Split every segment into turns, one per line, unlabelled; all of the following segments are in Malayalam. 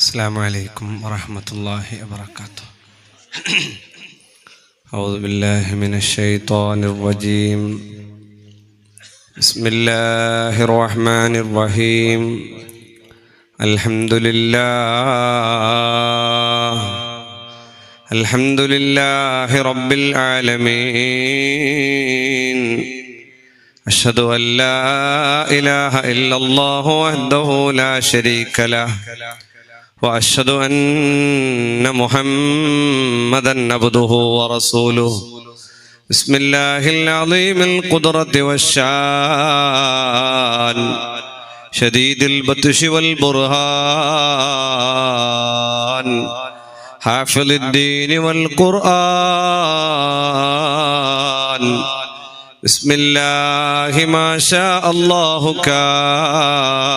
السلام عليكم ورحمة الله وبركاته. أعوذ بالله من الشيطان الرجيم. بسم الله الرحمن الرحيم. الحمد لله رب العالمين. أشهد أن لا إله إلا الله وحده لا شريك له وأشهد أن محمدا عبده ورسوله. بسم الله العظيم القدرة والشان شديد البطش والبرهان حافظ الدين والقرآن. بسم الله ما شاء الله كان.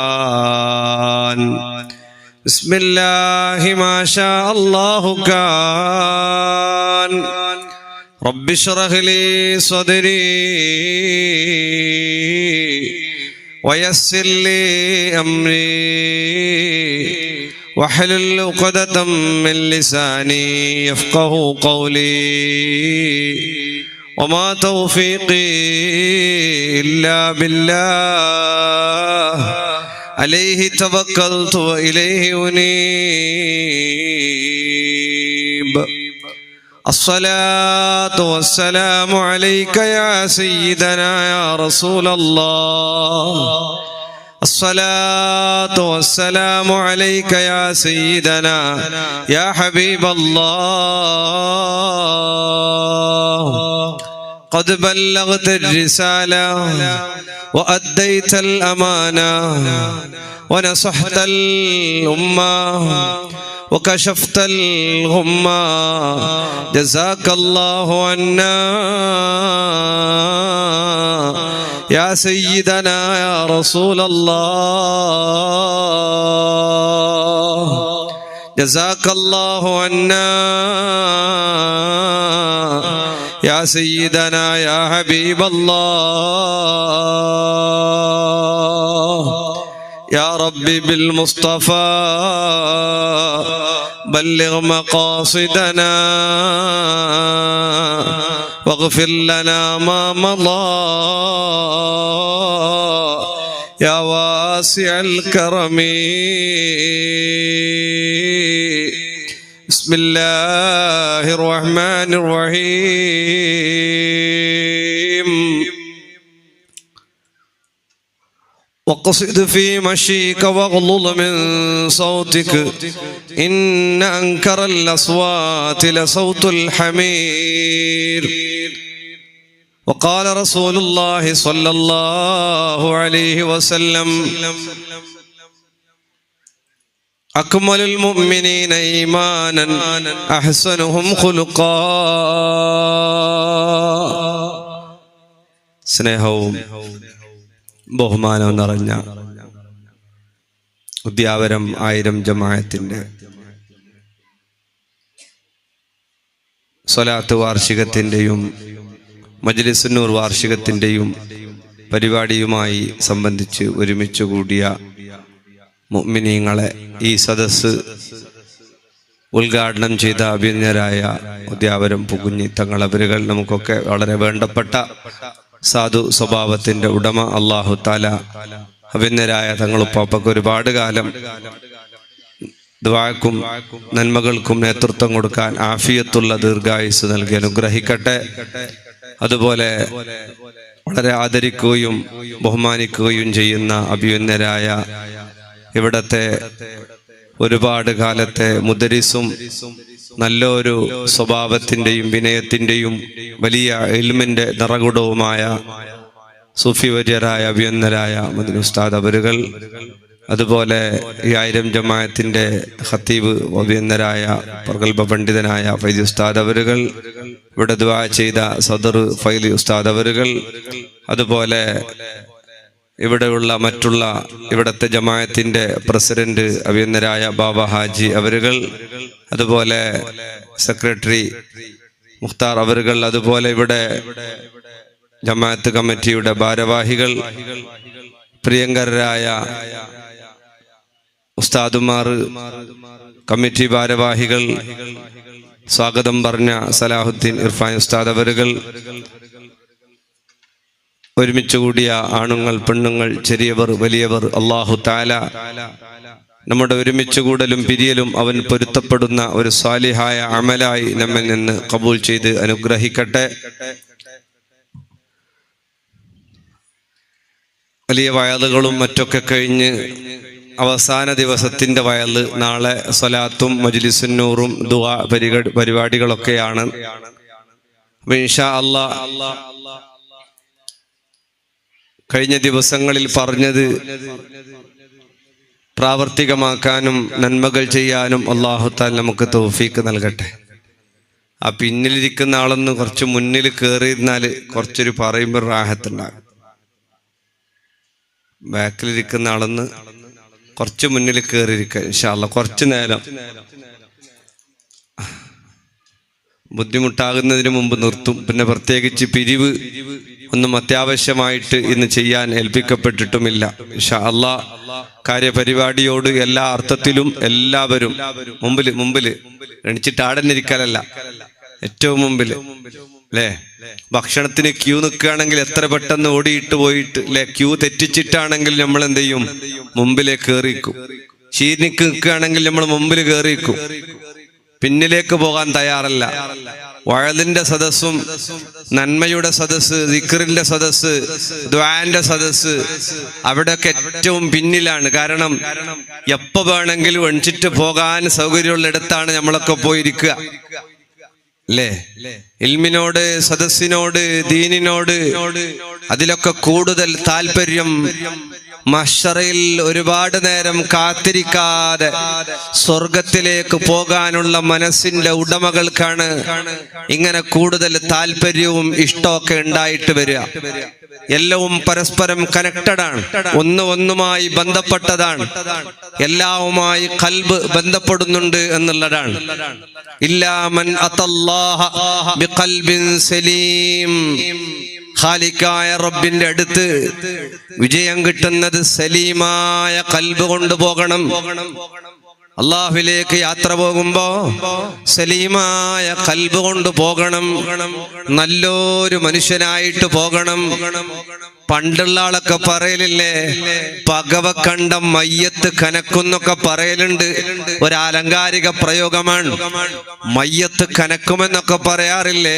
بسم الله ما شاء الله كان. رب اشرح لي صدري ويسر لي أمري واحلل عقدة من لساني يفقه قولي. وما توفيقي إلا بالله عليه توكلت وإليه أنيب. الصلاة والسلام عليك يا سيدنا يا رسول الله. الصلاة والسلام عليك يا سيدنا يا حبيب الله. قد بلغت الرسالة وأديت الأمانة ونصحت الأمة وكشفت الغمة. جزاك الله عنا يا سيدنا يا رسول الله. جزاك الله عنا يا سيدنا يا حبيب الله. يا ربي بالمصطفى بلغ مقاصدنا واغفر لنا ما مضى يا واسع الكرم. بسم الله الرحمن الرحيم. واقصد في مشيك واغضض من صوتك إن أنكر الأصوات لصوت الحمير. وقال رسول الله صلى الله عليه وسلم أكمل المؤمنين إيمانا أحسنهم خلقا. സ്നേഹവും ബഹുമാനവും നിറഞ്ഞ ഉദ്യാവരം 1000 ജമാഅത്തിന്റെ സ്വലാത്ത് വാർഷികത്തിന്റെയും മജ്ലിസ് നൂർ വാർഷികത്തിന്റെയും പരിപാടിയുമായി സംബന്ധിച്ച് ഒരുമിച്ച് കൂടിയ മുഅ്മിനീങ്ങളെ, ഈ സദസ്സ് ഉദ്ഘാടനം ചെയ്ത അഭിനന്ദരായ ഉദ്യാവരം പുകുഞ്ഞി തങ്ങളവരുകൾ, നമുക്കൊക്കെ വളരെ വേണ്ടപ്പെട്ട സാധു സ്വഭാവത്തിന്റെ ഉടമ അല്ലാഹു തആല അഭിനന്ദരായ തങ്ങളുപ്പാപ്പക്ക് ഒരുപാട് കാലം ദുആക്കും നന്മകൾക്കും നേതൃത്വം കൊടുക്കാൻ ആഫിയത്തുള്ള ദീർഘായുസ് നൽകി അനുഗ്രഹിക്കട്ടെ. അതുപോലെ വളരെ ആദരിക്കുകയും ബഹുമാനിക്കുകയും ചെയ്യുന്ന അഭിനന്ദരായ ഇവിടത്തെ ഒരുപാട് കാലത്തെ മുദരിസും നല്ലൊരു സ്വഭാവത്തിന്റെയും വിനയത്തിന്റെയും വലിയ ഇൽമിന്റെ നിറകുടവുമായ സൂഫി വര്യരായ അഭിനന്ദരായ മദനി ഉസ്താദ് അവരുകൾ, അതുപോലെ ഈ 1000 ജമാഅത്തിന്റെ ഖത്തീബ് അഭിനന്ദരായ പ്രഗൽഭ പണ്ഡിതനായ ഫൈസി ഉസ്താദ് അവരുകൾ, ഇവിടെ ദുആ ചെയ്ത സദർ ഫൈലി ഉസ്താദ് അവരുകൾ, അതുപോലെ ഇവിടെയുള്ള മറ്റുള്ള ഇവിടത്തെ ജമാഅത്തിന്റെ പ്രസിഡന്റ് അഭിനന്ദരായ ബാബ ഹാജി അവരുകൾ, അതുപോലെ സെക്രട്ടറി മുഖ്താർ അവരുകൾ, അതുപോലെ ഇവിടെ ജമാഅത്ത് കമ്മിറ്റിയുടെ ഭാരവാഹികൾ, പ്രിയങ്കരായ ഉസ്താദുമാർ, കമ്മിറ്റി ഭാരവാഹികൾ, സ്വാഗതം പറഞ്ഞ സലാഹുദ്ദീൻ ഇർഫാൻ ഉസ്താദ് അവരുകൾ, ഒരുമിച്ച് കൂടിയ ആണുങ്ങൾ, പെണ്ണുങ്ങൾ, ചെറിയവർ, വലിയവർ, അല്ലാഹു തആല നമ്മുടെ ഒരുമിച്ച് കൂടലും പിരിയലും അവൻ പൊരുത്തപ്പെടുന്ന ഒരു സ്വാലിഹായ അമലായി നമ്മിൽ നിന്ന് കബൂൽ ചെയ്ത് അനുഗ്രഹിക്കട്ടെ. വലിയ വയലുകളും മറ്റൊക്കെ കഴിഞ്ഞ് അവസാന ദിവസത്തിന്റെ വയല്, നാളെ സ്വലാത്തും മജ്ലിസുന്നൂറും ദുആ പരിപാടികളൊക്കെയാണ്. ഇൻഷാ അല്ലാഹ് കഴിഞ്ഞ ദിവസങ്ങളിൽ പറഞ്ഞത് പ്രാവർത്തികമാക്കാനും നന്മകൾ ചെയ്യാനും അല്ലാഹു തആല നമുക്ക് തൗഫീക്ക് നൽകട്ടെ. ആ പിന്നിലിരിക്കുന്ന ആളൊന്ന് കുറച്ച് മുന്നിൽ കയറിയിരുന്നാൽ കുറച്ചൊരു പറയുമ്പോൾ റാഹത്തുണ്ടാകും. ബാക്കിലിരിക്കുന്ന ആളൊന്ന് കുറച്ച് മുന്നിൽ കയറിയിരിക്കുക ഇൻഷാ അല്ലാഹ്. കുറച്ചു നേരം ബുദ്ധിമുട്ടാകുന്നതിന് മുമ്പ് നിർത്തും. പിന്നെ പ്രത്യേകിച്ച് പിരിവ് ഒന്നും അത്യാവശ്യമായിട്ട് ഇന്ന് ചെയ്യാൻ ഏൽപ്പിക്കപ്പെട്ടിട്ടുമില്ല. ഇൻഷാ അല്ലാഹ് കാര്യപരിപാടിയോട് എല്ലാ അർത്ഥത്തിലും എല്ലാവരും മുമ്പില് എണിച്ചിട്ട് ആടന്നിരിക്കലല്ല, ഏറ്റവും മുമ്പില് അല്ലേ. ഭക്ഷണത്തിന് ക്യൂ നിൽക്കുകയാണെങ്കിൽ എത്ര പെട്ടെന്ന് ഓടിയിട്ട് പോയിട്ട് അല്ലെ, ക്യൂ തെറ്റിച്ചിട്ടാണെങ്കിൽ നമ്മൾ എന്ത് ചെയ്യും, മുമ്പിലേക്ക് കയറിക്കും. ശീനിക്ക് നിൽക്കുകയാണെങ്കിൽ നമ്മൾ മുമ്പിൽ കയറിക്കും, പിന്നിലേക്ക് പോകാൻ തയ്യാറല്ല. വഅദിന്റെ സദസ്സും നന്മയുടെ സദസ്സ്, ദിക്റിന്റെ സദസ്സ്, ദുആന്റെ സദസ്സ് അവിടെയൊക്കെ ഏറ്റവും പിന്നിലാണ്. കാരണം എപ്പോ വേണമെങ്കിലും എണിച്ചിട്ട് പോകാൻ സൗകര്യമുള്ളിടത്താണ് നമ്മളൊക്കെ പോയിരിക്കുക അല്ലേ. ഇൽമിനോട്, സദസ്സിനോട്, ദീനിനോട് അതിലൊക്കെ കൂടുതൽ താല്പര്യം മഹ്ശറയിൽ ഒരുപാട് നേരം കാത്തിരിക്കാതെ സ്വർഗത്തിലേക്ക് പോകാനുള്ള മനസ്സിന്റെ ഉടമകൾക്കാണ് ഇങ്ങനെ കൂടുതൽ താല്പര്യവും ഇഷ്ടമൊക്കെ ഉണ്ടായിട്ട് വരിക. എല്ലാവും പരസ്പരം കണക്റ്റഡാണ്, ഒന്നുമായി ബന്ധപ്പെട്ടതാണ്, എല്ലാവുമായി ഖൽബ് ബന്ധപ്പെടുന്നുണ്ട് എന്നുള്ളതാണ്. ഇല്ലാ മൻ അത്തല്ലാഹ ബിഖൽബിൻ സലീം. ഖാലിഖായ റബ്ബിന്റെ അടുത്ത് വിജയം കിട്ടുന്നത് സലീമായ ഖൽബ് കൊണ്ടുപോകണം. അല്ലാഹുവിലേക്ക് യാത്ര പോകുമ്പോ സലീമായ ഖൽബ് കൊണ്ട് പോകണം, നല്ലൊരു മനുഷ്യനായിട്ട് പോകണം. പണ്ടുള്ള ആളൊക്കെ പറയലില്ലേ, പകവ കണ്ട മയ്യത്ത് കനക്കുന്നൊക്കെ പറയലുണ്ട്. ഒരു ആലങ്കാരിക പ്രയോഗമാണ്. മയ്യത്ത് കനക്കുമെന്നൊക്കെ പറയാറില്ലേ.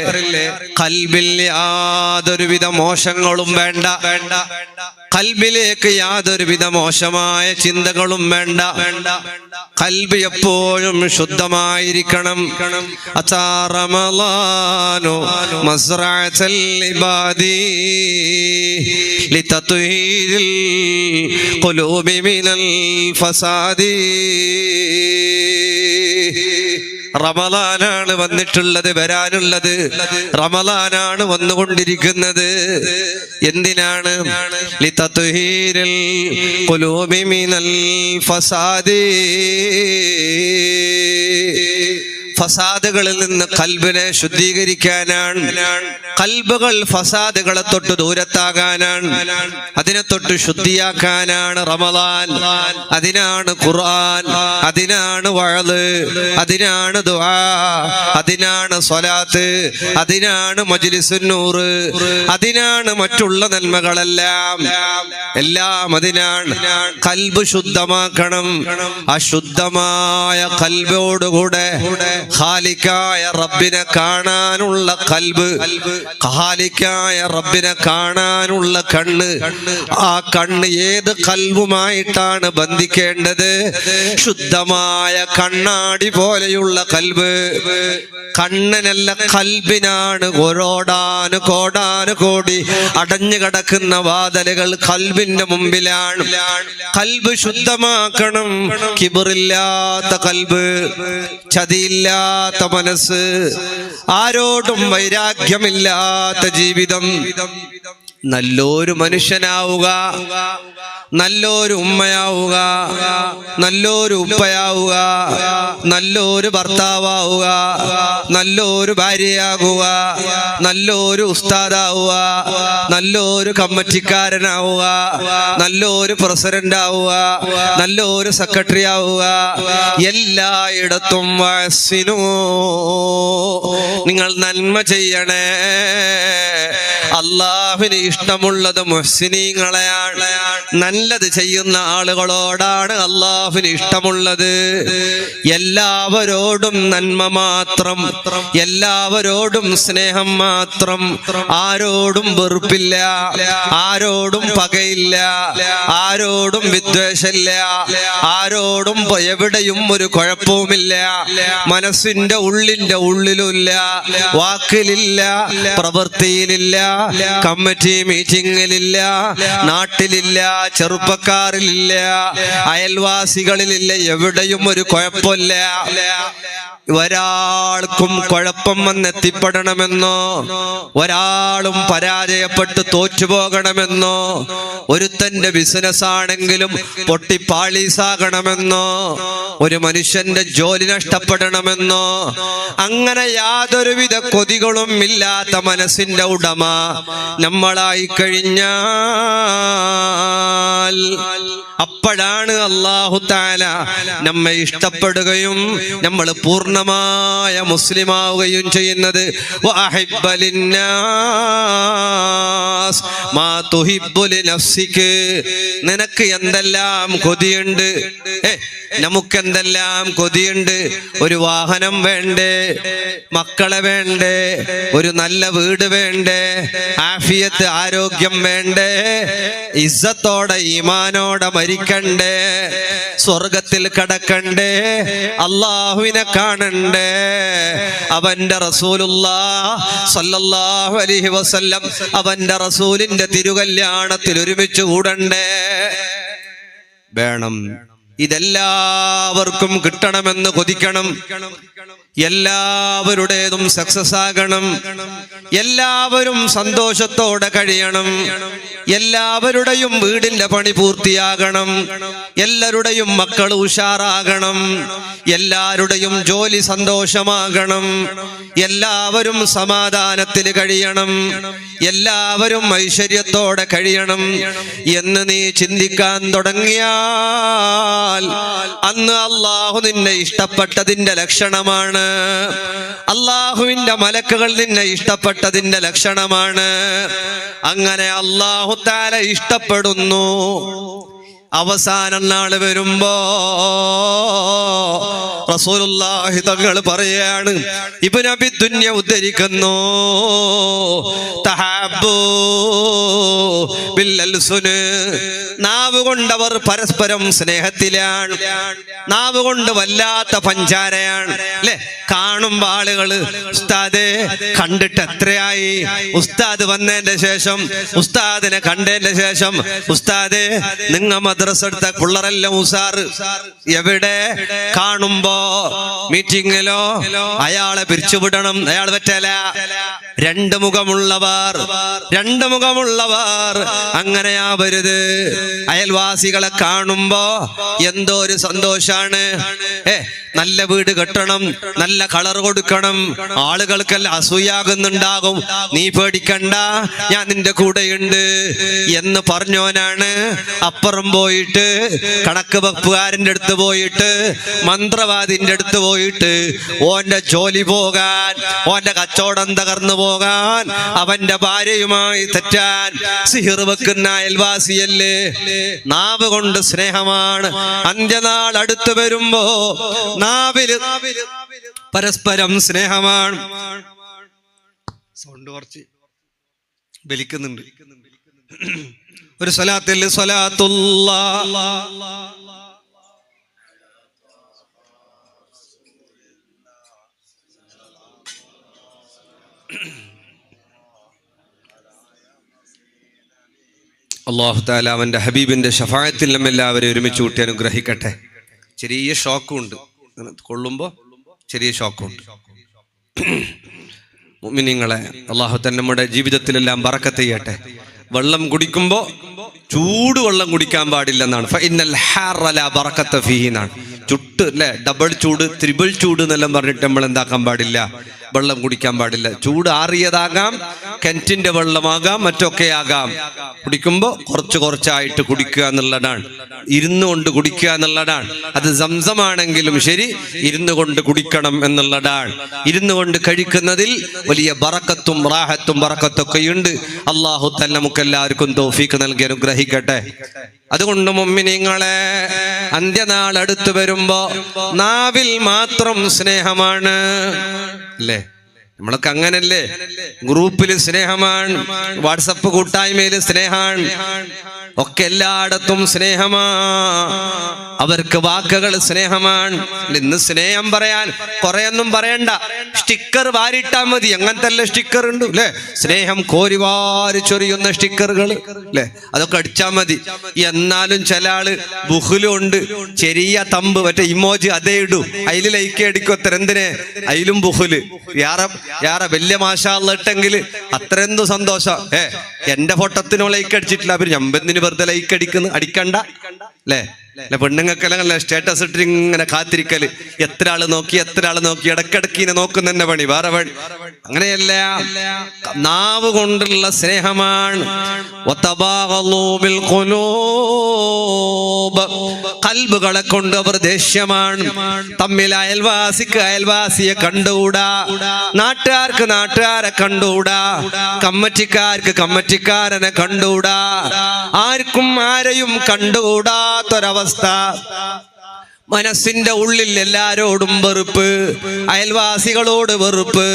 ഖൽബിൽ യാതൊരുവിധ മോശങ്ങളും വേണ്ട, ഖൽബിലേക്ക് യാതൊരുവിധ മോശമായ ചിന്തകളും വേണ്ട. ഖൽബ് എപ്പോഴും ശുദ്ധമായിരിക്കണം. അതാ റമളാനു മസ്റഅത്തുൽ ഇബാദി ലിതത്വീരിൽ ഖുലൂബി മിനൽ ഫസാദി. റമളാനാണ് വന്നിട്ടുള്ളത്, വരാനുള്ളത്. റമളാനാണ് വന്നുകൊണ്ടിരിക്കുന്നത്. എന്തിനാണ്? ലിതത്വീരിൽ ഖുലൂബി മിനൽ ഫസാദി. ഫസാദുകളിൽ നിന്ന് ഖൽബിനെ ശുദ്ധീകരിക്കാനാണ്. ഖൽബുകൾ ഫസാദുകളെ തൊട്ട് ദൂരത്താകാനാണ്, അതിനെ തൊട്ട് ശുദ്ധിയാക്കാനാണ് റമളാൻ. അതിനാണ് ഖുർആൻ, അതിനാണ് വഅദ്, അതിനാണ് ദുആ, അതിനാണ് സ്വലാത്ത്, അതിനാണ് മജ്ലിസുന്നൂർ, അതിനാണ് മറ്റുള്ള നന്മകളെല്ലാം. എല്ലാം അതിനാണ്. ഖൽബ് ശുദ്ധമാക്കണം. അശുദ്ധമായ ഖൽബോടുകൂടെ ഖാലിഖായ റബ്ബിനെ കാണാനുള്ള ഖൽബ്, ഖാലിഖായ റബ്ബിനെ കാണാനുള്ള കണ്ണ്. ആ കണ്ണ് ഏത് ഖൽബുമായിട്ടാണ് ബന്ധിക്കേണ്ടത്? ശുദ്ധമായ കണ്ണാടി പോലെയുള്ള ഖൽബ്. കണ്ണിനല്ല, ഖൽബിനാണ്. കോടാനു കോടി അടഞ്ഞു കിടക്കുന്ന വാതിലുകൾ ഖൽബിന്റെ മുമ്പിലാണ്. ഖൽബ് ശുദ്ധമാക്കണം. കിബറില്ലാത്ത ഖൽബ്, ചതിയില്ലാത്ത മനസ്സ്, ആരോടും വൈരാഗ്യമില്ലാത്ത ജീവിതം. നല്ലൊരു മനുഷ്യനാവുക, നല്ലൊരു ഉമ്മയാവുക, നല്ലൊരു ഉപ്പയാവുക, നല്ലൊരു ഭർത്താവുക, നല്ലൊരു ഭാര്യയാകുക, നല്ലൊരു ഉസ്താദാവുക, നല്ലൊരു കമ്മിറ്റിക്കാരനാവുക, നല്ലൊരു പ്രസിഡന്റ് ആവുക, നല്ലൊരു സെക്രട്ടറി ആവുക. എല്ലായിടത്തും വഅ്സിനൂ, നിങ്ങൾ നന്മ ചെയ്യണേ. അല്ലാഹുവിന് ഇഷ്ടമുള്ളത് മുഹ്സിനീങ്ങളെയാണ്, നല്ലത് ചെയ്യുന്ന ആളുകളോടാണ് അല്ലാഹുവിന് ഇഷ്ടമുള്ളത്. എല്ലാവരോടും നന്മ മാത്രം, എല്ലാവരോടും സ്നേഹം മാത്രം, ആരോടും വെറുപ്പില്ല, ആരോടും പകയില്ല, ആരോടും വിദ്വേഷമില്ല, ആരോടും എവിടെയും ഒരു കുഴപ്പവുമില്ല. മനസ്സിന്റെ ഉള്ളിലുമില്ല, വാക്കിലില്ല, പ്രവൃത്തിയിലില്ല, കമ്മിറ്റി മീറ്റിംഗിലില്ല, നാട്ടിലില്ല, ചെറുപ്പക്കാരിലില്ല, അയൽവാസികളിലില്ല, എവിടെയും ഒരു കുഴപ്പമില്ല. ഒരാൾക്കും കുഴപ്പം വന്നെത്തിപ്പെടണമെന്നോ, ഒരാളും പരാജയപ്പെട്ട് തോറ്റുപോകണമെന്നോ, ഒരുത്തന്റെ ബിസിനസ് ആണെങ്കിലും പൊട്ടിപ്പാളീസാകണമെന്നോ, ഒരു മനുഷ്യന്റെ ജോലി നഷ്ടപ്പെടണമെന്നോ, അങ്ങനെ യാതൊരുവിധ കൊതികളും ഇല്ലാത്ത മനസ്സിന്റെ ഉടമ നമ്മളായി കഴിഞ്ഞാൽ അപ്പോഴാണ് അല്ലാഹു തആല നമ്മെ ഇഷ്ടപ്പെടുകയും നമ്മൾ പൂർണ്ണമായ മുസ്ലിമാവുകയും ചെയ്യുന്നത്. വഅഹിബ്ബ ലിന്നാസ് മാ തുഹിബ്ബു ലിനഫ്സിക, നിനക്ക് എന്തെല്ലാം കൊതിയുണ്ട്, നമുക്കെന്തെല്ലാം കൊതിയുണ്ട്. ഒരു വാഹനം വേണ്ടേ, മക്കളെ വേണ്ടേ, ഒരു നല്ല വീട് വേണ്ടേ, ആഫിയത്ത് ആരോഗ്യം വേണ്ടേ, ഇസ്സത്തോടെ ഈമാനോടെ മരിക്കണ്ടേ, സ്വർഗത്തിൽ കടക്കണ്ടേ, അല്ലാഹുവിനെ കാണണ്ടേ, അവന്റെ റസൂലുള്ളാഹ് സ്വല്ലല്ലാഹു അലൈഹി വസല്ലം അവന്റെ റസൂലിന്റെ തിരുകല്യാണത്തിൽ ഒരുമിച്ച് കൂടണ്ടേ വേണം. ഇതെല്ലാവർക്കും കിട്ടണമെന്ന് കൊതിക്കണം. എല്ലാവരുടേതും സക്സസ് ആകണം, എല്ലാവരും സന്തോഷത്തോടെ കഴിയണം, എല്ലാവരുടെയും വീടിന്റെ പണി പൂർത്തിയാകണം, എല്ലാവരുടെയും മക്കൾ ഉഷാറാകണം, എല്ലാവരുടെയും ജോലി സന്തോഷമാകണം, എല്ലാവരും സമാധാനത്തിൽ കഴിയണം, എല്ലാവരും ഐശ്വര്യത്തോടെ കഴിയണം എന്ന് നീ ചിന്തിക്കാൻ തുടങ്ങിയാൽ അന്ന് അല്ലാഹു നിന്നെ ഇഷ്ടപ്പെട്ടതിന്റെ ലക്ഷണമാണ്. അല്ലാഹുവിന്റെ മലക്കുകൾ നിന്നെ ഇഷ്ടപ്പെട്ടതിന്റെ ലക്ഷണമാണ്. അങ്ങനെ അല്ലാഹു തആല ഇഷ്ടപ്പെടുന്നു. അവസാന നാള് വരുമ്പോ റസൂലുള്ളാഹി തങ്ങൾ പറയാണ്, ഇബ്നു അബി ദുനിയ ഉദ്ധരിക്കുന്നു, തഹബ്ബു ബിൽ അൽസുൻ, നാവ് കൊണ്ടവർ പരസ്പരം സ്നേഹത്തിലാണ്, നാവ് കൊണ്ട് വല്ലാത്ത പഞ്ചാരയാണ് അല്ലെ. കാണുമ്പോ ആളുകള് ഉസ്താദെ കണ്ടിട്ട് എത്രയായി, ഉസ്താദ് വന്നതിന്റെ ശേഷം, ഉസ്താദിനെ കണ്ടതിന്റെ ശേഷം, ഉസ്താദെ നിങ്ങ മദ്രസ എടുത്ത പിള്ളറെല്ലാം ഉസാറ്, എവിടെ കാണുമ്പോ മീറ്റിങ്ങിലോ അയാളെ പിരിച്ചുവിടണം, അയാൾ പറ്റല. രണ്ട് മുഖമുള്ളവർ, രണ്ട് മുഖമുള്ളവർ അങ്ങനെയാവരുത്. അയൽവാസികളെ കാണുമ്പോ എന്തോ ഒരു സന്തോഷാണ്. നല്ല വീട് കെട്ടണം, നല്ല കളർ കൊടുക്കണം, ആളുകൾക്കെല്ലാം അസൂയാകുന്നുണ്ടാകും, നീ പേടിക്കണ്ട ഞാൻ നിന്റെ കൂടെയുണ്ട് എന്ന് പറഞ്ഞോനാണ് അപ്പുറം പോയിട്ട് കണക്ക് വെപ്പുകാരന്റെ അടുത്ത് പോയിട്ട് മന്ത്രവാദിന്റെ അടുത്ത് പോയിട്ട് ഓന്റെ ജോലി പോകാൻ, ഓന്റെ കച്ചവടം തകർന്നു പോകാൻ, അവന്റെ ഭാര്യയുമായി തെറ്റാൻ സിഹിർ വെക്കുന്ന അയൽവാസിയല്ലേ. നാവ് കൊണ്ട് സ്നേഹമാണ്. അന്ത്യനാൾ അടുത്തു വരുമ്പോ നാവില് പരസ്പരം സ്നേഹമാണ്. സൗണ്ട് കുറച്ച് ബലിക്കുന്നുണ്ട്. ഒരു സ്വലാത്തിൽ സ്വലാത്തുല്ലാഹ് അല്ലാഹു തആല അവന്റെ ഹബീബിന്റെ ശഫാഅത്തിൽ നമ്മെല്ലാവരെയും ഒരുമിച്ച് കൂട്ടി അനുഗ്രഹിക്കട്ടെ. ചെറിയ ഷോക്കുണ്ട്, കൊള്ളുമ്പോ ചെറിയ ഷോക്കുണ്ട്. മുഅ്മിനീങ്ങളെ, അല്ലാഹു തആല നമ്മുടെ ജീവിതത്തിലെല്ലാം ബറക്കത്ത് ചെയ്യട്ടെ. വെള്ളം കുടിക്കുമ്പോൾ ചൂട് വെള്ളം കുടിക്കാൻ പാടില്ലെന്നാണ്. ഫഇന്നൽ ഹാറ ലാ ബറകത ഫീഹി എന്നാണ്. ചുട്ട് അല്ലേ, ഡബിൾ ചൂട് ത്രിബിൾ ചൂട് എന്നെല്ലാം പറഞ്ഞിട്ട് നമ്മൾ എന്താക്കാൻ പാടില്ല, വെള്ളം കുടിക്കാൻ പാടില്ല. ചൂട് ആറിയതാകാം, കിണറ്റിന്റെ വെള്ളമാകാം, മറ്റൊക്കെ ആകാം. കുടിക്കുമ്പോൾ കുറച്ചായിട്ട് കുടിക്കുക എന്നുള്ളതാണ്. ഇരുന്നു കൊണ്ട് കുടിക്കുക എന്നുള്ളതാണ്. അത് സംസമാണെങ്കിലും ശരി, ഇരുന്നു കൊണ്ട് കുടിക്കണം എന്നുള്ളതാണ്. ഇരുന്നു കൊണ്ട് കഴിക്കുന്നതിൽ വലിയ ബറക്കത്തും റാഹത്തും ബറക്കത്തൊക്കെയുണ്ട്. അല്ലാഹു തആല നമുക്ക് എല്ലാവർക്കും തൗഫീഖ് നൽകി അനുഗ്രഹിക്കട്ടെ. അതുകൊണ്ട് മുഅ്മിനീങ്ങളെ, അന്ത്യനാൾ അടുത്തു വരുമ്പോ നാവിൽ മാത്രം സ്നേഹമാണ് അല്ലേ? നമ്മളൊക്കെ അങ്ങനല്ലേ? ഗ്രൂപ്പിൽ സ്നേഹമാണ്, വാട്സപ്പ് കൂട്ടായ്മയിൽ സ്നേഹമാണ്, ഒക്കെ എല്ലായിടത്തും സ്നേഹമാ. അവർക്ക് വാക്കുകൾ സ്നേഹമാണ്. ഇന്ന് സ്നേഹം പറയാൻ കുറെയൊന്നും പറയണ്ട, സ്റ്റിക്കർ വാരിട്ടാ മതി. അങ്ങനത്തെ അല്ല സ്റ്റിക്കർ ഉണ്ട് അല്ലേ? സ്നേഹം കോരിവാരി ചൊരിയുന്ന സ്റ്റിക്കറുകൾ അല്ലേ? അതൊക്കെ അടിച്ചാൽ മതി. എന്നാലും ചില ആള് ബുഹുലും ഉണ്ട്, ചെറിയ തമ്പ് മറ്റേ ഇമോജി അതേ ഇടൂ, അതിൽ ലൈക്ക് അടിക്കും. എന്തിനെ? അതിലും ബുഹുല്. യാറെ വലിയ മാഷാ ഇട്ടെങ്കിൽ അത്രയെന്തു സന്തോഷം. എന്റെ ഫോട്ടത്തിനോ ലൈക്ക് അടിച്ചിട്ടില്ല, അവര് ഞമ്പന്തിന് വെറുതെ ലൈക്ക് അടിക്കണ്ട അല്ലേ? പെണ്ണുങ്ങൾക്കെല്ലാം സ്റ്റാറ്റസ് ഇട്ട് ഇങ്ങനെ കാത്തിരിക്കല്. എത്ര ആള് നോക്കി ഇടക്കിടക്ക് ഇങ്ങനെ നോക്കുന്ന തന്നെ പണി, വേറെ പണി അങ്ങനെയല്ല. നാവ് കൊണ്ടുള്ള സ്നേഹമാണ്. ഖൽബുകളെ കൊണ്ട് അവർ ദേഷ്യമാണ്. തമ്മിൽ അയൽവാസിയെ കണ്ടുകൂടാ, നാട്ടുകാർക്ക് നാട്ടുകാരെ കണ്ടുകൂടാ, കമ്മറ്റിക്കാർക്ക് കമ്മറ്റിക്കാരനെ കണ്ടുകൂടാ, ആർക്കും ആരെയും കണ്ടുകൂടാത്തൊരവസ്ഥ. മനസ്സിന്റെ ഉള്ളിൽ എല്ലാരോടും വെറുപ്പ്, അയൽവാസികളോട് വെറുപ്പ്,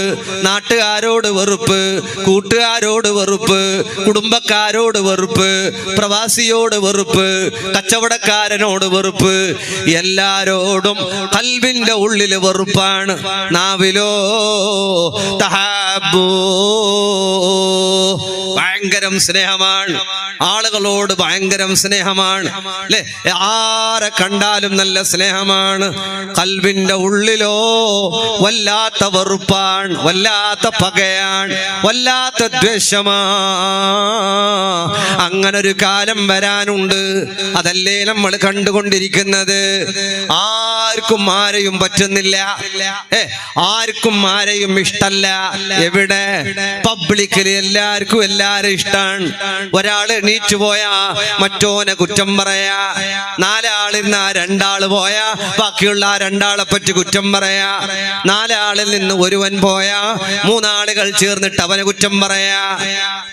നാട്ടുകാരോട് വെറുപ്പ്, കൂട്ടുകാരോട് വെറുപ്പ്, കുടുംബക്കാരോട് വെറുപ്പ്, പ്രവാസിയോട് വെറുപ്പ്, കച്ചവടക്കാരനോട് വെറുപ്പ്, എല്ലാരോടും ഖൽബിന്റെ ഉള്ളിൽ വെറുപ്പാണ്. നാവിലോ തഹബ്ബു, ഭയങ്കരം സ്നേഹമാണ്. ആളുകളോട് ഭയങ്കരം സ്നേഹമാണ് അല്ലേ? ആരെ കണ്ടാലും നല്ല സ്നേഹമാണ്. ഖൽബിന്റെ ഉള്ളിലോ വല്ലാത്ത വെറുപ്പാണ്, വല്ലാത്ത പകയാണ്, വല്ലാത്ത ദ്വേഷമാ. അങ്ങനൊരു കാലം വരാനുണ്ട്. അതല്ലേ നമ്മൾ കണ്ടുകൊണ്ടിരിക്കുന്നത്. ആർക്കും ആരെയും പറ്റുന്നില്ല, ആർക്കും ആരെയും ഇഷ്ടല്ല. എവിടെ? പബ്ലിക്കില് എല്ലാവർക്കും എല്ലാരും ഇഷ്ടാണ്. ഒരാള് എണീച്ചു പോയാ മറ്റോനെ കുറ്റം പറയാ, നാലാളിരുന്ന രണ്ടാള് പോയാ ബാക്കിയുള്ള ആ രണ്ടാളെ പറ്റി കുറ്റം പറയാ, നാലാളിൽ നിന്ന് ഒരുവൻ പോയാ മൂന്നാളുകൾ ചേർന്നിട്ട് അവനെ കുറ്റം പറയാ.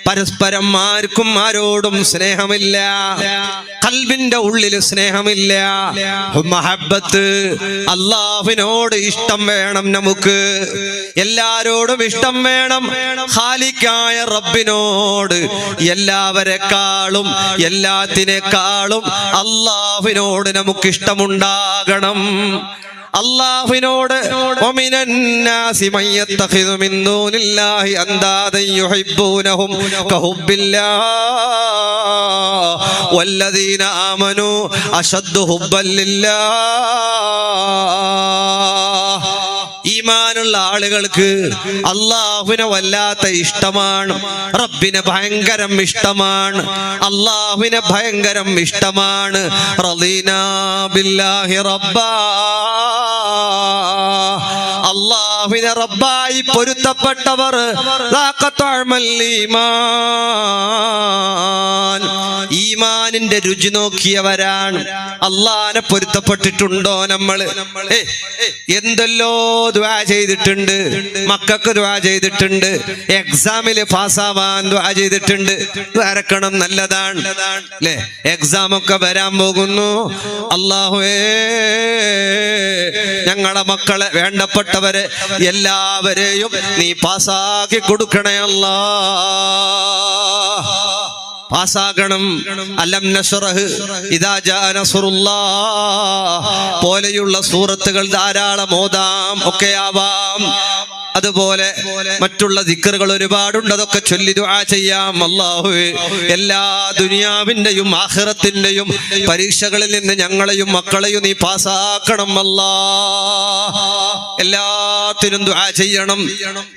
പരസ്പരം ആർക്കും ആരോടും സ്നേഹമില്ല. ഖൽബിന്റെ ഉള്ളിൽ സ്നേഹമില്ല. മഹബ്ബത്ത്, അല്ലാഹുവിനോട് ഇഷ്ടം വേണം നമുക്ക്, എല്ലാരോടും ഇഷ്ടം വേണം. ഖാലിഖായ റബ്ബിനോട് എല്ലാവരെക്കാളും എല്ലാത്തിനേക്കാളും അല്ലാഹുവിനോട് നമുക്ക് ഇഷ്ടമുണ്ടാകണം. അല്ലാഹുവിനോട് വമിനന്നാസി മയ്യത്തഖിദു മിൻ ദൂനില്ലാഹി അൻദാദൻ യുഹിബ്ബൂനഹും കഹുബ്ബില്ലാഹ് വല്ലദീന ആമനൂ അശദ്ദു ഹുബ്ബൻ ലില്ലാഹ്. ഈമാനുള്ള ആളുകൾക്ക് അല്ലാഹുവിനെ വല്ലാത്ത ഇഷ്ടമാണ്, റബ്ബിനെ ഭയങ്കരം ഇഷ്ടമാണ്, അല്ലാഹുവിനെ ഭയങ്കരം ഇഷ്ടമാണ്. റളീനാ ബില്ലാഹി റബ്ബാ, അല്ലാഹുവിനെ റബ്ബായി പൊരുത്തപ്പെട്ടവർ ഈമാനിന്റെ രുചി നോക്കിയവരാണ്. അല്ലാഹുവിനെ പൊരുത്തപ്പെട്ടിട്ടുണ്ടോ നമ്മൾ? എന്തെല്ലോ ദുആ ചെയ്തിട്ടുണ്ട്, മക്കൾക്ക് ദുആ ചെയ്തിട്ടുണ്ട്, എക്സാമിൽ പാസ്സാവാൻ ദുആ ചെയ്തിട്ടുണ്ട്. വരക്കണം, നല്ലതാണ് അല്ലേ? എക്സാം ഒക്കെ വരാൻ പോകുന്നു. അല്ലാഹുവേ, ഞങ്ങളെ മക്കളെ, വേണ്ടപ്പെട്ടവരെ എല്ലാവരെയും നീ പാസ്സാക്കി കൊടുക്കണേ അല്ലാഹ്. പാസ്സാകണം. അലം നശ്റഹ്, ഇദാ ജാ നസ്റുല്ലാഹ് പോലെയുള്ള സൂറത്തുകൾ ധാരാളം ഓതാം, ഒക്കെ ആവാം. അതുപോലെ മറ്റുള്ള ദിക്റുകൾ ഒരുപാടുണ്ട്, അതൊക്കെ ചൊല്ലി ദുആ ചെയ്യാം. അല്ലാഹുവേ, എല്ലാ ദുനിയാവിന്റെയും ആഖിറത്തിന്റെയും പരീക്ഷകളിൽ നിന്ന് ഞങ്ങളെയും മക്കളെയും നീ പാസ്സാക്കണം അല്ലാഹ്. എല്ലാ എല്ലാത്തിനും ദുആ ചെയ്യണം.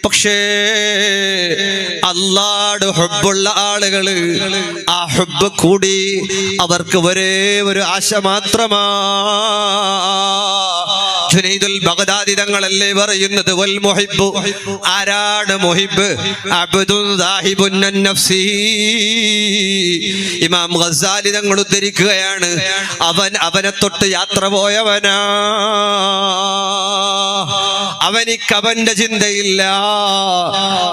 പക്ഷേ അല്ലാഹുടെ ഹുബ്ബുള്ള ആളുകള് ആ ഹുബ്ബ് കൂടി അവർക്ക് ഒരേ ഒരു ആശ മാത്രമാ. ജുനൈദുൽ ബഗ്ദാദി തങ്ങളല്ലേ പറയുന്നത്, വൽ മുഹിബ്ബു, ആരാണ് മുഹിബ്ബ്? അബ്ദുൻ സാഹിബുൻ നഫ്സി. ഇമാം ഗസാലി തങ്ങൾ ഉദ്ധരിക്കുകയാണ്, അവനെ തൊട്ട് യാത്ര പോയവനാ. അവനിക്ക് അവന്റെ ചിന്തയില്ല,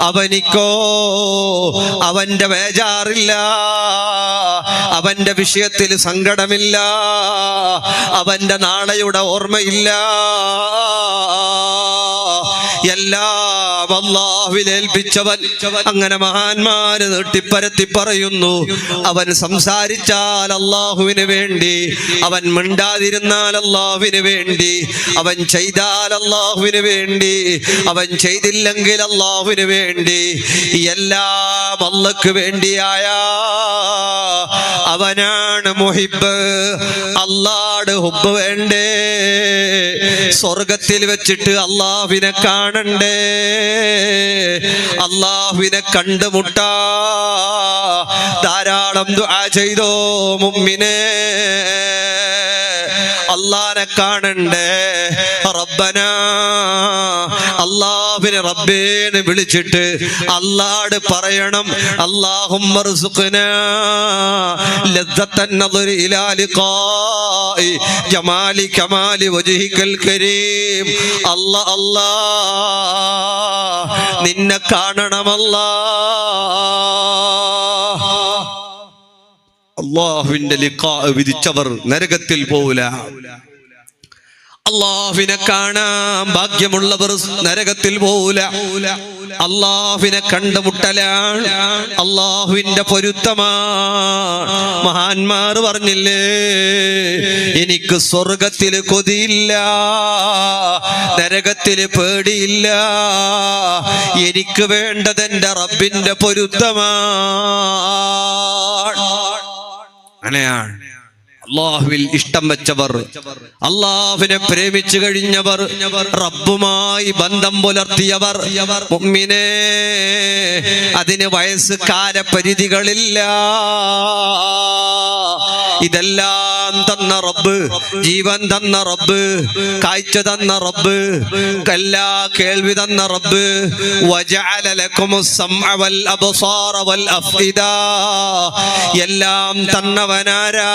അവനിക്കോ അവന്റെ വേജാറില്ല, അവന്റെ വിഷയത്തിൽ സങ്കടമില്ല, അവന്റെ നാളെയുടെ ഓർമ്മയില്ല. എല്ലാം അല്ലാഹുവിൽ ഏൽപ്പിച്ചവൻ. അങ്ങനെ മഹാന്മാര് നീട്ടിപ്പരത്തി പറയുന്നു, അവൻ സംസാരിച്ചാൽ അല്ലാഹുവിന് വേണ്ടി, അവൻ മിണ്ടാതിരുന്നാൽ അല്ലാഹുവിന് വേണ്ടി, അവൻ ചെയ്താൽ അല്ലാഹുവിന് വേണ്ടി, അവൻ ചെയ്തില്ലെങ്കിൽ അല്ലാഹുവിന് വേണ്ടി, എല്ലാം അല്ലാഹുവിന് വേണ്ടിയായ അവനാണ് മുഹിബ്ബ്. അല്ലാഹുടെ ഹുബ്ബ് വേണ്ടേ? സ്വർഗത്തിൽ വെച്ചിട്ട് അല്ലാഹുവിനെ കാണണ്ടേ? അല്ലാഹുവിനെ കണ്ടുമുട്ടാ ധാരാളം ദുആ ചെയ്തോ മുഅ്മിനേ. അല്ലാഹനെ കാണണ്ടേ? റബ്ബനാ, അല്ലാഹുവിനെ റബ്ബേന്ന് വിളിച്ചിട്ട് അല്ലാഹുവോട് പറയണം, അല്ലാഹുമ്മ ർസുഖ്നാ ലദ്ദത്തൻ നദരി ഇലാ ലിഖാഇ ജമാലി കമാലി വജ്ഹികൽ കരീം. അല്ലാഹ് അല്ലാഹ് നിന്നെ കാണണമല്ലാഹ്. അല്ലാഹുവിന്റെ ലിഖാ വിധിച്ചവർ നരകത്തിൽ പോവില്ല. അല്ലാഹുവിനെ കാണാൻ ഭാഗ്യമുള്ളവർ നരകത്തിൽ പോവില്ല. അല്ലാഹുവിനെ കണ്ടുമുട്ടലാണ് അല്ലാഹുവിന്റെ പൊരുത്തമാണ്. മഹാന്മാർ പറഞ്ഞില്ലേ, എനിക്ക് സ്വർഗത്തില് കൊതിയില്ല, നരകത്തില് പേടിയില്ല, എനിക്ക് വേണ്ടത് എന്റെ റബ്ബിന്റെ പൊരുത്തമാണ്. അങ്ങനെയാണ് അല്ലാഹുവിൽ ഇഷ്ടം വെച്ചവർ, അല്ലാഹുവിനെ പ്രേമിച്ചു കഴിഞ്ഞവർ, റബ്ബുമായി ബന്ധം പുലർത്തിയവർ. മുഅ്മിനേ, അതിന് വയസ്സ് കാലപരിധികളില്ല. ഇതെല്ലാം തന്ന റബ്ബ്, ജീവൻ തന്ന റബ്ബ്, കാഴ്ച തന്ന റബ്ബ്, എല്ലാ കേൾവി തന്ന റബ്ബ്. വജഅല ലക്കുമുസ് സമഅ വൽ അബ്സാറ വൽ അഫ്ഇദ, എല്ലാം തന്നവനാരാ?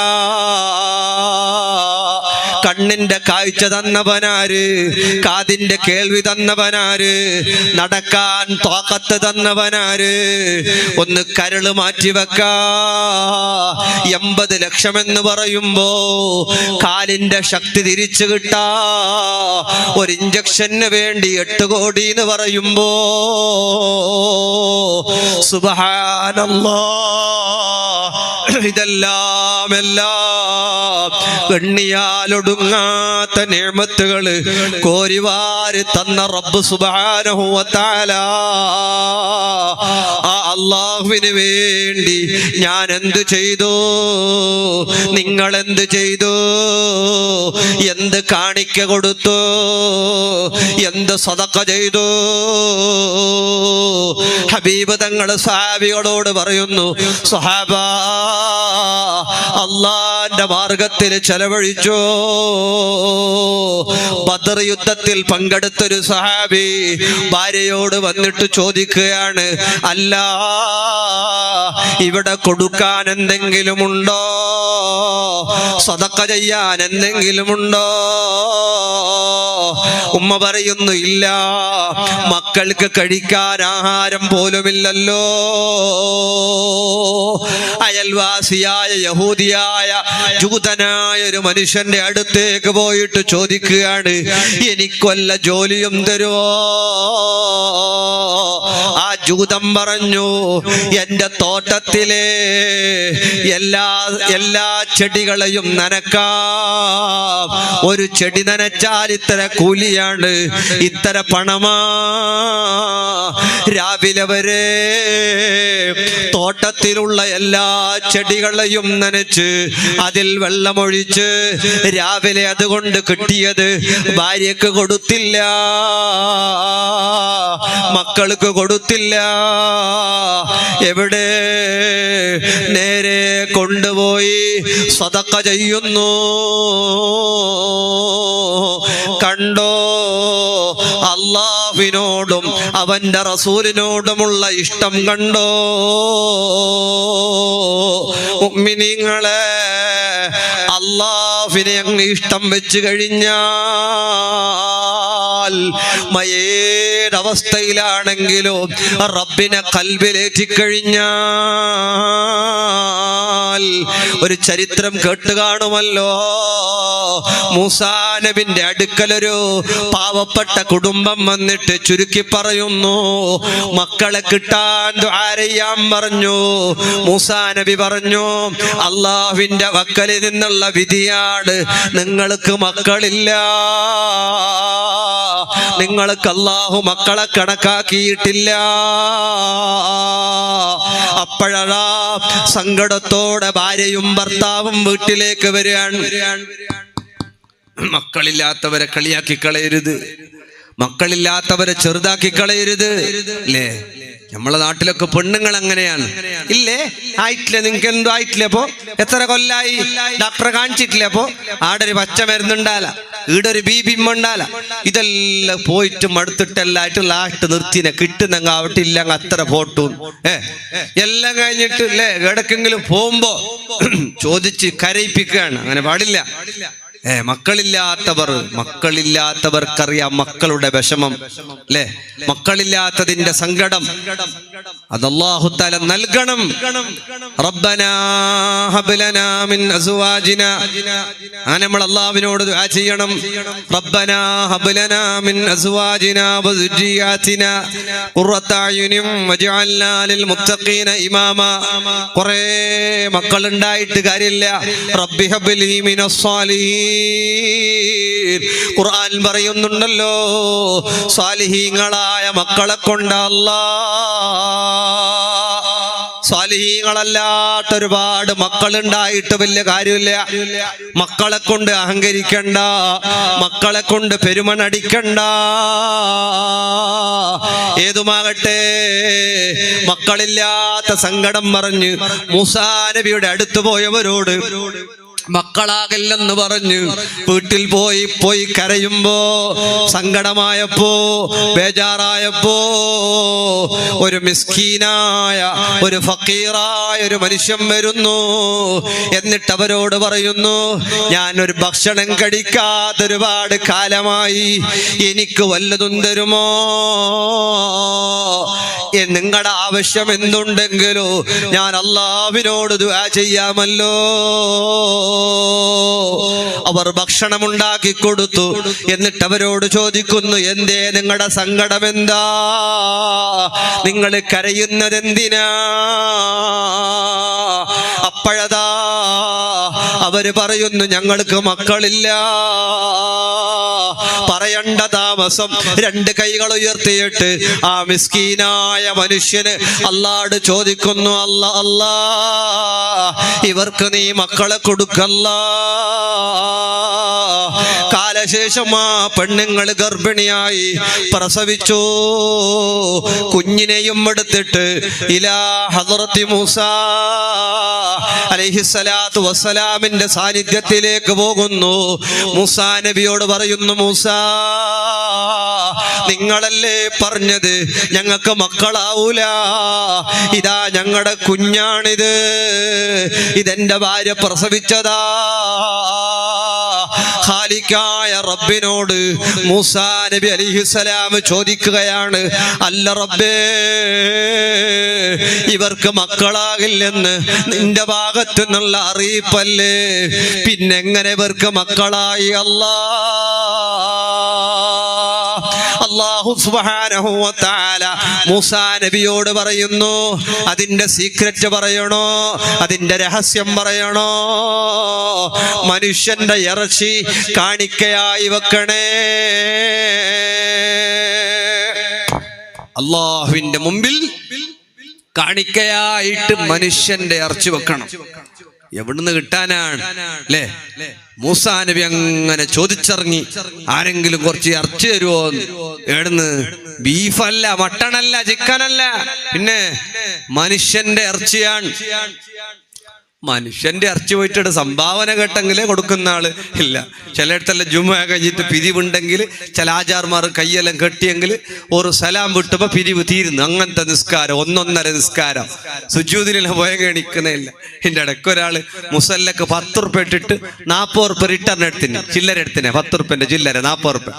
കണ്ണിന്റെ കാഴ്ച തന്നവനാര്? കാതിന്റെ കേൾവി തന്നവനാര്? നടക്കാൻ ത്വാഖത്ത് തന്നവനാര്? ഒന്ന് കരള് മാറ്റിവെക്കാ 80 ലക്ഷം എന്ന് പറയുമ്പോ കാലിന്റെ ശക്തി തിരിച്ചു കിട്ടാ ഒരു ഇഞ്ചക്ഷന് വേണ്ടി 8 കോടി എന്ന് പറയുമ്പോ സുബ്ഹാനല്ലാഹ്, ഇതെല്ലാം എണ്ണിയാലൊടുങ്ങാത്ത നിഅമത്തുകള് കോരിവാരി തന്ന റബ്ബ് സുബ്ഹാനഹു വ തആല. ആ അല്ലാഹുവിന് വേണ്ടി ഞാൻ എന്ത് ചെയ്തു? നിങ്ങൾ എന്ത് ചെയ്തു? എന്ത് കാണിക്ക കൊടുത്തു? എന്ത് സദഖ ചെയ്തു? ഹബീബ് തങ്ങൾ സ്വഹാബികളോട് പറയുന്നു, സ്വഹാബാ, അല്ലാഹുവിന്റെ മാർഗത്തിൽ ചെലവഴിച്ചു. ബദർ യുദ്ധത്തിൽ പങ്കെടുത്തൊരു സഹാബി ഭാര്യയോട് വന്നിട്ട് ചോദിക്കുകയാണ്, അല്ല, ഇവിടെ കൊടുക്കാൻ എന്തെങ്കിലും ഉണ്ടോ? സദഖ ചെയ്യാൻ എന്തെങ്കിലും ഉണ്ടോ? ഉമ്മ പറയുന്നു, ഇല്ല, മക്കൾക്ക് കഴിക്കാൻ ആഹാരം പോലുമില്ലല്ലോ. അയൽവാസിയായ യഹൂദിയായ ജൂതനായ ഒരു മനുഷ്യന്റെ അടുത്തേക്ക് പോയിട്ട് ചോദിക്കുകയാണ്, എനിക്ക് വല്ല ജോലിയും തരുമോ? ആ ജൂതം പറഞ്ഞു, എന്റെ തോട്ടത്തിലെ എല്ലാ ചെടികളെയും നനക്കാം. ഒരു ചെടി നനച്ചാൽ ഇത്ര കൂലിയാണ്, ഇത്ര പണമാ. രാവിലെ വരെ തോട്ടത്തിലുള്ള എല്ലാ ചെടികളെയും നനച്ച് അതിൽ വെള്ളമൊഴിച്ച് രാവിലെ അതുകൊണ്ട് കിട്ടിയത് ഭാര്യക്ക് കൊടുത്തില്ല, മക്കൾക്ക് കൊടുത്തില്ല. എവിടെ? നേരെ കൊണ്ടുപോയി സദഖ ചെയ്യുന്നു. കണ്ടോ, അല്ലാഹുവിനോടും അവന്റെ റസൂലിനോടുമുള്ള ഇഷ്ടം കണ്ടോ? മുഅ്മിനീങ്ങളെ, അല്ലാഹുവിനെ അങ്ങ് ഇഷ്ടം വെച്ച് കഴിഞ്ഞാൽ ഏതവസ്ഥയിലാണെങ്കിലും റബ്ബിനെ ഖൽബിലേറ്റിക്കഴിഞ്ഞാൽ, ഒരു ചരിത്രം കേട്ട് കാണുമല്ലോ. മൂസാ നബിന്റെ അടുക്കലൊരു പാവപ്പെട്ട കുടുംബം വന്നിട്ട് ചുരുക്കി പറയുന്നു, മക്കളെ കിട്ടാൻ ദുആ ചെയ്യാൻ പറഞ്ഞു. മൂസാ നബി പറഞ്ഞു, അല്ലാഹുവിന്റെ വക്കലിൽ നിന്നുള്ള വിധിയാണ്, നിങ്ങൾക്ക് മക്കളില്ല, നിങ്ങൾക്ക് അല്ലാഹു മക്കളെ കണക്കാക്കിയിട്ടില്ല. അപ്പോഴാ സങ്കടത്തോടെ ഭാര്യയും ഭർത്താവും വീട്ടിലേക്ക് വരികയാണ്. മക്കളില്ലാത്തവരെ കളിയാക്കി കളയരുത്, മക്കളില്ലാത്തവരെ ചെറുതാക്കി കളയരുത്. അല്ലേ? നമ്മളെ നാട്ടിലൊക്കെ പെണ്ണുങ്ങൾ അങ്ങനെയാണ്. ഇല്ലേ? ആയിട്ടില്ല, നിങ്ങൾക്ക് എന്തോ ആയിട്ടില്ല. അപ്പോ എത്ര കൊല്ലായി? ഡോക്ടറെ കാണിച്ചിട്ടില്ല. അപ്പോ ആടെ ഒരു പച്ച മരുന്നുണ്ടാല, ഈടൊരു ബീബിമ്മ ഉണ്ടാല. ഇതെല്ലാം പോയിട്ട് മടുത്തിട്ടെല്ലായിട്ട് ലാസ്റ്റ് നിർത്തിനെ കിട്ടുന്നെങ്ക ആവട്ടില്ല അത്ര ഫോട്ടോ എല്ലാം കഴിഞ്ഞിട്ട് അല്ലേ എവിടക്കെങ്കിലും പോകുമ്പോ ചോദിച്ച് കരയിപ്പിക്കുകയാണ്. അങ്ങനെ പാടില്ല. മക്കളില്ലാത്തവർക്കറിയാം മക്കളുടെ വിഷമം, അല്ലേ? മക്കളില്ലാത്തതിന്റെ സങ്കടം അത് അല്ലാഹു തആല നൽകണം. റബ്ബനാ ഹബ് ലനാ മിൻ അസ്വാജിനാ, അങ്ങനെ നമ്മൾ അല്ലാഹുവിനോട് ദുആ ചെയ്യണം. റബ്ബനാ ഹബ് ലനാ മിൻ അസ്വാജിനാ വസുരിയാതിനാ ഖുറത അയുനിൻ വജഅൽനാ ലിൽ മുത്തഖീന ഇമാമാ. കുറേ മക്കളുണ്ടായിട്ട് കാര്യമില്ല. റബ്ബി ഹബ് ലീ മിനസ് സാലിഹീൻ, ഖുർആൻ പറയുന്നുണ്ടല്ലോ, സാലിഹീങ്ങളായ മക്കളെ കൊണ്ട് സ്വാലിഹീങ്ങളല്ലാത്ത ഒരുപാട് മക്കളുണ്ടായിട്ട് വലിയ കാര്യമില്ല. മക്കളെ കൊണ്ട് അഹങ്കരിക്കണ്ട, മക്കളെ കൊണ്ട് പെരുമനടിക്കണ്ട. ഏതുമാകട്ടെ, മക്കളില്ലാത്ത സങ്കടം പറഞ്ഞ് മൂസാ നബിയുടെ അടുത്ത് പോയവരോട് മക്കളാകില്ലെന്ന് പറഞ്ഞു വീട്ടിൽ പോയി കരയുമ്പോ, സങ്കടമായപ്പോ, ബേജാറായപ്പോ, ഒരു മിസ്കീനായ ഒരു ഫക്കീറായ ഒരു മനുഷ്യൻ വരുന്നു. എന്നിട്ട് അവരോട് പറയുന്നു, ഞാനൊരു ഭക്ഷണം കഴിക്കാത്ത ഒരുപാട് കാലമായി, എനിക്ക് വല്ലതും തരുമോ? നിങ്ങളുടെ ആവശ്യം എന്തുണ്ടെങ്കിലോ ഞാൻ അല്ലാഹുവിനോട് ദുആ ചെയ്യാമല്ലോ. അവർ ഭക്ഷണം ഉണ്ടാക്കി കൊടുത്തു. എന്നിട്ട് അവരോട് ചോദിക്കുന്നു, എന്തേ നിങ്ങളുടെ സങ്കടം എന്താ? നിങ്ങൾ കരയുന്നത് എന്തിനാ? അപ്പോഴതാ അവര് പറയുന്നു, ഞങ്ങൾക്ക് മക്കളില്ല. പറയണ്ട താമസം രണ്ട് കൈകൾ ഉയർത്തിയിട്ട് ആ മിസ്കീനായ മനുഷ്യന് അല്ലാഹുവോട് ചോദിക്കുന്നു, അല്ലാ ഇവർക്ക് നീ മക്കളെ കൊടുക്കല്ല. കാലശേഷം ആ പെണ്ണുങ്ങൾ ഗർഭിണിയായി പ്രസവിച്ചു. കുഞ്ഞിനെയും എടുത്തിട്ട് ഇലാ ഹദ്റത്തി മൂസാ അലൈഹിസ്സലാത്തു വസ്സലാമിന്റെ സാന്നിധ്യത്തിലേക്ക് പോകുന്നു. മൂസാ നബിയോട് പറയുന്നു, മൂസാ നിങ്ങളല്ലേ പറഞ്ഞത് ഞങ്ങൾക്ക് മക്കളാവൂല, ഇതാ ഞങ്ങളുടെ കുഞ്ഞാണിത്, ഇതെന്റെ ഭാര്യ പ്രസവിച്ചതാ. ഖാലിഖായ റബ്ബിനോട് മൂസാ നബി അലൈഹിസ്സലാം ചോദിക്കുകയാണ്, അല്ല റബ്ബേ, ഇവർക്ക് മക്കളാകില്ലെന്ന് നിന്റെ ഭാഗത്തു നിന്നുള്ള അറിയിപ്പല്ലേ, പിന്നെങ്ങനെ ഇവർക്ക് മക്കളായി? അല്ലാഹു സുബ്ഹാനഹു വ തആല മൂസാ നബിയോട് പറയുന്നു, അതിന്റെ സീക്രറ്റ് പറയണോ, അതിന്റെ രഹസ്യം പറയണോ? മനുഷ്യന്റെ ഇറച്ചി കാണിക്കയായി വെക്കണേ. അല്ലാഹുവിന്റെ മുമ്പിൽ കാണിക്കയായിട്ട് മനുഷ്യന്റെ ഇറച്ചി വെക്കണം. എവിടുന്ന് കിട്ടാനാണ് അല്ലേ? മൂസാ നബി അങ്ങനെ ചോദിച്ചിറങ്ങി, ആരെങ്കിലും കുറച്ച് ഇറച്ചി തരുമോ? എവിടുന്ന്? ബീഫല്ല, മട്ടണല്ല, ചിക്കനല്ല, പിന്നെ മനുഷ്യന്റെ ഇറച്ചിയാണ്. മനുഷ്യന്റെ ഇറച്ചി പോയിട്ട് സംഭാവന കേട്ടെങ്കിലേ കൊടുക്കുന്ന ആള് ഇല്ല. ചിലയിടത്തെല്ലാം ജുമ കഴിഞ്ഞിട്ട് പിരിവുണ്ടെങ്കിൽ ചില ആചാർമാർ കയ്യെല്ലാം കെട്ടിയെങ്കിൽ ഒരു സലാം വിട്ടപ്പോ പിരിവ് തീരുന്നു. അങ്ങനത്തെ നിസ്കാരം, 1.5 നിസ്കാരം, സുജൂദിനെല്ലാം പോയ എണിക്കുന്നേ ഇല്ല. എന്റെ ഇടയ്ക്ക് ഒരാള് മുസല്ലക്ക് 10 ഉറുപ്പ ഇട്ടിട്ട് 40 ഉറുപ്പ റിട്ടേൺ എടുത്തിന്, ചില്ലര എടുത്തിനെ, 10 ഉറുപ്പന്റെ ചില്ലര 40 ഉറുപ്പ.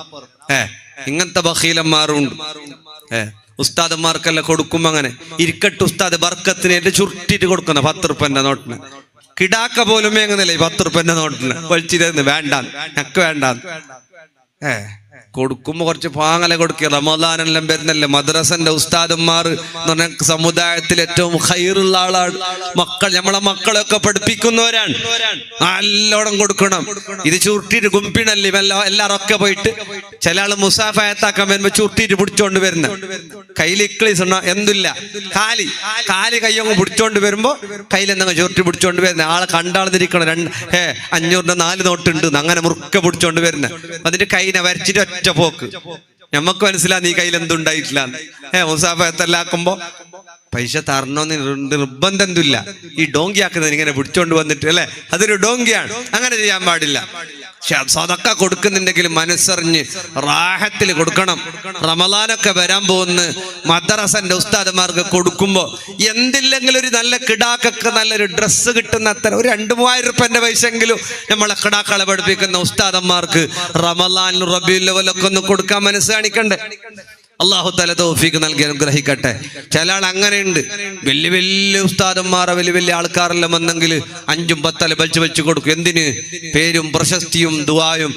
ഇങ്ങനത്തെ ബഖീലന്മാരുണ്ട്. ഉസ്താദന്മാർക്കെല്ലാം കൊടുക്കുമ്പോ അങ്ങനെ ഇരിക്കട്ട് ഉസ്താദ് ബർക്കത്തിന് എന്റെ ചുരുട്ടിട്ട് കൊടുക്കുന്ന 10 ഉറുപ്പന്റെ നോട്ടിന്. കിടാക്ക പോലും എങ്ങനല്ലേ 10 ഉറുപ്പന്റെ നോട്ടിന് വലിച്ചിരുന്ന് വേണ്ടാന്ന്, ഞക്ക് വേണ്ടാന്ന്. കൊടുക്കുമ്പോ കുറച്ച് പാങ്ങല കൊടുക്കുക. റമദാനെല്ലാം വരുന്നല്ലേ, മദ്രസന്റെ ഉസ്താദന്മാർ എന്ന് പറഞ്ഞ സമുദായത്തിൽ ഏറ്റവും ഖൈറുള്ള ആളാണ്. നമ്മളെ മക്കളെയൊക്കെ പഠിപ്പിക്കുന്നവരാണ്. നല്ലോണം കൊടുക്കണം. ഇത് ചുരുട്ടിട്ട് ഗുംപിണല്ലേ എല്ലാരൊക്കെ പോയിട്ട് ചില ആള് മുസാഫയത്താക്കാൻ വരുമ്പോ ചുരുട്ടിട്ട് പിടിച്ചോണ്ട് വരുന്ന, കയ്യിൽ ഇക്ലീസ് എന്തില്ല, കാലി കയ്യങ്ങ് പിടിച്ചോണ്ട് വരുമ്പോ കയ്യിലെന്തെങ്കിലും ചുരുട്ടി പിടിച്ചോണ്ട് വരുന്ന ആളെ കണ്ടാളന്നിരിക്കണം. 500 4 നോട്ടുണ്ട് അങ്ങനെ മുറുക്ക പിടിച്ചോണ്ട് വരുന്ന, അതിന്റെ കൈനെ വരച്ചിട്ട് ഒറ്റ പോക്ക്. ഞമ്മക്ക് മനസ്സിലാ നീ കയ്യിൽ എന്തുണ്ടായിട്ടില്ല. മുസാഫയത്തല്ലാക്കുമ്പോ പൈസ തരണോന്ന് നിർബന്ധം എന്തില്ല. ഈ ഡോങ്കി ആക്കുന്നത് ഇങ്ങനെ പിടിച്ചോണ്ട് വന്നിട്ട് അല്ലെ, അതൊരു ഡോങ്കിയാണ്. അങ്ങനെ ചെയ്യാൻ പാടില്ല. സദക്ക കൊടുക്കുന്നുണ്ടെങ്കിൽ മനസ്സറിഞ്ഞ് റാഹത്തിൽ കൊടുക്കണം. റമളാനൊക്കെ വരാൻ പോകുന്ന മദ്രസന്റെ ഉസ്താദന്മാർക്ക് കൊടുക്കുമ്പോ എന്തില്ലെങ്കിലും ഒരു നല്ല കിടാക്കൊക്കെ നല്ലൊരു ഡ്രസ്സ് കിട്ടുന്ന അത്ര ഒരു 2-3 ഉറുപ്പന്റെ പൈസ എങ്കിലും നമ്മളെ കിടാക്കളെ പഠിപ്പിക്കുന്ന ഉസ്താദന്മാർക്ക് റമളാനിലും റബീഉൽ അവ്വലൊക്കെ ഒന്ന് കൊടുക്കാൻ മനസ്സ് കാണിക്കണ്ടേ? അല്ലാഹു തആല തൗഫീഖ് നൽകി അനുഗ്രഹിക്കട്ടെ. ചില ആൾ അങ്ങനെയുണ്ട്, വലിയ വലിയ ഉസ്താദന്മാരെ വലിയ ആൾക്കാരെല്ലാം വന്നെങ്കിൽ 5ഉം 10 വലിച്ചു കൊടുക്കും. എന്തിന്? പേരും പ്രശസ്തിയും ദുആയും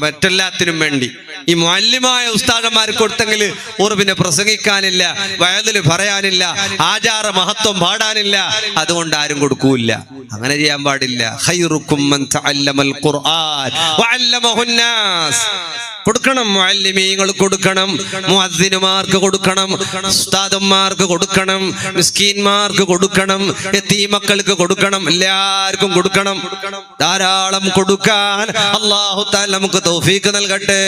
മറ്റെല്ലാത്തിനും വേണ്ടി. ഈ മുഅല്ലിമായ ഉസ്താദന്മാർക്ക് കൊടുത്തെങ്കിൽ ഓർ പിന്നെ പ്രസംഗിക്കാനില്ല, വയലിൽ പറയാനില്ല, ആചാര മഹത്വം പാടാനില്ല. അതുകൊണ്ട് ആരും കൊടുക്കൂല്ല. അങ്ങനെ ചെയ്യാൻ പാടില്ല. ഖൈറുക്കും മൻ തഅല്ലമൽ ഖുർആൻ വഅല്ലമഹുന്നാസ്. കൊടുക്കണം, മുഅല്ലിമീങ്ങൾ കൊടുക്കണം, മുഅദ്ദിനുമാർക്ക് കൊടുക്കണം, ഉസ്താദന്മാർക്ക് കൊടുക്കണം, മിസ്കീന്മാർക്ക് കൊടുക്കണം, യതീമക്കൾക്ക് കൊടുക്കണം, എല്ലാവർക്കും കൊടുക്കണം. ധാരാളം കൊടുക്കാൻ അല്ലാഹു തആല നമുക്ക് തൗഫീഖ് നൽകട്ടെ.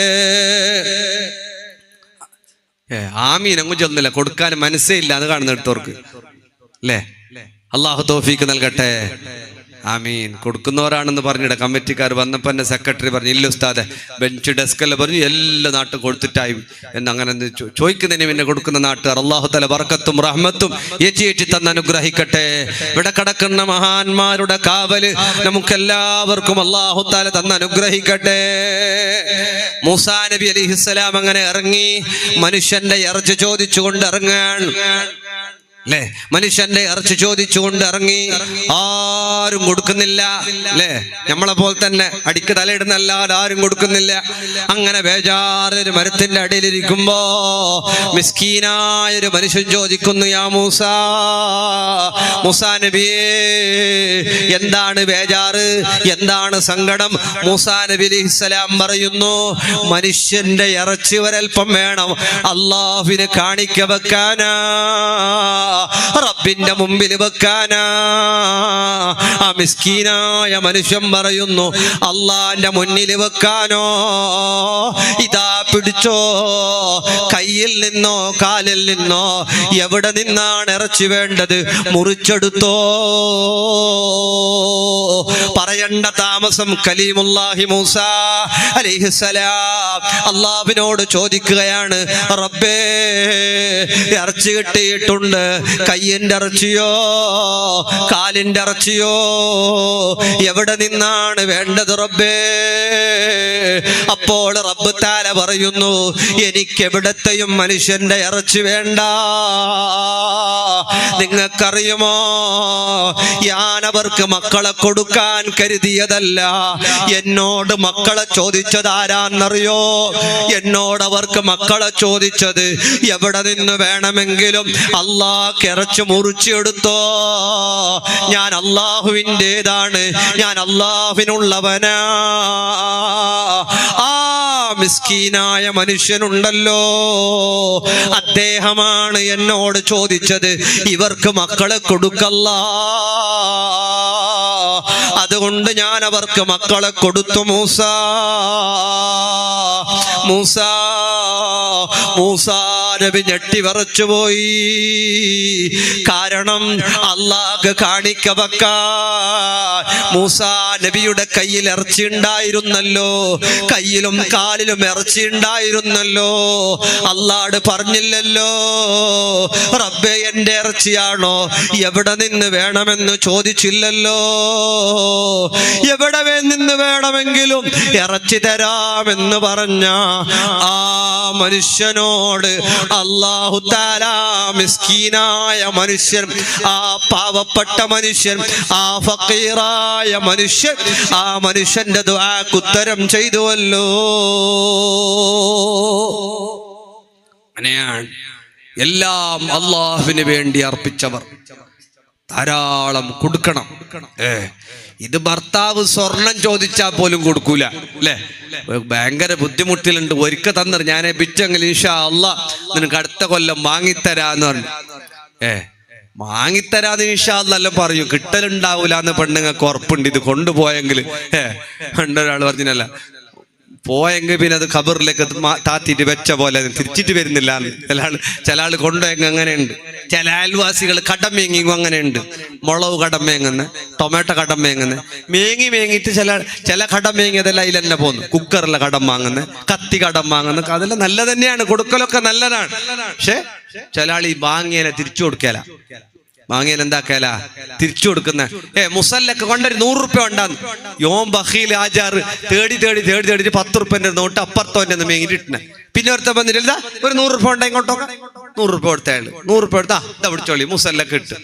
ആമീൻ അങ്ങ് ചൊല്ലുന്നില്ല, കൊടുക്കാൻ മനസ്സേ ഇല്ല അത് കാണുന്നിടത്തോർക്ക് അല്ലേ. അല്ലാഹു തൗഫീഖ് നൽകട്ടെ. ആമീൻ. കൊടുക്കുന്നവരാണെന്ന് പറഞ്ഞിട കമ്മിറ്റിക്കാർ വന്നപ്പോ എന്റെ സെക്രട്ടറി പറഞ്ഞു, ഇല്ല ഉസ്താദെ ബെഞ്ച് ഡെസ്കെല്ലാം പറഞ്ഞു എല്ലാ നാട്ടും കൊടുത്തിട്ടായി എന്നങ്ങനെ ചോദിക്കുന്നതിന് പിന്നെ കൊടുക്കുന്ന നാട്ടുകാർ അല്ലാഹു തആല ബർക്കത്തും റഹ്മത്തും ഏറ്റി തന്ന് അനുഗ്രഹിക്കട്ടെ. ഇവിടെ കിടക്കുന്ന മഹാന്മാരുടെ കാവല് നമുക്കെല്ലാവർക്കും അല്ലാഹു തആല തന്ന് അനുഗ്രഹിക്കട്ടെ. മൂസാ നബി അലൈഹിസ്സലാം അങ്ങനെ ഇറങ്ങി, മനുഷ്യന്റെ ഇറച്ചി ചോദിച്ചുകൊണ്ട് ഇറങ്ങാൻ അല്ലേ, മനുഷ്യന്റെ ഇറച്ചി ചോദിച്ചുകൊണ്ട് ഇറങ്ങി. ആരും കൊടുക്കുന്നില്ല അല്ലേ, നമ്മളെ പോലെ തന്നെ അടിക്ക് തലയിടുന്നല്ലാതെ ആരും കൊടുക്കുന്നില്ല. അങ്ങനെ ബേജാറൊരു മരത്തിന്റെ അടിയിലിരിക്കുമ്പോ മിസ്കീനായൊരു മനുഷ്യൻ ചോദിക്കുന്നു, യാ മൂസാ, മൂസാ നബിയേ എന്താണ് ബേജാറ്, എന്താണ് സങ്കടം? മൂസാ നബി അലൈഹിസ്സലാം പറയുന്നു, മനുഷ്യന്റെ ഇറച്ചി ഒരൽപ്പം വേണം, അല്ലാഹുവിനെ കാണിക്ക വെക്കാനാ, റബ്ബിന്റെ മുമ്പിൽ വെക്കാനാ. ആ മിസ്കീനായ മനുഷ്യൻ പറയുന്നു, അള്ളാന്റെ മുന്നിൽ വെക്കാനോ? ഇതാ പിടിച്ചോ, കയ്യിൽ നിന്നോ കാലിൽ നിന്നോ എവിടെ നിന്നാണ് ഇറച്ചി വേണ്ടത് മുറിച്ചെടുത്തോ. പറയണ്ട താമസം കലീമുല്ലാഹി മൂസാ അലൈഹിസ്സലാം അള്ളാഹുവിനോട് ചോദിക്കുകയാണ്, റബ്ബേ ഇറച്ചി കിട്ടിയിട്ടുണ്ട്, കയ്യിന്റെ ഇറച്ചിയോ കാലിന്റെ ഇറച്ചിയോ എവിടെ നിന്നാണ് വേണ്ടത് റബ്ബേ? അപ്പോൾ റബ്ബ് തആല പറയുന്നു, എനിക്ക് എവിടത്തെയും പറയും മനുഷ്യന്റെ ഇറച്ചി വേണ്ട. നിങ്ങൾക്കറിയുമോ, ഞാൻ അവർക്ക് മക്കളെ കൊടുക്കാൻ കരുതിയതല്ല. എന്നോട് മക്കളെ ചോദിച്ചത് ആരാന്നറിയോ? എന്നോട് അവർക്ക് മക്കളെ ചോദിച്ചത് എവിടെ നിന്ന് വേണമെങ്കിലും അള്ളാഹ് ഇറച്ചി മുറിച്ചെടുത്തോ, ഞാൻ അള്ളാഹുവിൻ്റെതാണ്, ഞാൻ അള്ളാഹുവിനുള്ളവനാ. ആ മിസ്കീനായ മനുഷ്യനുണ്ടല്ലോ, അദ്ദേഹമാണ് എന്നോട് ചോദിച്ചത് ഇവർക്ക് മക്കളെ കൊടുക്കല്ല. അതുകൊണ്ട് ഞാൻ അവർക്ക് മക്കളെ കൊടുത്തു. മൂസാ നബി ഞെട്ടി വിറച്ചുപോയി. കാരണം അല്ലാഹ് കാണിക്ക വെക്കാൻ മൂസാ നബിയുടെ കയ്യിൽ ഇറച്ചി ഉണ്ടായിരുന്നല്ലോ, കയ്യിലും കാലിലും ഇറച്ചി ഉണ്ടായിരുന്നല്ലോ. അല്ലാഹ് പറഞ്ഞില്ലല്ലോ, റബ്ബേ എന്റെ ഇറച്ചിയാണോ, എവിടെ നിന്ന് വേണമെന്ന് ചോദിച്ചില്ലല്ലോ. എവിടെ നിന്ന് വേണമെങ്കിലും ഇറച്ചി തരാമെന്ന് പറഞ്ഞ ആ മനുഷ്യനോട് അല്ലാഹു തആല മിസ്കീനായ മനുഷ്യൻ, ആ പാവപ്പെട്ട മനുഷ്യൻ, ആ ഫഖീറായ മനുഷ്യൻ, ആ മനുഷ്യന്റെ ദുആക്ക് ഉത്തരം ചെയ്തുവല്ലോ. അങ്ങനെയാണ് എല്ലാം അല്ലാഹുവിന് വേണ്ടി അർപ്പിച്ചവർ ധാരാളം കൊടുക്കണം. ഇത് ഭർത്താവ് സ്വർണം ചോദിച്ചാൽ പോലും കൊടുക്കൂല അല്ലേ? ഭയങ്കര ബുദ്ധിമുട്ടിലുണ്ട്, ഒരുക്ക തന്നിട്ട് ഞാൻ ബിച്ചെങ്കിൽ ഇൻഷാ അല്ലാഹ് നിനക്ക് അടുത്ത കൊല്ലം വാങ്ങിത്തരാന്ന് പറഞ്ഞു. വാങ്ങിത്തരാന്ന് ഇൻഷാ അല്ലാഹ് എല്ലാം പറയും, കിട്ടലുണ്ടാവൂല എന്ന് പെണ്ണുങ്ങൾക്ക് ഉറപ്പുണ്ട്. ഇത് കൊണ്ടുപോയെങ്കിൽ പണ്ടൊരാൾ പറഞ്ഞല്ല, പോയെങ്കിൽ പിന്നെ അത് ഖബറിലേക്ക് താത്തിട്ട് വെച്ച പോലെ തിരിച്ചിട്ട് വരുന്നില്ല. ചില ആൾ കൊണ്ടുപോയെങ്കിൽ അങ്ങനെയുണ്ട്. ചില അയൽവാസികൾ കടം മേങ്ങിങ്ങും അങ്ങനെയുണ്ട്. മുളക് കടം മേങ്ങുന്ന, ടൊമാറ്റോ കടം മേങ്ങുന്ന, മേങ്ങിയിട്ട് ചില കടം മേങ്ങിയതെല്ലാം അതിൽ തന്നെ പോകുന്നു. കുക്കറിലെ കടം വാങ്ങുന്ന, കത്തി കടം വാങ്ങുന്ന, അതെല്ലാം നല്ല തന്നെയാണ്, കൊടുക്കലൊക്കെ നല്ലതാണ്. പക്ഷെ ചില ആൾ ഈ വാങ്ങിയതിനെ തിരിച്ചു കൊടുക്കല, വാങ്ങിയാൽ എന്താക്കല തിരിച്ചു കൊടുക്കുന്ന. മുസല്ലൊക്കെ കൊണ്ടൊരു 100 റുപ്യ ഉണ്ടാന്ന് യോം ബഖീൽ ആചാറ് തേടി 10 റുപ്യന്റെ നോട്ട് അപ്പുറത്തോന്റെ മേങ്ങിട്ടിട്ടുന്നെ. പിന്നെ ഒരുത്ത വന്നിട്ടില്ല, ഒരു 100 റുപ്യ ഉണ്ട, ഇങ്ങോട്ടൊക്കെ 100 റുപ്യ കൊടുത്ത അയാൾ 100 റുപ്യ കൊടുത്താ ഇതാ പിടിച്ചോളി, മുസല്ലൊക്കെ ഇട്ട്.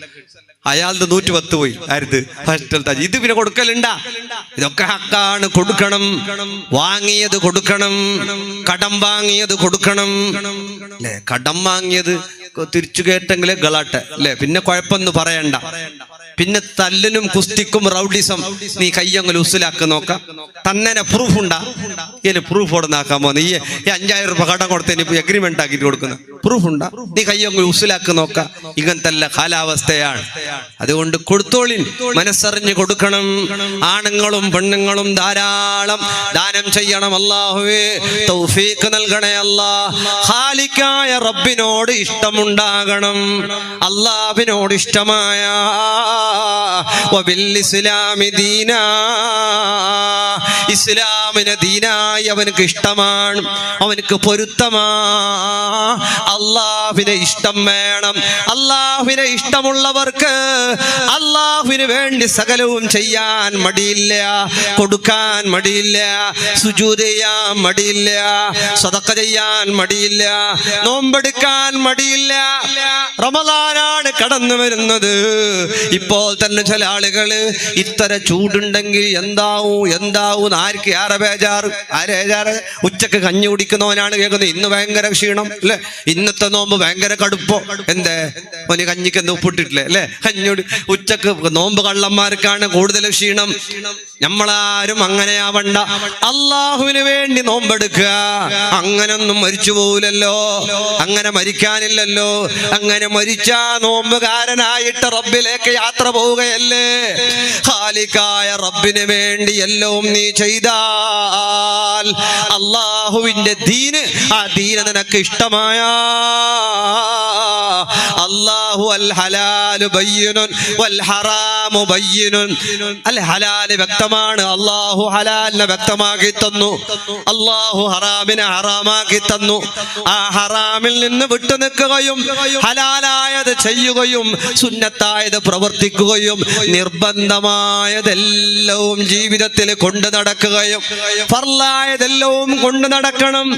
അയാളുടെ 110 പോയി. ആരുത് ഫസ്റ്റ് ഇത് പിന്നെ കൊടുക്കലുണ്ടാ? ഇതൊക്കെ ഹക്കാണ്, കൊടുക്കണം. വാങ്ങിയത് കൊടുക്കണം, കടം വാങ്ങിയത് കൊടുക്കണം അല്ലേ? കടം വാങ്ങിയത് തിരിച്ചു കേട്ടെങ്കിലേ ഗളാട്ടെ അല്ലേ? പിന്നെ കുഴപ്പമൊന്നും പറയണ്ട. പിന്നെ തല്ലിനും കുസ്തിക്കും റൗഡിസം നീ കയ്യങ്ങൾ ഉസിലാക്കി നോക്കാം. തന്നെ പ്രൂഫ് ഉണ്ടാ? ഇതിന് പ്രൂഫ് കൊടുന്നാക്കാൻ പോകുന്നത് ഈ 5000 രൂപ കടം കൊടുത്തതിന് ഇപ്പൊ എഗ്രിമെന്റ് ആക്കിയിട്ട് കൊടുക്കുന്ന പ്രൂഫ് ഉണ്ടാ? നീ കയ്യങ്ങൾ ഉസിലാക്കി നോക്കാം. ഇങ്ങനത്തെ കാലാവസ്ഥയാണ്. അതുകൊണ്ട് കൊടുത്തോളിൻ, മനസ്സറിഞ്ഞ് കൊടുക്കണം. ആണുങ്ങളും പെണ്ണുങ്ങളും ധാരാളം ദാനം ചെയ്യണം. അല്ലാഹുവേ തൗഫീഖ് നൽകണേ അല്ലാഹ്. ഖാലിഖായ റബ്ബിനോട് ഇഷ്ടമുണ്ടാകണം. അല്ലാഹുവിനോട് ഇഷ്ടമായ ഇസ്ലാമിനെ ദീനായി അവനക്ക് ഇഷ്ടമാണ്, അവനക്ക് പൊരുത്തമാ. അല്ലാഹുവിനെ ഇഷ്ടം വേണം. അല്ലാഹുവിനെ ഇഷ്ടമുള്ളവർക്ക് അല്ലാഹുവിന് വേണ്ടി സകലവും ചെയ്യാൻ മടിയില്ല, കൊടുക്കാൻ മടിയില്ല, സുജൂദ് ചെയ്യാൻ മടിയില്ല, സദഖ ചെയ്യാൻ മടിയില്ല, നോമ്പെടുക്കാൻ മടിയില്ല. റമളാനാണ് കടന്നു വരുന്നത്. ഇപ്പോൾ തന്നെ ചില ആളുകള് ഇത്ര ചൂടുണ്ടെങ്കിൽ എന്താവും ആർക്ക് ആരെ ബേജാറ്. ഉച്ചക്ക് കഞ്ഞി കുടിക്കുന്നവനാണ് കേൾക്കുന്നത് ഇന്ന് ഭയങ്കര ക്ഷീണം അല്ലെ, ഇന്നത്തെ നോമ്പ് ഭയങ്കര കടുപ്പോ. എന്തേ ഓന് കഞ്ഞിക്ക് എന്താ ഉപ്പിട്ടിട്ടില്ലേ അല്ലെ? കഞ്ഞി ഉച്ചക്ക് നോമ്പ് കള്ളന്മാർക്കാണ് കൂടുതൽ ക്ഷീണം. നമ്മളാരും അങ്ങനെയാവണ്ട. അള്ളാഹുവിന് വേണ്ടി നോമ്പെടുക്കുക. അങ്ങനൊന്നും മരിച്ചു പോവില്ലല്ലോ, അങ്ങനെ മരിക്കാനില്ലല്ലോ. അങ്ങനെ മരിച്ചാ നോമ്പുകാരനായിട്ട് റബ്ബിലേക്ക് യാത്ര പോവുകയല്ലേ? ഖാലിഖായ റബ്ബിന് വേണ്ടി എല്ലാം നീ ചെയ്താൽ അള്ളാഹുവിന്റെ ദീന്, ആ ദീന നിനക്ക് ഇഷ്ടമായ അല്ലാഹു അൽ ഹലാലു ബയ്യിനുൻ വൽ ഹറാമു ബയ്യിനുൻ. അൽ ഹലാൽ വ്യക്തമാണ്, അല്ലാഹു ഹലാലിനെ വ്യക്തമാക്കി തന്നു, അല്ലാഹു ഹറാമിനെ ഹറാമാക്കി തന്നു. ആ ഹറാമിൽ നിന്ന് വിട്ടു നിൽക്കുകയും ഹലാലായത് ചെയ്യുകയും സുന്നത്തായത് പ്രവർത്തിക്കുകയും നിർബന്ധമായതെല്ലാം ജീവിതത്തിൽ കൊണ്ടു നടക്കുകയും ഫർളായതെല്ലാം കൊണ്ടു നടക്കണം.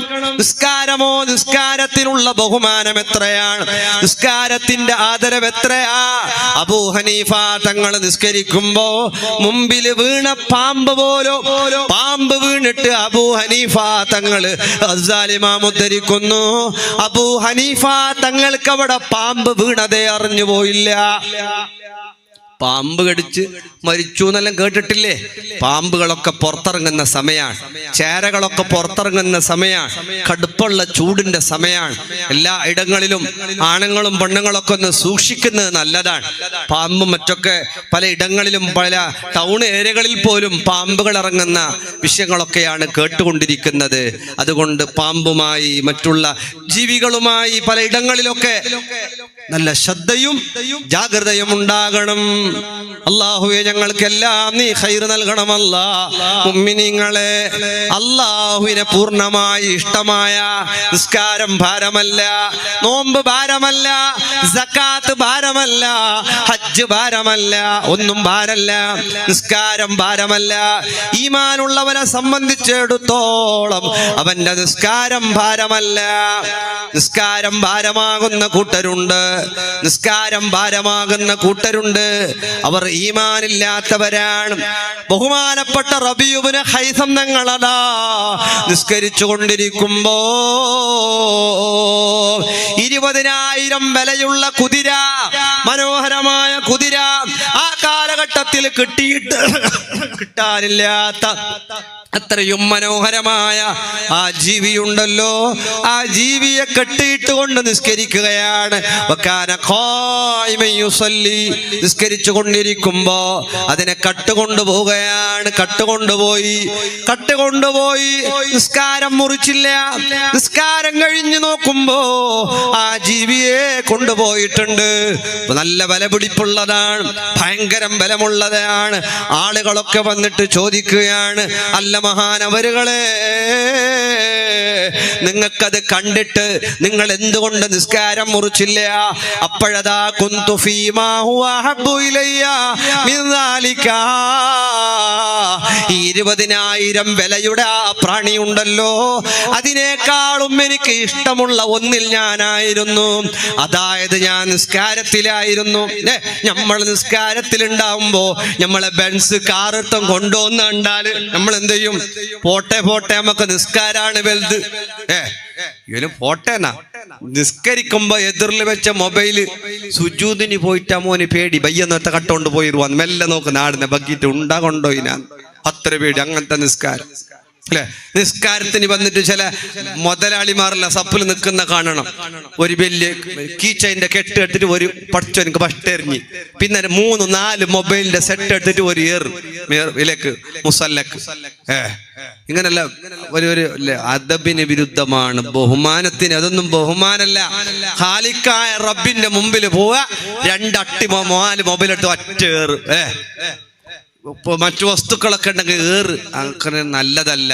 നിസ്കാരമോ, നിസ്കാരത്തിനുള്ള ബഹുമാനം എത്രയാണ്, നിസ്കാരത്തിന്റെ ആദരവ് എത്രയാ. അബൂ ഹനീഫ തങ്ങൾ നിസ്കരിക്കുമ്പോ മുമ്പിൽ വീണ പാമ്പ് പോലും, പാമ്പ് വീണിട്ട് അബൂ ഹനീഫ തങ്ങൾ ഇമാം ഉദ്ധരിക്കുന്നു, അബൂ ഹനീഫ തങ്ങൾക്ക് അവിടെ പാമ്പ് വീണതേ അറിഞ്ഞു പോയില്ല. പാമ്പ് കടിച്ച് മരിച്ചു എന്നെല്ലാം കേട്ടിട്ടില്ലേ? പാമ്പുകളൊക്കെ പുറത്തിറങ്ങുന്ന സമയമാണ്, ചേരകളൊക്കെ പുറത്തിറങ്ങുന്ന സമയമാണ്, കടുപ്പുള്ള ചൂടിന്റെ സമയമാണ്. എല്ലാ ഇടങ്ങളിലും ആണുങ്ങളും പെണ്ണുങ്ങളൊക്കെ ഒന്ന് സൂക്ഷിക്കുന്നത് നല്ലതാണ്. പാമ്പും മറ്റൊക്കെ പല ഇടങ്ങളിലും പല ടൗൺ ഏരിയകളിൽ പോലും പാമ്പുകൾ ഇറങ്ങുന്ന വിഷയങ്ങളൊക്കെയാണ് കേട്ടുകൊണ്ടിരിക്കുന്നത്. അതുകൊണ്ട് പാമ്പുമായി മറ്റുള്ള ജീവികളുമായി പല ഇടങ്ങളിലൊക്കെ നല്ല ശ്രദ്ധയും ജാഗ്രതയും ഉണ്ടാകണം. അല്ലാഹുവേ ഞങ്ങൾക്കെല്ലാം നീ ഖൈർ നൽകണമല്ല. മുഅ്മിനീങ്ങളെ, അല്ലാഹുവിനെ പൂർണ്ണമായി ഇഷ്ടമായ നിസ്കാരം ഭാരമല്ല, നോമ്പ് ഭാരമല്ല, സക്കാത്ത് ഭാരമല്ല, ഹജ്ജ് ഭാരമല്ല, ഒന്നും ഭാരമല്ല. നിസ്കാരം ഭാരമല്ല. ഈമാനുള്ളവനെ സംബന്ധിച്ചിടത്തോളം അവന്റെ നിസ്കാരം ഭാരമല്ല. നിസ്കാരം ഭാരമാകുന്ന കൂട്ടരുണ്ട്, നിസ്കാരം ഭാരമാകുന്ന കൂട്ടരുണ്ട്. അവർ ഈമാനില്ലാത്തവരാണ്. ബഹുമാനപ്പെട്ട റബീഉ ഇബ്നു ഹൈസം തങ്ങളടാ നിസ്കരിച്ചു കൊണ്ടിരിക്കുമ്പോ 20,000 വിലയുള്ള കുതിര, മനോഹരമായ കുതിര, ആ കാലഘട്ടത്തിൽ കിട്ടാനില്ലാത്ത അത്രയും മനോഹരമായ ആ ജീവിയുണ്ടല്ലോ, ആ ജീവിയെ കെട്ടിയിട്ട് കൊണ്ട് നിസ്കരിക്കുകയാണ്. നിസ്കരിച്ചു കൊണ്ടിരിക്കുമ്പോ അതിനെ കട്ടുകൊണ്ടുപോവുകയാണ്. കട്ടുകൊണ്ടുപോയി നിസ്കാരം മുറിച്ചില്ല. നിസ്കാരം കഴിഞ്ഞു നോക്കുമ്പോ ആ ജീവിയെ കൊണ്ടുപോയിട്ടുണ്ട്. നല്ല ബലപിടിപ്പുള്ളതാണ്, ഭയങ്കരം ബലമുള്ളതാണ്. ആളുകളൊക്കെ വന്നിട്ട് ചോദിക്കുകയാണ്, അല്ല മഹാനവരുകളെ, നിങ്ങൾക്കത് കണ്ടിട്ട് നിങ്ങൾ എന്തുകൊണ്ട് നിസ്കാരം മുറിച്ചില്ല? അപ്പോഴതാ കുന്തു ഫീമാ ഹുവ അഹബ്ബു ഇലയ്യ മിൻ ദാലിക, ഈ 20,000 വിലയുടെ ആ പ്രാണി ഉണ്ടല്ലോ, അതിനേക്കാളും എനിക്ക് ഇഷ്ടമുള്ള ഒന്നിൽ ഞാനായിരുന്നു. അതായത് ഞാൻ നിസ്കാരത്തിലായിരുന്നു. നമ്മൾ നിസ്കാരത്തിലുണ്ടാവുമ്പോ നമ്മളെ ബെൻസ് കാറെടുത്തും കൊണ്ടുവന്ന് കണ്ടാല് നമ്മൾ എന്ത് ചെയ്യും? പോട്ടെ നമുക്ക് നിസ്കാരാണ് വലുത്. ഇവന് പോട്ടേന്നാ. നിസ്കരിക്കുമ്പോ എതിറിൽ വെച്ച മൊബൈല് സുജൂദിന് പോയിട്ടാ മോന് പേടി, ബയ്യെന്നത്തെ കട്ടോണ്ട് പോയിരുവാന്ന് മെല്ലെ നോക്ക്, നാടിനെ ബഗ്ഗിട്ട് ഉണ്ടാ കൊണ്ടോയി ഞാൻ, അത്ര പേടി. അങ്ങനത്തെ നിസ്കാരം അല്ലെ? നിസ്കാരത്തിന് വന്നിട്ട് ചില മുതലാളിമാരല്ല സപ്പിൽ നിൽക്കുന്ന കാണണം. ഒരു വലിയ കീച്ചൈന്റെ കെട്ട് എടുത്തിട്ട് ഒരു പഠിച്ചോനിക്ക് ഭഷ്ടെറിഞ്ഞ്, പിന്നെ 3-4 മൊബൈലിന്റെ സെറ്റ് എടുത്തിട്ട് ഒരു ഇതിലേക്ക് മുസല്ലക്ക്. ഇങ്ങനല്ല, ഒരു അദബിന് വിരുദ്ധമാണ്, ബഹുമാനത്തിന്. അതൊന്നും ബഹുമാനല്ല. ഖാലിക്കായ റബ്ബിന്റെ മുമ്പിൽ പോവുക, 2 അട്ടി 4 മൊബൈൽ എടുത്ത് ഒറ്റേറ്. മറ്റു വസ്തുക്കളൊക്കെ ഉണ്ടെങ്കിൽ ഏറ്, അങ്ങനെ നല്ലതല്ല.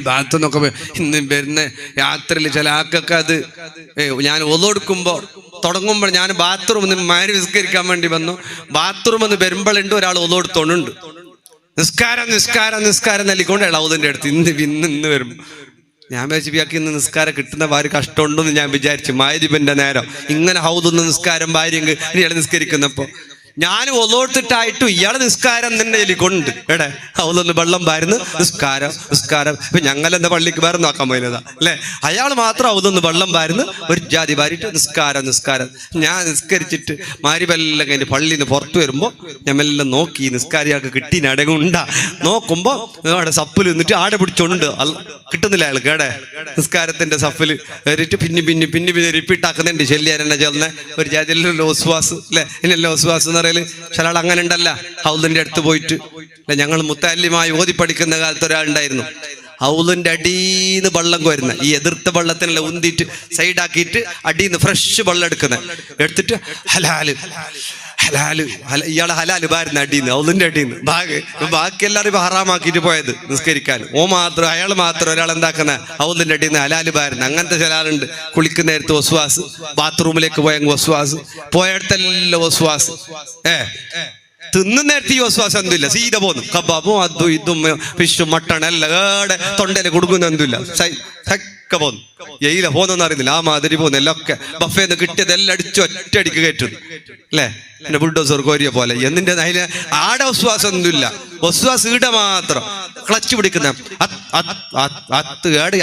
ഭാഗത്തുനിന്നൊക്കെ ഇന്ന് വരുന്ന യാത്രയിൽ ചില ആൾക്കൊക്കെ അത്, ഞാൻ ഒതെടുക്കുമ്പോ തുടങ്ങുമ്പോൾ ഞാൻ ബാത്റൂമിൽ നിന്ന് മാരി നിസ്കരിക്കാൻ വേണ്ടി വന്നു, ബാത്റൂമിൽ നിന്ന് വരുമ്പോഴുണ്ട് ഒരാൾ ഒതെടുത്തോണ്ടുണ്ട്. നിസ്കാരം നൽകിക്കൊണ്ട് ഇളവുതിൻ്റെ അടുത്ത് ഇന്ന് വരും. ഞാൻ വിചാരിച്ചു ഇയാൾക്ക് ഇന്ന് നിസ്കാരം കിട്ടുന്ന ഭാര്യ കഷ്ടമുണ്ടെന്ന് ഞാൻ വിചാരിച്ചു. മാരിബിന്റെ നേരം ഇങ്ങനെ ഹൗദൊന്ന് നിസ്കാരം ഭാര്യങ്ക് ഇയാൾ നിസ്കരിക്കുന്നപ്പോ ഞാൻ ഒലോർത്തിട്ടായിട്ടും ഇയാളെ നിസ്കാരം തന്നെ കൊണ്ട് എടെ അവളൊന്ന് വെള്ളം പാരുന്നു നിസ്കാരം. ഇപ്പൊ ഞങ്ങളെന്താ പള്ളിക്ക് വേറെ നോക്കാൻ പോയതാ അല്ലെ? അയാൾ മാത്രം അവതൊന്ന് വെള്ളം പാരുന്നു, ഒരു ജാതി പാരിട്ട് നിസ്കാരം. ഞാൻ നിസ്കരിച്ചിട്ട് മാരിബെല്ലാം കഴിഞ്ഞ് പള്ളിയിൽ നിന്ന് പുറത്തു വരുമ്പോ ഞാൻ മെല്ലെ നോക്കി നിസ്കാരിയാൾക്ക് കിട്ടീന് അടങ്ങുണ്ടാ. നോക്കുമ്പോ അവിടെ സപ്പിൽ നിന്നിട്ട് ആടെ പിടിച്ചോണ്ട് കിട്ടുന്നില്ല അയാൾക്ക്. എടെ നിസ്കാരത്തിന്റെ സപ്പില് കയറിയിട്ട് പിന്നെ റിപ്പീറ്റ് ആക്കുന്നുണ്ട്. ചെല്ലിയാൻ എന്നെ ചേർന്ന ഒരു ജാതി ലോസ്വാസ് അല്ലെ? ഇനി ലോസ്വാസ് എന്ന് പറയല് ചില ആൾ അങ്ങനെ ഉണ്ടല്ല. ഹൗദിന്റെ അടുത്ത് പോയിട്ട് ഞങ്ങൾ മുത്താലിമായി ഓതി പഠിക്കുന്ന കാലത്ത് ഒരാളുണ്ടായിരുന്നു. ഹൗലിന്റെ അടിയിൽ നിന്ന് വെള്ളം കോരുന്ന, ഈ എതിർത്ത വെള്ളത്തിനെല്ലാം ഉന്തിയിട്ട് സൈഡാക്കിയിട്ട് അടിയിൽ നിന്ന് ഫ്രഷ് വെള്ളം എടുത്തിട്ട് ഹലാല് ഹലാല് ഇയാളെ ഹലാല് ബാരുന്ന അടിയിൽ നിന്ന്, ഹൗലിന്റെ അടിയിൽ നിന്ന്. ബാക്കി എല്ലാവരും ഇപ്പൊ ഹറാമാക്കിയിട്ട് പോയത് നിസ്കരിക്കാൻ. അയാൾ മാത്രം ഒരാൾ എന്താക്കുന്ന ഹൗലിന്റെ അടിയിൽ നിന്ന് ഹലാല് ബാരുന്ന. അങ്ങനത്തെ ചില ആളുണ്ട്. കുളിക്കുന്ന നേരത്ത് വസ്വാസ്, ബാത്റൂമിലേക്ക് പോയെങ്കിൽ വസ്വാസ്, പോയടത്തെല്ലാം വസ്വാസ്. തിന്നുന്ന നേരത്തെ ഈ വസ്വാസം എന്തില്ല, സീത പോന്നു. കബാബും അതും ഇതും ഫിഷും മട്ടൺ എല്ലാം ഏടെ തൊണ്ടയിൽ കൊടുക്കുന്ന എന്തില്ല, ചക്ക പോന്നു. എയില പോന്നൊന്നും അറിയുന്നില്ല. ആ മാതിരി പോകുന്നു. എല്ലാം ഒക്കെ ബഫേന്ന് കിട്ടിയതെല്ലാം അടിച്ചു ഒറ്റയടിക്ക് കയറ്റുന്നു അല്ലേ. പിന്നെ ബുൾഡോസർ കോരിയ പോലെ. എന്നിന്റെ അതിന് ആടെ വസ്വാസം ഒന്നുമില്ല. വസ്വാസ് ഈട മാത്രം ക്ലച്ച് പിടിക്കുന്ന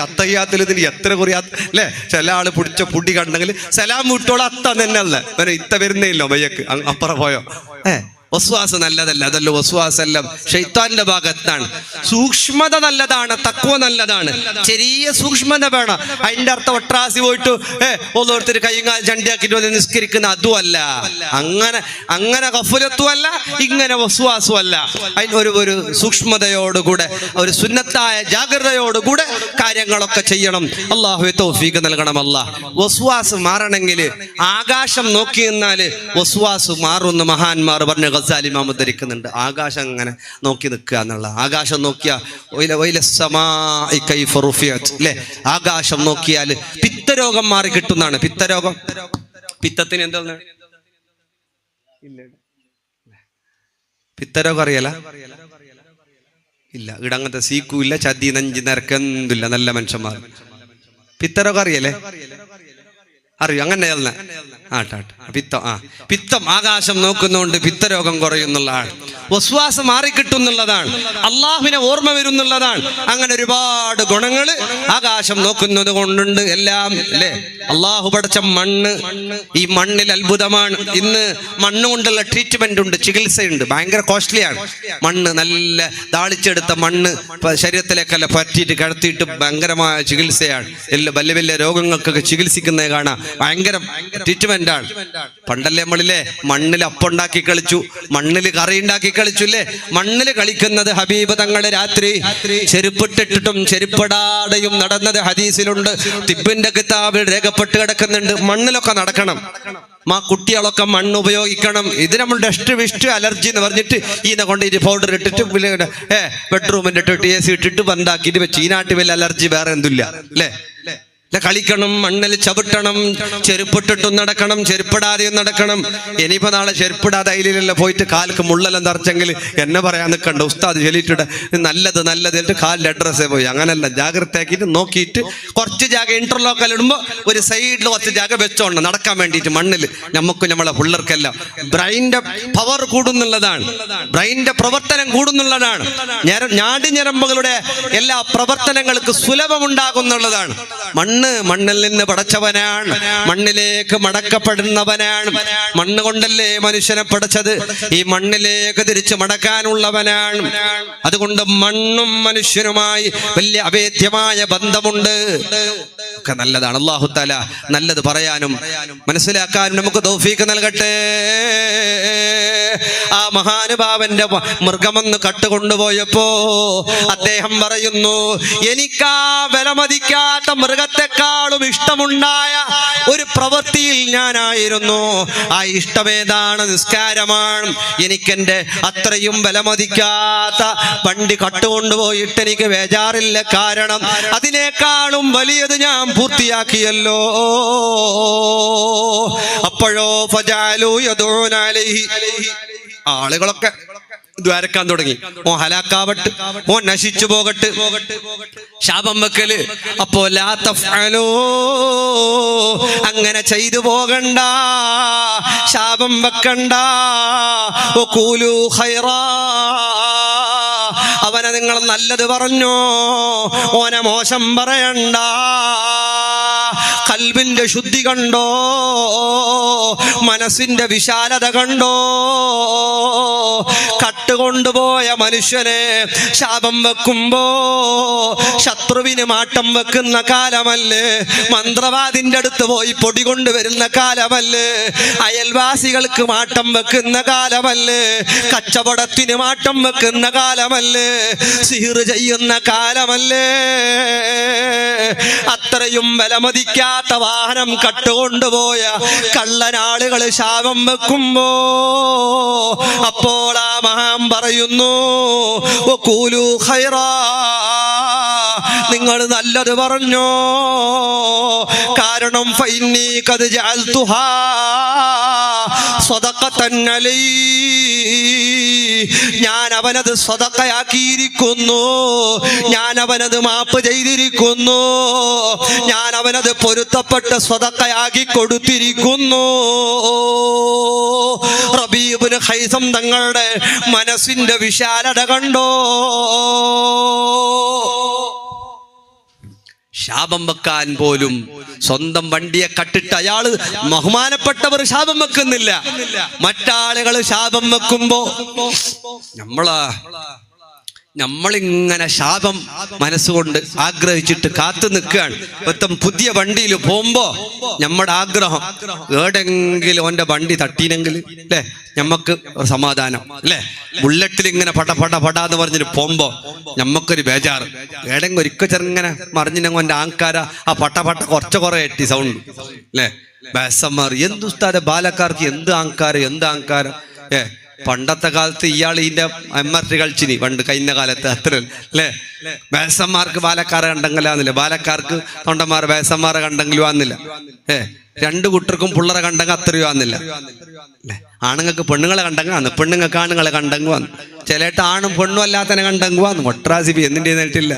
അത്തയ്യാത്തിൽ ഇതിന് എത്ര കുറി അല്ലേ. ചില ആള് പിടിച്ച പുടി കണ്ടെങ്കിൽ സലാം വിട്ടോളം അത്ത തന്നെ അല്ല, ഇത്ത വരുന്നേ ഇല്ലോ മയ്യക്ക് അപ്പുറം പോയോ. വസ്വാസ് നല്ലതല്ല. അതല്ല വസ്വാസെല്ലാം ശൈത്താന്റെ ഭാഗത്താണ്. സൂക്ഷ്മത നല്ലതാണ്, തഖ്വ നല്ലതാണ്. ചെറിയ സൂക്ഷ്മത വേണം. അതിന്റെ അർത്ഥം ഒട്രാസി പോയിട്ട് ഓരോരുത്തർ കൈകാ ചണ്ടിയാക്കിട്ട് നിസ്കരിക്കുന്ന അതും അല്ല. അങ്ങനെ ഗഫലത്തും അല്ല, ഇങ്ങനെ വസ്വാസും അല്ല. അതിനൊരു സൂക്ഷ്മതയോടുകൂടെ, ഒരു സുന്നത്തായ ജാഗ്രതയോടുകൂടെ കാര്യങ്ങളൊക്കെ ചെയ്യണം. അല്ലാഹു തൗഫീഖ് നൽകണം. അല്ലാഹ് വസ്വാസ് മാറണമെങ്കിൽ ആകാശം നോക്കി നിന്നാല് വസ്വാസ് മാറുന്ന മഹാന്മാർ പറഞ്ഞു. ഗസാലി ഇമാം ഉദ്ധരിക്കുന്നുണ്ട്. ആകാശം അങ്ങനെ നോക്കി നിൽക്കുക എന്നുള്ള. ആകാശം നോക്കിയാ അല്ലേ, ആകാശം നോക്കിയാൽ പിത്തരോഗം മാറി കിട്ടുന്നതാണ്. പിത്തരോഗം, പിത്തത്തിന് എന്താണ്? പിത്തരോഗം അറിയല? ഇല്ല. ഇവിടെ അങ്ങനത്തെ സീക്കൂല്ല, ചതി നഞ്ചി നിരക്കെന്തില്ല. നല്ല മനുഷ്യന്മാർ. പിത്തരോഗം അറിയല്ലേ? അറിയും. അങ്ങനെ പിത്തം ആകാശം നോക്കുന്നതുകൊണ്ട് പിത്തരോഗം കുറയുന്നുള്ളതാണ്. വസ്വാസം മാറിക്കിട്ടുന്നുള്ളതാണ്. അള്ളാഹുവിനെ ഓർമ്മ വരുന്നുള്ളതാണ്. അങ്ങനെ ഒരുപാട് ഗുണങ്ങൾ ആകാശം നോക്കുന്നത് കൊണ്ടുണ്ട്. എല്ലാം അല്ലേ. അള്ളാഹു പടച്ച മണ്ണ്, ഈ മണ്ണിൽ അത്ഭുതമാണ്. ഇന്ന് മണ്ണ് കൊണ്ടുള്ള ട്രീറ്റ്മെന്റ് ഉണ്ട്, ചികിത്സയുണ്ട്. ഭയങ്കര കോസ്റ്റ്ലിയാണ്. മണ്ണ് നല്ല താളിച്ചെടുത്ത മണ്ണ് ശരീരത്തിലേക്കല്ല പറ്റിയിട്ട് കിടത്തിയിട്ട് ഭയങ്കരമായ ചികിത്സയാണ്. എല്ലാ വലിയ വലിയ രോഗങ്ങൾക്കൊക്കെ ചികിത്സിക്കുന്നത് കാണാം. ഭയങ്കര ട്രീറ്റ്മെന്റ് ആണ്. പണ്ടല്ലേ നമ്മളില്ലേ മണ്ണിൽ അപ്പുണ്ടാക്കി കളിച്ചു, മണ്ണിൽ കറി ഉണ്ടാക്കി കളിച്ചുല്ലേ. മണ്ണിൽ കളിക്കുന്നത് ഹബീബ് തങ്ങള് രാത്രി ചെരുപ്പിട്ടിട്ടും ചെരുപ്പിടാതെയും നടന്നത് ഹദീസിലുണ്ട്. തിബിന്റെ കിതാബിൽ രേഖപ്പെട്ട് കിടക്കുന്നുണ്ട്. മണ്ണിലൊക്കെ നടക്കണം. കുട്ടികളൊക്കെ മണ്ണ് ഉപയോഗിക്കണം. ഇത് നമ്മൾ ഡസ്റ്റ് വിസ്റ്റ് അലർജി എന്ന് പറഞ്ഞിട്ട് ഇതിനെ കൊണ്ട് ഇത് പൗഡർ ഇട്ടിട്ട് ബെഡ്റൂമിന്റെ ഇട്ടിട്ട് AC ഇട്ടിട്ട് ബന്ധാക്കിയിട്ട് വെച്ച്. ഈ നാട്ടിൽ വലിയ അലർജി വേറെ എന്തില്ല അല്ലേ. കളിക്കണം, മണ്ണിൽ ചവിട്ടണം, ചെരുപ്പിട്ടിട്ടും നടക്കണം, ചെരുപ്പിടാതെയും നടക്കണം. ഇനിയിപ്പോ നാളെ ചെരുപ്പിടാതെ അതിലെല്ലാം പോയിട്ട് കാൽക്ക് മുള്ളെല്ലാം തറച്ചെങ്കിൽ എന്നെ പറയാൻ നിൽക്കണ്ട. ഉസ്താദ് ചൊല്ലിട്ടിട്ട് നല്ലത് എന്നിട്ട് കാലിന്റെ അഡ്രസ്സേ പോയി. അങ്ങനെയല്ല, ജാഗ്രതയാക്കിയിട്ട് നോക്കിയിട്ട് കുറച്ച് ജാഗ ഇന്റർലോക്കൽ ഇടുമ്പോൾ ഒരു സൈഡിൽ കുറച്ച് ജാഗ വെച്ചോണ്ട് നടക്കാൻ വേണ്ടിയിട്ട് മണ്ണിൽ. നമുക്ക് നമ്മളെ പിള്ളേർക്കെല്ലാം ബ്രെയിൻ്റെ പവർ കൂടുന്നുള്ളതാണ്, ബ്രെയിൻ്റെ പ്രവർത്തനം കൂടുന്നുള്ളതാണ്. ഞാടിഞരമ്പുകളുടെ എല്ലാ പ്രവർത്തനങ്ങൾക്ക് സുലഭമുണ്ടാകുന്നുള്ളതാണ്. മണ്ണിൽ നിന്ന് പടച്ചവനാണ്, മണ്ണിലേക്ക് മടക്കപ്പെടുന്നവനാണ്. മണ്ണ് കൊണ്ടല്ലേ മനുഷ്യനെ പടച്ചത്, ഈ മണ്ണിലേക്ക് തിരിച്ചു മടക്കാനുള്ളവനാണ്. അതുകൊണ്ട് മണ്ണും മനുഷ്യനുമായി വലിയ അഭേദ്യമായ ബന്ധമുണ്ട്. ഒക്കെ നല്ലതാണ്. അല്ലാഹു തആല നല്ലത് പറയാനും മനസ്സിലാക്കാനും നമുക്ക് തൗഫീഖ് നൽകട്ടെ. ആ മഹാനുഭാവന്റെ മൃഗമെന്ന് കട്ടുകൊണ്ടുപോയപ്പോ അദ്ദേഹം പറയുന്നു, എനിക്കാ വിലമതിക്കാത്ത മൃഗത്തെക്കാളും ഇഷ്ടമുണ്ടായ ഒരു പ്രവൃത്തിയിൽ ഞാനായിരുന്നു. ആ ഇഷ്ടമേതാണ്? നിസ്കാരമാണ്. എനിക്കെന്റെ അത്രയും വിലമതിക്കാത്ത വണ്ടി കട്ടുകൊണ്ടുപോയിട്ട് എനിക്ക് ബേജാറില്ല. കാരണം അതിനേക്കാളും വലിയത് ഞാൻ പൂർത്തിയാക്കിയല്ലോ. അപ്പോഴോ ഫജഅലു യദൂന അലൈഹി, ആളുകളൊക്കെ ദ്വാരക്കാൻ തുടങ്ങി. ഓ ഹലാക്കാവട്ട്, ഓ നശിച്ചു പോകട്ട്, ശാപം വെക്കല്. അപ്പോ ലാ തഫ്അലൂ, അങ്ങനെ ചെയ്തു പോകണ്ട, ശാപം വെക്കണ്ട. വഖൂലൂ ഖൈറാ, അവനെ നിങ്ങൾ നല്ലത് പറഞ്ഞോ, ഓനെ മോശം പറയണ്ട. കൽബിന്റെ ശുദ്ധി കണ്ടോ? മനസ്സിന്റെ വിശാലത കണ്ടോ? കട്ടുകൊണ്ടുപോയ മനുഷ്യനെ ശാപം വെക്കുമ്പോ ശത്രുവിന് മാട്ടം വെക്കുന്ന കാലമല്ലേ? മന്ത്രവാദിന്റെ അടുത്ത് പോയി പൊടി കൊണ്ടുവരുന്ന കാലമല്ലേ? അയൽവാസികൾക്ക് മാട്ടം വെക്കുന്ന കാലമല്ലേ? കച്ചവടത്തിന് മാട്ടം വെക്കുന്ന കാലമല്ലേ? സിഹിർ ചെയ്യുന്ന കാലമല്ലേ? അത്രയും വിലമതിക്കാത്ത വാഹനം കട്ടുകൊണ്ടുപോയ കള്ളനാളുകൾ ശാപം വെക്കുമ്പോ അപ്പോൾ ആ മഹാൻ പറയുന്നു, വഖൂലു ഖൈറാ, നിങ്ങൾ നല്ലത് പറഞ്ഞോ. കാരണം ഫഇന്നി ഖദ് ജഅൽതുഹാ സ്വദഖതൻ അലൈ, ഞാൻ അവനത് സ്വദഖയാക്കിയിരിക്കുന്നു, ഞാൻ അവനത് മാപ്പ് ചെയ്തിരിക്കുന്നു, ഞാൻ അവനത് പൊരുത്തപ്പെട്ട സ്വദഖയാക്കി കൊടുത്തിരിക്കുന്നു. റബീഉ ഇബ്നു ഖൈസം തങ്ങളുടെ മനസ്സിന്റെ വിശാലത കണ്ടോ? ശാപം വെക്കാൻ പോലും സ്വന്തം വണ്ടിയെ കട്ടിട്ട് അയാള് ബഹുമാനപ്പെട്ടവർ ശാപം വെക്കുന്നില്ല. മറ്റാളുകൾ ശാപം വെക്കുമ്പോ നമ്മളിങ്ങനെ ശാപം മനസ്സുകൊണ്ട് ആഗ്രഹിച്ചിട്ട് കാത്തു നിൽക്കുകയാണ്. മൊത്തം പുതിയ വണ്ടിയിൽ പോകുമ്പോ നമ്മുടെ ആഗ്രഹം ഏടെങ്കിലും ഓന്റെ വണ്ടി തട്ടീനെങ്കിൽ അല്ലേ ഞമ്മക്ക് ഒരു സമാധാനം അല്ലേ? ബുള്ളറ്റിൽ ഇങ്ങനെ പടാന്ന് പറഞ്ഞിട്ട് പോകുമ്പോ ഞമ്മക്കൊരു ബേജാറ്. ഏടെങ്കിലും ഒരിക്കൽ ചെറുങ്ങനെ മറിഞ്ഞിനെങ്കിൽ ഓന്റെ ആൾക്കാര ആ പട്ട കുറേ എട്ടി സൗണ്ട് അല്ലേ? ബേസന്മാർ എന്തുസ്താതെ ബാലക്കാർക്ക് എന്ത് ആൾക്കാര് പണ്ടത്തെ കാലത്ത് ഇയാൾ ഇതിന്റെ MRT കളിച്ചിനി പണ്ട് കഴിഞ്ഞ കാലത്ത് അത്ര അല്ലേ? ബേസന്മാർക്ക് ബാലക്കാരെ കണ്ടെങ്കിലാന്നില്ല, ബാലക്കാർക്ക് തൊണ്ടന്മാർ ബേസന്മാരെ കണ്ടെങ്കിലും ആന്നില്ല. രണ്ടു കൂട്ടർക്കും പിള്ളേരെ കണ്ടെങ്കിൽ അത്രയും ആന്നില്ല. ആണുങ്ങൾക്ക് പെണ്ണുങ്ങളെ കണ്ടെങ്കിൽ ആന്ന്, പെണ്ണുങ്ങൾക്ക് ആണുങ്ങളെ കണ്ടെങ്കിൽ വന്നു, ചിലേട്ട് ആണും പെണ്ണും അല്ലാത്തനെ കണ്ടെങ്കിൽ വന്നു. ഒട്രാസിബി എന്നിന്റെ നേരിട്ടില്ല.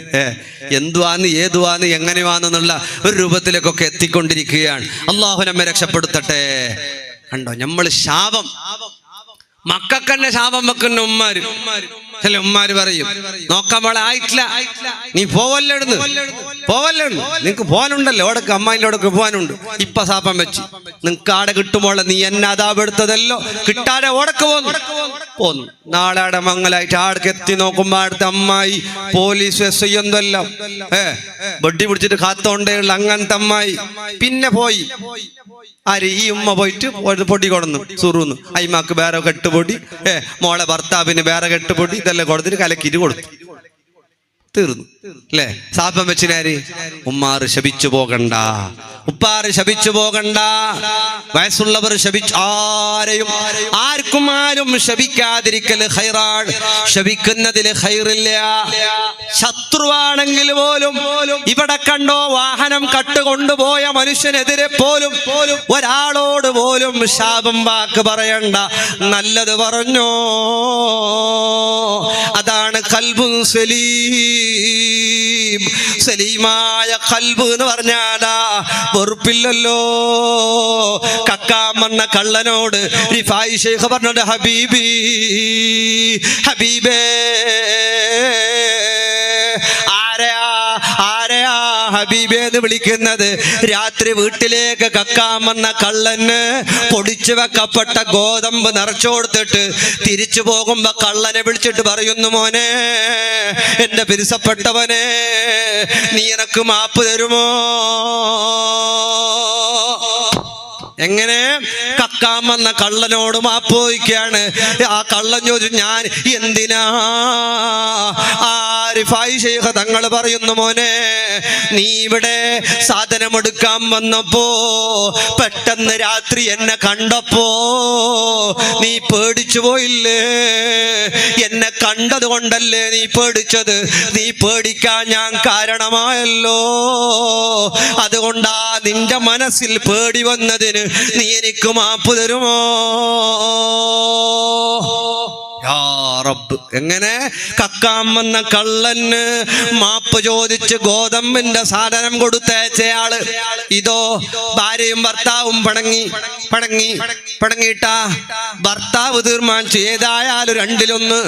എന്തുവാന്ന് ഏതുവാന്ന് എങ്ങനെയാന്നുള്ള ഒരു രൂപത്തിലേക്കൊക്കെ എത്തിക്കൊണ്ടിരിക്കുകയാണ്. അള്ളാഹു നമ്മെ രക്ഷപ്പെടുത്തട്ടെ. കണ്ടോ, നമ്മൾ ശാപം മക്കൾക്കെന്നെ ശാപം വെക്കുന്ന ഉമ്മാര് പറയും, നോക്കാൻ മോളെ ആയിട്ടില്ല, നീ പോവല്ലേ നിനക്ക് പോകാനുണ്ടല്ലോ, ഓടക്ക് അമ്മായിൻ്റെ ഓടക്ക് പോകാനുണ്ട്, ഇപ്പൊ ശാപം വെച്ച് നിനക്ക് ആടെ കിട്ടുമ്പോളെ നീ എന്നെ അതാപെടുത്തതല്ലോ, കിട്ടാതെ ഓടക്ക് പോന്നു. നാളെ ആടെ മംഗലായിട്ട് ആടക്ക് എത്തി നോക്കുമ്പോ അടുത്ത അമ്മായി പോലീസ് SI എന്തെല്ലാം ബഡ്ഡി പിടിച്ചിട്ട് കാത്തോണ്ടേയുള്ള അങ്ങനത്തെ അമ്മായി. പിന്നെ പോയി ആര് ഈ ഉമ്മ പോയിട്ട് പൊടി കൊടുന്നു സുറുന്നു, അയ്മാക്ക് വേറെ കെട്ടുപൊടി, മോളെ ഭർത്താവിന് വേറെ കെട്ടുപൊടി, ഇതെല്ലാം കൊടുത്തിട്ട് കലക്കിട്ട് കൊടുത്തു, തീർന്നു അല്ലേ? ശാപം വെച്ചിനാര്? ഉമ്മാറ് ശപിച്ചു പോകണ്ട, ഉപ്പാറ് ശപിച്ചു പോകണ്ട, വയസ്സുള്ളവർ ആരും ശപിക്കാതിരിക്കൽ ഖൈറാണ്. ശപിക്കുന്നതിൽ ഖൈറില്ല. ശത്രുവാണെങ്കിൽ പോലും ഇവിടെ കണ്ടോ, വാഹനം കട്ടുകൊണ്ടുപോയ മനുഷ്യനെതിരെ പോലും ഒരാളോട് പോലും ശാപം വാക്ക് പറയണ്ട, നല്ലത് പറഞ്ഞോ. അതാണ് ഖൽബുൻ സലീം. സലീമായ ഖൽബ് എന്ന് പറഞ്ഞാലാ വെറുപ്പില്ലല്ലോ. കക്കാൻ വന്ന കള്ളനോട് റിഫായി ശൈഖ് പറഞ്ഞത്, ഹബീബേ ആരെയാ ഹബീബേ എന്ന് വിളിക്കുന്നത്? രാത്രി വീട്ടിലേക്ക് കക്കാൻ വന്ന കള്ളന് പൊടിച്ചു വെക്കപ്പെട്ട ഗോതമ്പ് നിറച്ചു കൊടുത്തിട്ട് തിരിച്ചു പോകുമ്പോ കള്ളനെ വിളിച്ചിട്ട് പറയുന്നു, മോനെ എന്റെ പിരിസപ്പെട്ടവനെ, നീ എനക്ക് മാപ്പ് തരുമോ? എങ്ങനെ? കക്കാൻ വന്ന കള്ളനോട് മാപ്പ് ചോദിക്കുകയാണ്. ആ കള്ളൻ ചോദിച്ചു, ഞാൻ എന്തിനാ? റിഫായി ശൈഖ് തങ്ങൾ പറയുന്നു, മോനെ നീ ഇവിടെ സാധനമെടുക്കാൻ വന്നപ്പോ പെട്ടെന്ന് രാത്രി എന്നെ കണ്ടപ്പോ നീ പേടിച്ചു പോയില്ലേ? എന്നെ കണ്ടത് കൊണ്ടല്ലേ നീ പേടിച്ചത്? നീ പേടിക്കാൻ ഞാൻ കാരണമായല്ലോ. അതുകൊണ്ടാ നിന്റെ മനസ്സിൽ പേടി വന്നതിന് നീ എനിക്ക് മാപ്പ് തരുമോ? യാ റബ്ബ്. എങ്ങനെ? കക്കാൻ വന്ന കള്ളന് മാപ്പ് ചോദിച്ച് ഗോതമ്പിന്റെ സാധനം കൊടുത്തയച്ചയാള് ഇതോ ഭാര്യയും ഭർത്താവും പടങ്ങിയിട്ടാ ഭർത്താവ് തീരുമാനിച്ചു, ഏതായാലും രണ്ടിലൊന്ന്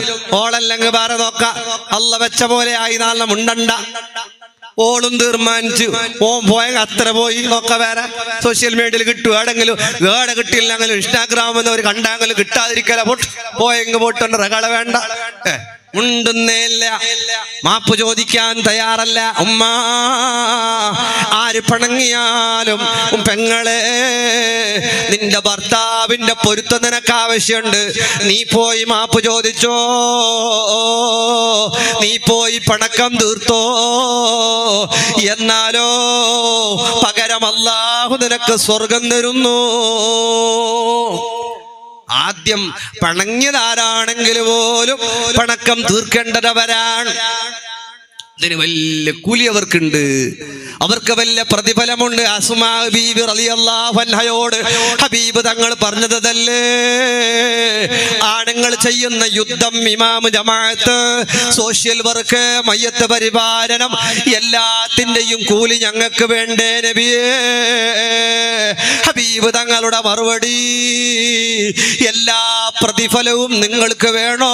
ഓളല്ലെങ്കിൽ വേറെ നോക്കാം, അള്ള വെച്ച പോലെ ആയി നാളെ മുണ്ടണ്ട. ഓളും തീർമാനിച്ചു ഓൻ പോയ അത്ര പോയി നോക്ക വേറെ സോഷ്യൽ മീഡിയയിൽ കിട്ടും എവിടെങ്കിലും ഏടെ കിട്ടിയില്ലെങ്കിലും ഇൻസ്റ്റാഗ്രാമിൽ നിന്ന് അവർ കണ്ടാങ്കിലും കിട്ടാതിരിക്കല പോയെങ്കിൽ പോട്ടുണ്ട് റകള വേണ്ട ഉണ്ടെന്നേല്ല മാപ്പ് ചോദിക്കാൻ തയ്യാറല്ല ഉമ്മ. ആര് പിണങ്ങിയാലും പെങ്ങളെ നിന്റെ ഭർത്താവിന്റെ പൊരുത്തം നിനക്ക് ആവശ്യമുണ്ട്. നീ പോയി മാപ്പ് ചോദിച്ചോ, നീ പോയി പണക്കം തീർത്തോ. എന്നാലോ പകരം അല്ലാഹു നിനക്ക് സ്വർഗം തരുന്നു. ആദ്യം പണങ്ങിയതാരാണെങ്കിൽ പോലും പണക്കം തീർക്കേണ്ടവരാണ്. ഇതിന് വലിയ കൂലി അവർക്കുണ്ട്, അവർക്ക് വലിയ പ്രതിഫലമുണ്ട്. അസ്മാ ബീബി റളിയല്ലാഹു അൻഹയോട് ഹബീബ് തങ്ങൾ പറഞ്ഞതല്ലേ, ആണുങ്ങൾ ചെയ്യുന്ന യുദ്ധം, ഇമാം, ജമാഅത്ത്, സോഷ്യൽ വർക്ക്, മയ്യത്ത് പരിപാലനം, എല്ലാത്തിൻ്റെയും കൂലി ഞങ്ങൾക്ക് വേണ്ടേ നബിയേ? ഹബീബ് തങ്ങളുടെ മറുപടി, എല്ലാ പ്രതിഫലവും നിങ്ങൾക്ക് വേണോ?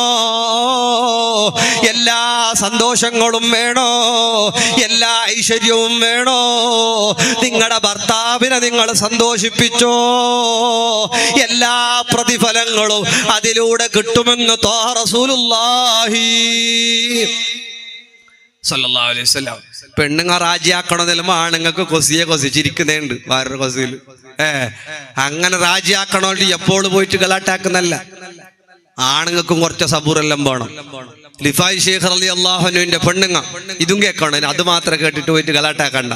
എല്ലാ സന്തോഷങ്ങളും വേണോ? എല്ലാ ഐശ്വര്യവും വേണോ? നിങ്ങളുടെ ഭർത്താവിനെ നിങ്ങൾ സന്തോഷിപ്പിച്ചോ, എല്ലാ പ്രതിഫലങ്ങളും അതിലൂടെ കിട്ടുമെന്ന് ത്വാഹ റസൂലുള്ളാഹി സല്ലല്ലാഹു അലൈഹി വസല്ലം. പെണ്ണുങ്ങൾ രാജിയാക്കണമെന്നും ആണുങ്ങൾക്ക് കൊസിച്ചിരിക്കുന്നുണ്ട് വേറൊരു കൊസിയിൽ. അങ്ങനെ രാജിയാക്കണോണ്ട് എപ്പോഴും പോയിട്ട് ഗലാട്ടാക്കുന്നല്ല. ആണുങ്ങൾക്കും കുറച്ച് സബൂറെല്ലാം വേണം. ലിഫായ് ഷെയ്ഖ് റളിയല്ലാഹു അൻഹുവിന്റെ പെണ്ണുങ്ങ ഇതും കേൾക്കണം, അത് മാത്രം കേട്ടിട്ട് പോയിട്ട് ഗലാട്ടാക്കണ്ട.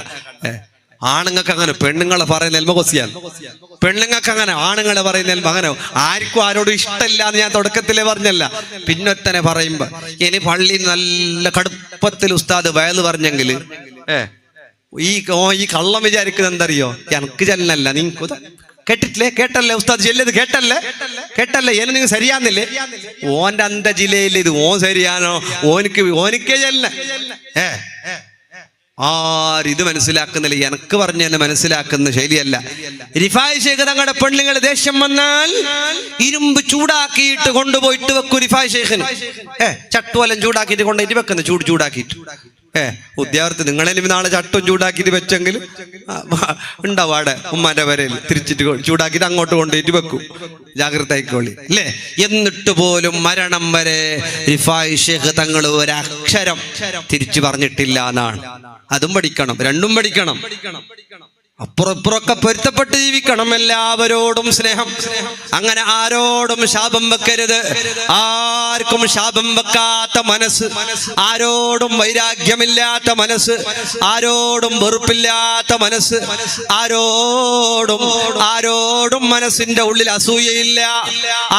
ആണുങ്ങൾക്ക് അങ്ങനെ, പെണ്ണുങ്ങളെ പറയുന്ന എൽമ കൊസിയാണ്. പെണ്ണുങ്ങൾക്ക് അങ്ങനെ, ആണുങ്ങളെ പറയുന്ന എൽമ അങ്ങനെ. ആർക്കും ആരോടും ഇഷ്ടമില്ല എന്ന് ഞാൻ തുടക്കത്തിലേ പറഞ്ഞല്ല. പിന്നൊത്തനെ പറയുമ്പോ ഇനി പള്ളി നല്ല കടുപ്പത്തിൽ ഉസ്താദ് വയല് പറഞ്ഞെങ്കിൽ ഈ കള്ളം വിചാരിക്കുന്നത് എന്തറിയോ, എനിക്ക് ചെല്ലല്ല, നീ കേട്ടല്ലേ ഉസ്താദ് ചെല്ലത്, കേട്ടല്ലേ ഏനെ നിങ്ങൾ ശരിയാന്നില്ലേ? ഓന്റെ അന്ത ജില്ലയിൽ ഇത് ഓൻ ശരിയാണോ? ഓനിക്കേ ചെല്ല. ആരിത് മനസ്സിലാക്കുന്നില്ല. എനിക്ക് പറഞ്ഞ എന്നെ മനസ്സിലാക്കുന്ന ശൈലിയല്ല. റിഫായ് ഷെയ്ഖ് തങ്ങളുടെ പെണ്ണുങ്ങൾ ദേഷ്യം വന്നാൽ ഇരുമ്പ് ചൂടാക്കിയിട്ട് കൊണ്ടുപോയിട്ട് വെക്കും. റിഫായ് ഷെയ്ഖിന് ചട്ടുവലം ചൂടാക്കിയിട്ട് കൊണ്ടുപോയിട്ട് വെക്കുന്ന, ചൂടാക്കിയിട്ട്. ഉദ്യോഗസ്ഥ നിങ്ങളെങ്കിലും നാളെ ചട്ടും ചൂടാക്കിയിട്ട് വെച്ചെങ്കിൽ ഉണ്ടാവും അവിടെ ഉമ്മാന്റെ വരയിൽ തിരിച്ചിട്ട് ചൂടാക്കിയിട്ട് അങ്ങോട്ട് കൊണ്ടുപോയിട്ട് വെക്കും. ജാഗ്രത ആയിക്കോളി അല്ലേ? എന്നിട്ട് പോലും മരണം വരെ റിഫായ് ഷെയ്ഖ് തങ്ങൾ ഒരക്ഷരം തിരിച്ചു പറഞ്ഞിട്ടില്ല എന്നാണ്. അതും പഠിക്കണം, രണ്ടും പഠിക്കണം. അപ്പുറപ്പുറമൊക്കെ പൊരുത്തപ്പെട്ട് ജീവിക്കണം. എല്ലാവരോടും സ്നേഹം, അങ്ങനെ ആരോടും ശാപം വെക്കരുത്. ആർക്കും ശാപം വെക്കാത്ത മനസ്സ്, ആരോടും വൈരാഗ്യമില്ലാത്ത മനസ്സ്, ആരോടും വെറുപ്പില്ലാത്ത മനസ്സ്, ആരോടും മനസ്സിന്റെ ഉള്ളിൽ അസൂയയില്ല,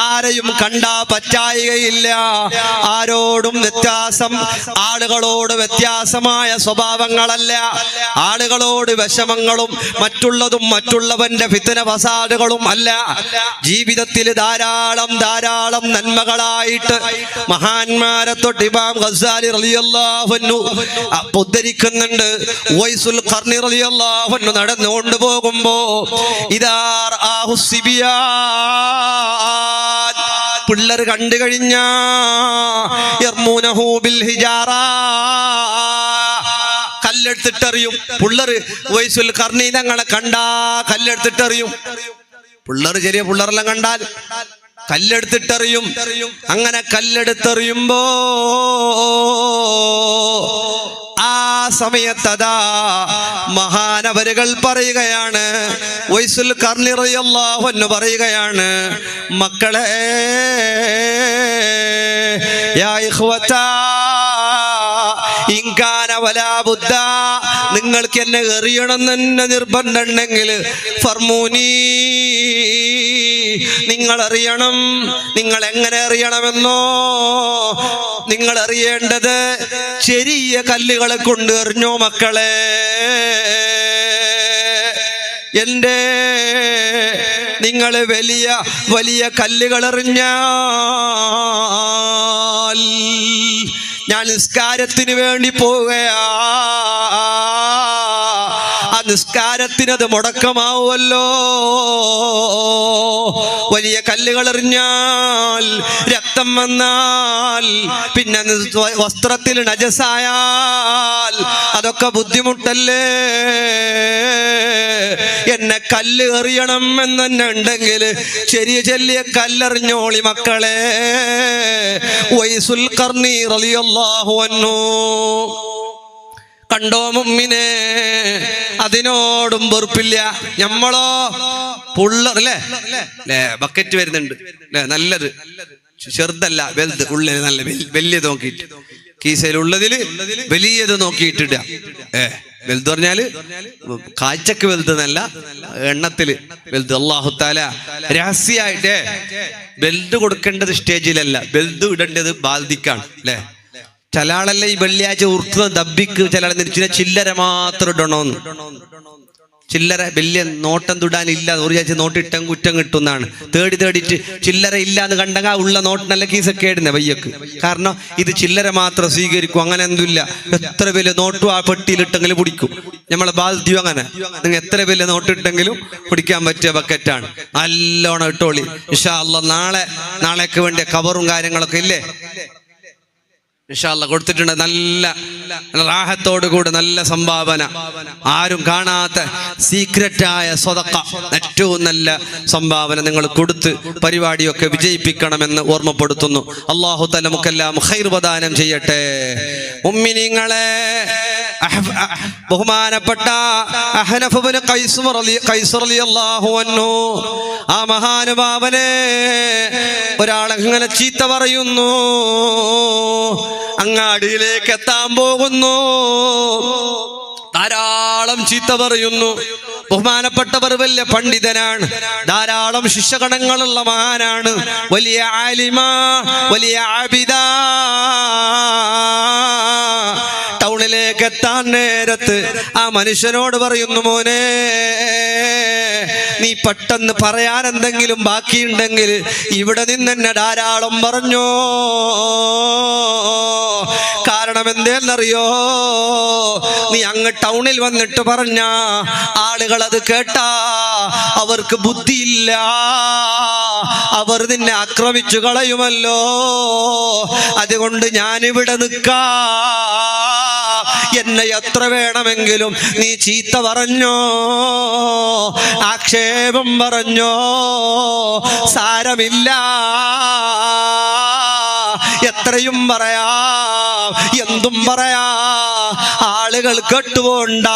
ആരെയും കണ്ടാ പറ്റായികയില്ല, ആരോടും വ്യത്യാസം, ആളുകളോട് വ്യത്യാസമായ സ്വഭാവങ്ങളല്ല, ആളുകളോട് വിഷമങ്ങളും മറ്റുള്ളവന്റെ ഫിത്ന ഫസാദുകളും അല്ല. ജീവിതത്തിൽ ധാരാളം നന്മകളായിട്ട് മഹാന്മാരെ തൊട്ട് ഇമാം ഗസാലി റളിയല്ലാഹു അൻഹു ഉദ്ധരിക്കുന്നുണ്ട്. ഉവൈസുൽ ഖർനി റളിയല്ലാഹു അൻഹു നടന്നുകൊണ്ട് പോകുമ്പോ പിള്ളേർ കണ്ടു കഴിഞ്ഞ യർമൂനഹു ബിൽ ഹിജാറ, കല്ലെടുത്തിട്ടെറിയും. പിള്ളേര് വയസ്സുൽ ഖർനി തങ്ങളെ കണ്ടാ കല്ലെടുത്തിട്ടെറിയും. പിള്ളേർ ചെറിയ പിള്ളേരെല്ലാം കണ്ടാൽ കല്ലെടുത്തിട്ടെറിയും. അങ്ങനെ കല്ലെടുത്തെറിയുമ്പോ ആ സമയത്തതാ മഹാനവരുകൾ പറയുകയാണ്, വൈസുൽ ഖർനി റളിയല്ലാഹു അൻഹു പറയുകയാണ്, മക്കളെ യാ ഇഖ്വതാ ഇൻകാന വലാ ബുദ്ദ, നിങ്ങൾക്ക് എന്നെ എറിയണമെന്ന് തന്നെ നിർബന്ധമുണ്ടെങ്കിൽ ഫർമൂനി, നിങ്ങൾ അറിയണം. നിങ്ങൾ എങ്ങനെ അറിയണമെന്നോ, നിങ്ങൾ അറിയേണ്ടത് ചെറിയ കല്ലുകളെ കൊണ്ട് എറിഞ്ഞോ മക്കളെ. നിങ്ങൾ വലിയ കല്ലുകൾ എറിഞ്ഞാൽ ഞാൻ നിസ്കാരത്തിന് വേണ്ടി പോവുകയാ, നിസ്കാരത്തിനത് മുടക്കമാവുമല്ലോ. വലിയ കല്ലുകൾ എറിഞ്ഞാൽ, രക്തം വന്നാൽ, പിന്നെ വസ്ത്രത്തിൽ നജസായാൽ അതൊക്കെ ബുദ്ധിമുട്ടല്ലേ. എന്നെ കല്ല് എറിയണം എന്ന് ഉണ്ടെങ്കിൽ ചെറിയ ചെറിയ കല്ലെറിഞ്ഞോളി മക്കളെ. വൈസുൽ ഖർനി റളിയല്ലാഹു അൻഹു കണ്ടോ മുഅ്മിനെ, അതിനോടും വെറുപ്പില്ല. ഞമ്മളോ പുള്ളർ അല്ലേ, ബക്കറ്റ് വരുന്നുണ്ട് അല്ലേ, നല്ലത് ചെറുതല്ല വലുത്, ഉള്ളിൽ നല്ല വലിയത് നോക്കിയിട്ട്, കീസയിലുള്ളതിൽ വലിയത് നോക്കിയിട്ടിടുക. വലുത് പറഞ്ഞാല് കാഴ്ചക്ക് വലുതെന്നല്ല, എണ്ണത്തില് വലുത്. അല്ലാഹു തആല രഹസ്യമായിട്ടേ വലുത് കൊടുക്കേണ്ടത് സ്റ്റേജിലല്ല, വലുത് ഇടേണ്ടത് ബാൽദിക്കാണ് അല്ലേ. ചില ആളല്ലേ ഈ വെള്ളിയാഴ്ച ഉറുത്തുന്ന ദബ്ബിക്ക് ചില ആൾ ചില ചില്ലര മാത്രം ഇടണോന്ന്. ചില്ലറ വലിയ നോട്ടം തൊടാനില്ല, ഒരു ചാച്ച നോട്ടിട്ടം കുറ്റം കിട്ടുന്നതാണ്. തേടിയിട്ട് ചില്ലറ ഇല്ല എന്ന് കണ്ടെങ്കിൽ ഉള്ള നോട്ടിനല്ല കീസൊക്കെ ഇടുന്നേ വയ്യക്ക്. കാരണം ഇത് ചില്ലറ മാത്രം സ്വീകരിക്കും, അങ്ങനെ എന്തില്ല. എത്ര വലിയ നോട്ടും ആ പെട്ടിയിലിട്ടെങ്കിലും പിടിക്കും. നമ്മളെ ബാധ്യത അങ്ങനെ, നിങ്ങൾ എത്ര വലിയ നോട്ടിട്ടെങ്കിലും പിടിക്കാൻ പറ്റിയ ബക്കറ്റാണ്. നല്ലോണം ഇട്ടോളി ഇൻഷാ അല്ലാഹ്. നാളേക്ക് വേണ്ടിയ കവറും കാര്യങ്ങളൊക്കെ ഇല്ലേ ഇൻഷാ അല്ലാഹ് കൊടുത്തിട്ടുണ്ട്. നല്ല റാഹത്തോടു കൂടി നല്ല സംഭാവന, ആരും കാണാത്ത സീക്രറ്റായ സ്വതക്ക, ഏറ്റവും നല്ല സംഭാവന നിങ്ങൾ കൊടുത്ത് പരിപാടിയൊക്കെ വിജയിപ്പിക്കണമെന്ന് ഓർമ്മപ്പെടുത്തുന്നു. അല്ലാഹു തആല നമുക്കെല്ലാം ഖൈർ പ്രദാനം ചെയ്യട്ടെ. മുഅ്മിനീങ്ങളെ, ബഹുമാനപ്പെട്ട അഹ്നഫ് ഇബ്നു ഖൈസ് റളിയല്ലാഹു അൻഹു, ആ മഹാനുഭാവനെ ഒരാളെങ്ങനെ ചീത്ത പറയുന്നു. അങ്ങാടിയിലേക്ക് എത്താൻ പോകുന്നു, ധാരാളം ചീത്ത പറയുന്നു. ബഹുമാനപ്പെട്ടവർ വലിയ പണ്ഡിതനാണ്, ധാരാളം ശിഷ്യഗണങ്ങളുള്ള മഹാനാണ്, വലിയ ആലിമ, വലിയ ആബിദ. ടൗണിലേക്ക് എത്താൻ നേരത്ത് ആ മനുഷ്യനോട് പറയുന്നു, മോനെ നീ പെട്ടെന്ന് പറയാൻ എന്തെങ്കിലും ബാക്കിയുണ്ടെങ്കിൽ ഇവിടെ നിന്ന് എന്നെ ധാരാളം പറഞ്ഞോ. കാരണം എന്തേന്നറിയോ, നീ അങ്ങ് ടൗണിൽ വന്നിട്ട് പറഞ്ഞ ആളുകൾ അത് കേട്ടാ അവർക്ക് ബുദ്ധിയില്ല, അവർ നിന്നെ ആക്രമിച്ചു കളയുമല്ലോ. അതുകൊണ്ട് ഞാനിവിടെ നിൽക്കാ, എന്നെ എത്ര വേണമെങ്കിലും നീ ചീത്ത പറഞ്ഞോ, ആക്ഷേപം പറഞ്ഞോ, സാരമില്ല, എത്രയും പറയാം, എന്തും പറയാ, ആളുകൾ കേട്ടുപോണ്ട.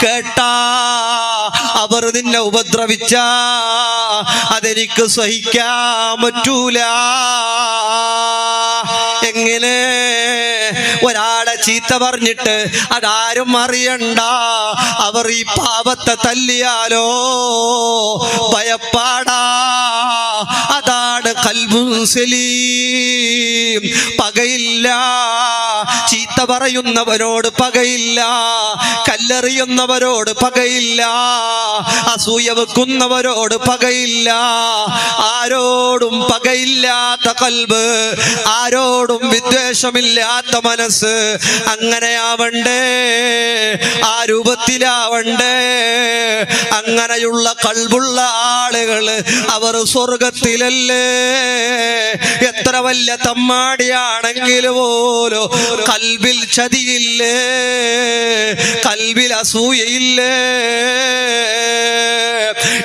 കേട്ടാ അവർ നിന്നെ ഉപദ്രവിച്ച അതെനിക്ക് സഹിക്കാൻ പറ്റൂല. എങ്ങനെ ഒരാളെ ചീത്ത പറഞ്ഞിട്ട് അതാരും അറിയണ്ട, അവർ ഈ പാപത്തെ തല്ലിയാലോ ഭയപ്പാടാ. അതാണ് ഖൽബുൻ സലീം. പകയില്ല, ചീത്ത പറയുന്നവരോട് പകയില്ല, കല്ലെറിയുന്നവരോട് പകയില്ല, അസൂയ വെക്കുന്നവരോട് പകയില്ല. ആരോടും പകയില്ലാത്ത ഖൽബ്, ആരോടും വിദ്വേഷമില്ലാത്ത മനസ്സ്, അങ്ങനെയാവണ്ടേ, ആ രൂപത്തിലാവണ്ടേ. അങ്ങനെയുള്ള ഖൽബുള്ള ആളുകൾ അവർ സ്വർഗത്തിലല്ലേ. എത്ര വലിയ തമ്മാടിയാണെങ്കിൽ പോലും ഖൽബിൽ ചതിയില്ലേ, ഖൽബിൽ അസൂയയില്ലേ.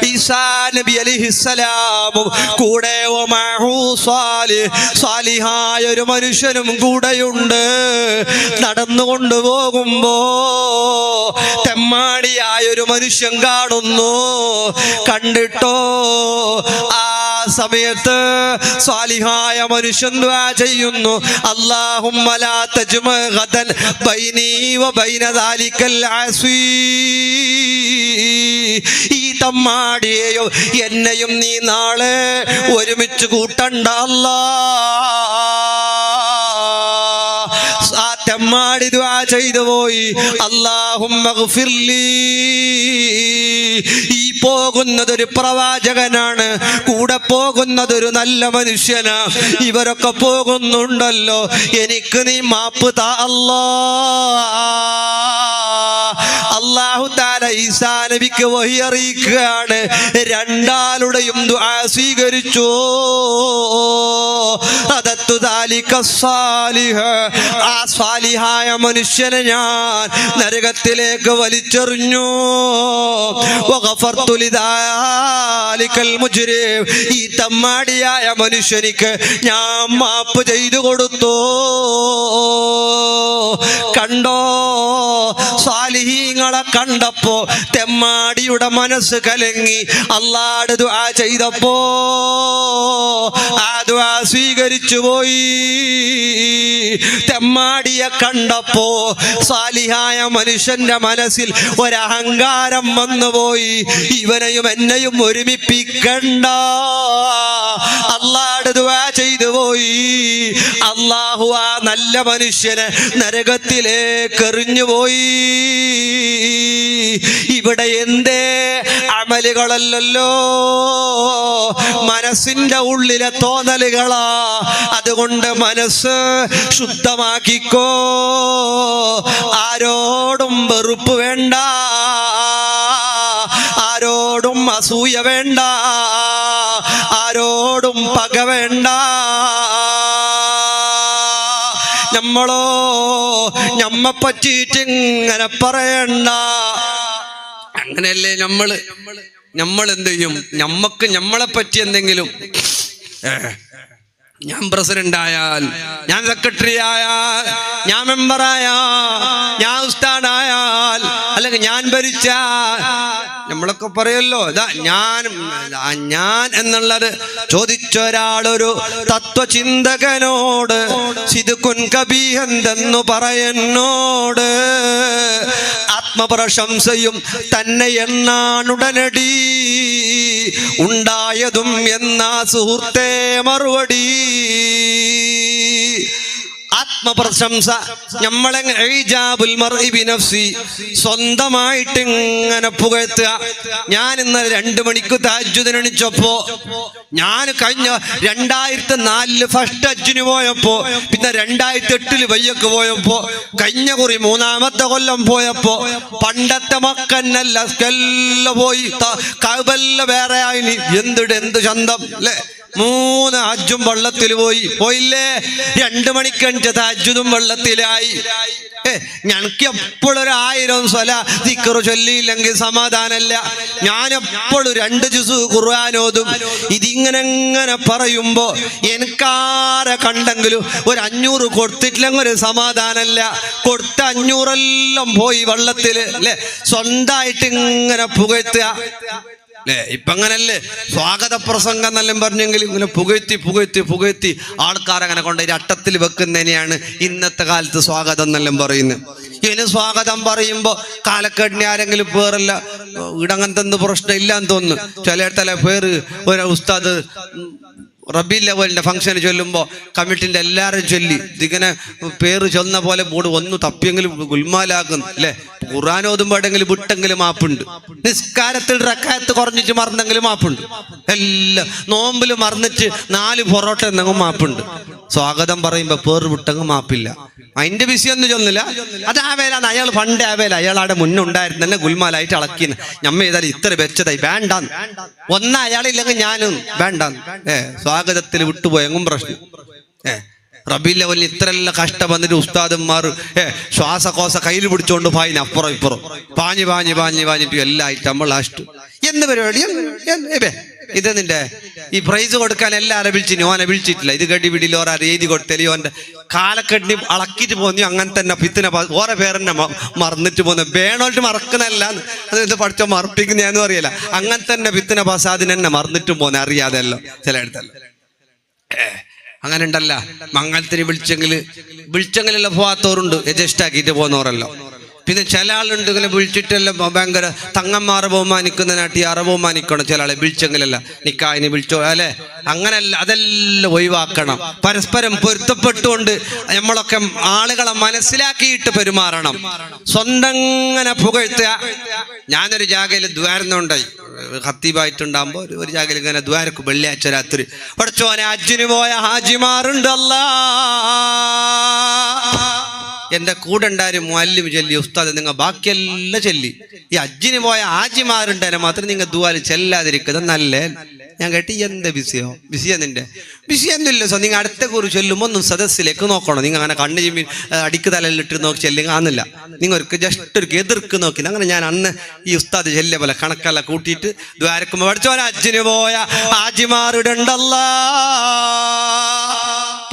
ഈസാ നബി അലൈഹിസ്സലാമും കൂടെ സാലിഹായ ഒരു മനുഷ്യനും കൂടെയുണ്ട്. നടന്നുകൊണ്ട് പോകുമ്പോ തെമ്മാടിയായ ഒരു മനുഷ്യൻ കാണുന്നു. കണ്ടിട്ടോ ആ സമയത്ത് സാലിഹായ മനുഷ്യൻ ദുആ ചെയ്യുന്നു, അല്ലാഹുമ്മ ലാ തജ്മഅ ഗദൻ ബൈനി വ ബൈന ദാലികൽ ആസി. ഈ തമ്മാടിയെയും എന്നെയും നീ നാളെ ഒരുമിച്ച് കൂട്ടണ്ട അല്ലാഹ്. ആ തെമ്മാടി ദുആ ചെയ്തു പോയി, അല്ലാഹുമ്മഗ്ഫിർലി. ഈ പോകുന്നതൊരു പ്രവാചകനാണ്, കൂടെ പോകുന്നതൊരു നല്ല മനുഷ്യനാ, ഇവരൊക്കെ പോകുന്നുണ്ടല്ലോ, എനിക്ക് നീ മാപ്പ് താ അല്ലാഹ്. അല്ലാഹു തആല ഈസാ നബിക്ക് വഹി അറിയിക്കുകയാണ്, രണ്ടാളുടെയും ദുആ സ്വീകരിച്ചു. റദത്തു ദാലിക സാലിഹ, ആ സാലിഹായ മനുഷ്യനെ ഞാൻ നരകത്തിലേക്ക് വലിച്ചെറിഞ്ഞു. വഗഫർതു ലിദാലികൽ മുജ്രിം, ഈ തമ്മാടിയായ മനുഷ്യനിക്ക് ഞാൻ മാപ്പ് ചെയ്തു കൊടുത്തു. കണ്ടോ, സാലിഹീങ്ങളെ കണ്ടപ്പോ തെമ്മാടിയുടെ മനസ്സ് കലങ്ങി. അല്ലാഹുവോട് ദുആ ചെയ്തപ്പോ ആ ദുആ സ്വീകരിച്ചു പോയി. തെമ്മാടിയെ കണ്ടപ്പോ സാലിഹായ മനുഷ്യന്റെ മനസ്സിൽ ഒരഹങ്കാരം വന്നുപോയി. ഇവനെയും എന്നെയും ഒരുമിപ്പിക്കണ്ട, അല്ലാഹുവോട് ദുആ ചെയ്തു പോയി. അല്ലാഹു ആ നല്ല മനുഷ്യനെ നരകത്തിലേക്ക് എറിഞ്ഞുപോയി. ഇവിടെ എന്തേ അമലുകളല്ലല്ലോ, മനസ്സിന്റെ ഉള്ളിലെ തോന്നലുകളാ. അതുകൊണ്ട് മനസ്സ് ശുദ്ധമാക്കിക്കോ. ആരോടും വെറുപ്പ് വേണ്ട, ആരോടും അസൂയ വേണ്ട, ആരോടും പക വേണ്ട. നമ്മളോ നമ്മെ പറ്റിയിട്ട് ഇങ്ങനെ പറയണ്ട. അങ്ങനെയല്ലേ നമ്മൾ എന്ത് ചെയ്യും? നമ്മക്ക് നമ്മളെ പറ്റി എന്തെങ്കിലും, ഞാൻ പ്രസിഡന്റ് ആയാൽ, ഞാൻ സെക്രട്ടറി ആയാൽ, ഞാൻ മെമ്പറായാൽ, ഞാൻ ഉസ്താദായാൽ, അല്ലെങ്കിൽ ഞാൻ ഭരിച്ചാൽ, നമ്മളൊക്കെ പറയല്ലോ ഇതാ ഞാൻ എന്നുള്ളത്. ചോദിച്ചൊരാളൊരു തത്വചിന്തകനോട് സിദ്ഖുൻ കബീഹെന്തെന്നു പറയുന്നോട്, ആത്മപ്രശംസയും തന്നെ എന്നാണുടനടി ഉണ്ടായതും എന്നാ സുഹൃത്തേ മറുപടി. ആത്മപ്രശംസ നമ്മളെ സ്വന്തമായിട്ട് ഇങ്ങനെ പുകഴ്ത്തുക. ഞാൻ ഇന്നലെ 2 മണിക്ക് തഹജ്ജുദിന് എണീച്ചപ്പോ, ഞാൻ കഴിഞ്ഞ 2004 ഫസ്റ്റ് ഹജ്ജിന് പോയപ്പോ, പിന്നെ 2008 ബയ്യക്ക് പോയപ്പോ, കഴിഞ്ഞ കുറി 3ാമത്തെ കൊല്ലം പോയപ്പോ, പണ്ടത്തെ മക്കന്നല്ല പോയി കഅബല്ല വേറെ ആയിനി. എന്ത് ചന്തം അല്ലേ? 3 ഹജ്ജും വെള്ളത്തിൽ പോയില്ലേ? 2 മണിക്ക് എണീച്ച തഹജ്ജുദും വെള്ളത്തിലായി. ഞങ്ങൾക്ക് എപ്പോഴും 1000 സ്വലാത്ത് ദിക്റ് ചൊല്ലിയില്ലെങ്കിൽ സമാധാനമല്ല. ഞാൻ എപ്പോഴും 2 ജുസ് ഖുർആൻ ഓതും. ഇതിങ്ങനെ പറയുമ്പോ എനിക്കാരെ കണ്ടെങ്കിലും ഒരു 500 കൊടുത്തിട്ടില്ലെങ്കിൽ ഒരു സമാധാനമല്ല. കൊടുത്ത 500 എല്ലാം പോയി വെള്ളത്തില് അല്ലെ. സ്വന്തമായിട്ട് ഇങ്ങനെ പുകഴ്ത്തുക അല്ലേ? ഇപ്പൊ അങ്ങനല്ലേ സ്വാഗത പ്രസംഗം എന്നെല്ലാം പറഞ്ഞെങ്കിൽ ഇങ്ങനെ പുകഴ്ത്തി ആൾക്കാരങ്ങനെ കൊണ്ട് അട്ടത്തിൽ വെക്കുന്നതിനെയാണ് ഇന്നത്തെ കാലത്ത് സ്വാഗതം എന്നെല്ലാം പറയുന്നത്. ഇനി സ്വാഗതം പറയുമ്പോ കാലക്കേടിന് ആരെങ്കിലും പേരല്ല ഇടങ്ങനത്തെ പ്രശ്നം ഇല്ലാന്ന് തോന്നുന്നു. ചില പേര് ഒരു ഉസ്താദ് റബീഉൽ അവ്വലിന്റെ ഫംഗ്ഷന് ചൊല്ലുമ്പോൾ കമ്മിറ്റിന്റെ എല്ലാവരും ചൊല്ലി ഇതിങ്ങനെ പേര് ചൊന്ന പോലെ ബോർഡ് ഒന്ന് തപ്പിയെങ്കിലും ഗുൽമാലാകുന്നു അല്ലെ. ഖുർആൻ ഓതുമ്പോഴെങ്കിലും വിട്ടെങ്കിലും മാപ്പുണ്ട്. നിസ്കാരത്തിൽ റക്അത്ത് കുറഞ്ഞിട്ട് മറന്നെങ്കിലും മാപ്പുണ്ട്. എല്ലാം നോമ്പിൽ മറന്നിട്ട് 4 പൊറോട്ട എന്തെങ്കിലും മാപ്പുണ്ട്. സ്വാഗതം പറയുമ്പോ പേര് വിട്ടെങ്കിൽ മാപ്പില്ല. അതിന്റെ വിഷയൊന്നും ചൊന്നില്ല. അത് ആ വേലാണ്. അയാൾ പണ്ടേ ആ വേല അയാളവിടെ മുന്നുണ്ടായിരുന്നു തന്നെ ഗുൽമാലായിട്ട് അളക്കിന്ന്. ഞമ്മ ഏതായാലും ഇത്ര വെച്ചതായി വേണ്ടാന്ന്. അയാളില്ലെങ്കിൽ ഞാനും വേണ്ടാന്ന്. സ്വാഗതത്തിൽ വിട്ടുപോയെങ്കും പ്രശ്നം. റബീഉൽ അവ്വലിന് ഇത്രയെല്ലാം കഷ്ടം വന്നിട്ട് ഉസ്താദന്മാർ ശ്വാസകോശ കയ്യിൽ പിടിച്ചോണ്ട് പായിന് അപ്പുറം ഇപ്പുറം പാഞ്ഞിട്ട് എല്ലാം ആയിട്ട് നമ്മൾ ലാസ്റ്റ് എന്ത് പരിപാടി ഇത് നിന്റെ ഈ പ്രൈസ് കൊടുക്കാൻ എല്ലാവരെ വിളിച്ചിന്. ഓനെ വിളിച്ചിട്ടില്ല. ഇത് കെട്ടി വീട്ടിൽ ഓരോ എഴുതി കൊടുത്തല്ലേ. ഓൻ്റെ കാലക്കെട്ടി അളക്കിട്ട് പോന്നു. അങ്ങനെ തന്നെ പിത്തിനെ ഓരോ പേരെന്നെ മറന്നിട്ട് പോന്നു. വേണോട്ട് മറക്കുന്നല്ല, അത് പഠിച്ചോ മറപ്പിക്കുന്നതെന്ന് അറിയില്ല. അങ്ങനെ തന്നെ പിത്തിനെ പാസാദിന് എന്നെ മറന്നിട്ടും പോന്നെ അറിയാതെല്ലോ ചിലയിടത്തല്ല. അങ്ങനെ ഉണ്ടല്ല. മംഗളത്തിന് വിളിച്ചെങ്കിലെല്ലാം പോവാത്തവരുണ്ട്. അഡ്ജസ്റ്റ് ആക്കിയിട്ട് പോകുന്നവരല്ലോ. പിന്നെ ചില ആളുണ്ട് ഇങ്ങനെ വിളിച്ചിട്ടെല്ലാം ഭയങ്കര തങ്ങന്മാരെ ബഹുമാനിക്കുന്ന നാട്ടിയാറെ ബഹുമാനിക്കണം. ചില ആളെ വിളിച്ചെങ്കിലല്ല നിക്കായിന് വിളിച്ചോ അല്ലെ. അങ്ങനല്ല, അതെല്ലാം ഒഴിവാക്കണം. പരസ്പരം പൊരുത്തപ്പെട്ടുകൊണ്ട് നമ്മളൊക്കെ ആളുകളെ മനസ്സിലാക്കിയിട്ട് പെരുമാറണം. സ്വന്തം ഇങ്ങനെ പുകഴ്ത്തുക. ഞാനൊരു ജാഗയിൽ ദ്വാരുന്നുണ്ടായി ഖത്തീബായിട്ടുണ്ടാകുമ്പോൾ ഒരു ജാഗയിൽ ഇങ്ങനെ ദ്വാരക്ക് വെള്ളിയാഴ്ച രാത്രി പഠിച്ചോനെ ഹജ്ജിന് പോയ ഹാജിമാരുണ്ട്. അല്ലാ എൻ്റെ കൂടെ ഉണ്ടായ മുഅല്ലിം ചൊല്ലി, ഉസ്താദ് നിങ്ങൾ ബാക്കിയെല്ലാം ചൊല്ലി, ഈ ഹജ്ജിന് പോയ ഹാജിമാരുണ്ടതിനെ മാത്രം നിങ്ങൾ ദുആല് ചെല്ലാതിരിക്കുന്നത് നല്ലേ. ഞാൻ കേട്ടി എന്ത് ബിസിയാ നിന്റെ? ബിസിയൊന്നുമില്ല സോ. നിങ്ങൾ അടുത്ത കുറി ചൊല്ലുമ്പോൾ ഒന്നും സദസ്സിലേക്ക് നോക്കണം. നിങ്ങൾ അങ്ങനെ കണ്ണ് ചിമ്മി അടിക്ക് തലയിലിട്ട് നോക്കി ചെല്ലുക ആന്നില്ല. നിങ്ങൾക്ക് ജസ്റ്റ് ഒരു എതിർക്ക് നോക്കി. അങ്ങനെ ഞാൻ അന്ന് ഈ ഉസ്താദ് ചെല്ലിയ പോലെ കണക്കെല്ലാം കൂട്ടിയിട്ട് ദ്വാരക്കുമ്പോൾ പഠിച്ചോനെ ഹജ്ജിന് പോയ ഹാജിമാരുണ്ടല്ലാ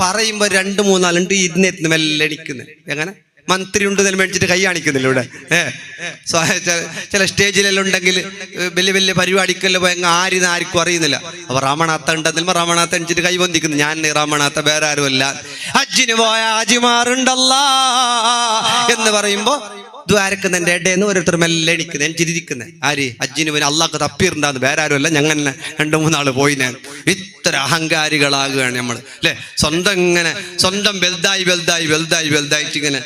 പറയുമ്പോൾ 2-3 ഇരുന്നെത്തുന്നു മെല്ലെ അടിക്കുന്നത്. എങ്ങനെ മന്ത്രി ഉണ്ട് എന്ന് മേടിച്ചിട്ട് കൈ കാണിക്കുന്നില്ല ഇവിടെ. ചില സ്റ്റേജിലെല്ലാം ഉണ്ടെങ്കിൽ വലിയ വലിയ പരിപാടിക്കെല്ലാം പോയ ആരും ആർക്കും അറിയുന്നില്ല. അപ്പൊ റാമണാത്ത ഉണ്ടെന്നില്ല റാമണാത്ത അണിച്ചിട്ട് കൈ പൊന്തിക്കുന്നു. ഞാൻ റാമണാത്ത വേറെ ആരുമല്ല, ഹജ്ജിന് പോയ ഹാജിമാരുണ്ടല്ലാ എന്ന് പറയുമ്പോ ദ്വാരക്കുന്നതിന്റെ ഇടയിൽ നിന്ന് ഓരോരുത്തർ മെല്ലെ എണിക്കുന്നത്, ചിരിക്കുന്നത്. ആര്? ഹജ്ജിന് പോയി അള്ളാഹ് തപ്പിയിട്ടുണ്ടാകുന്നു, വേറെ ആരുമല്ല, ഞങ്ങൾ 2-3 ആള് പോയി. ഞാൻ ഇത്ര അഹങ്കാരികളാകുകയാണ് നമ്മൾ അല്ലെ. സ്വന്തം വലുതായിട്ട് ഇങ്ങനെ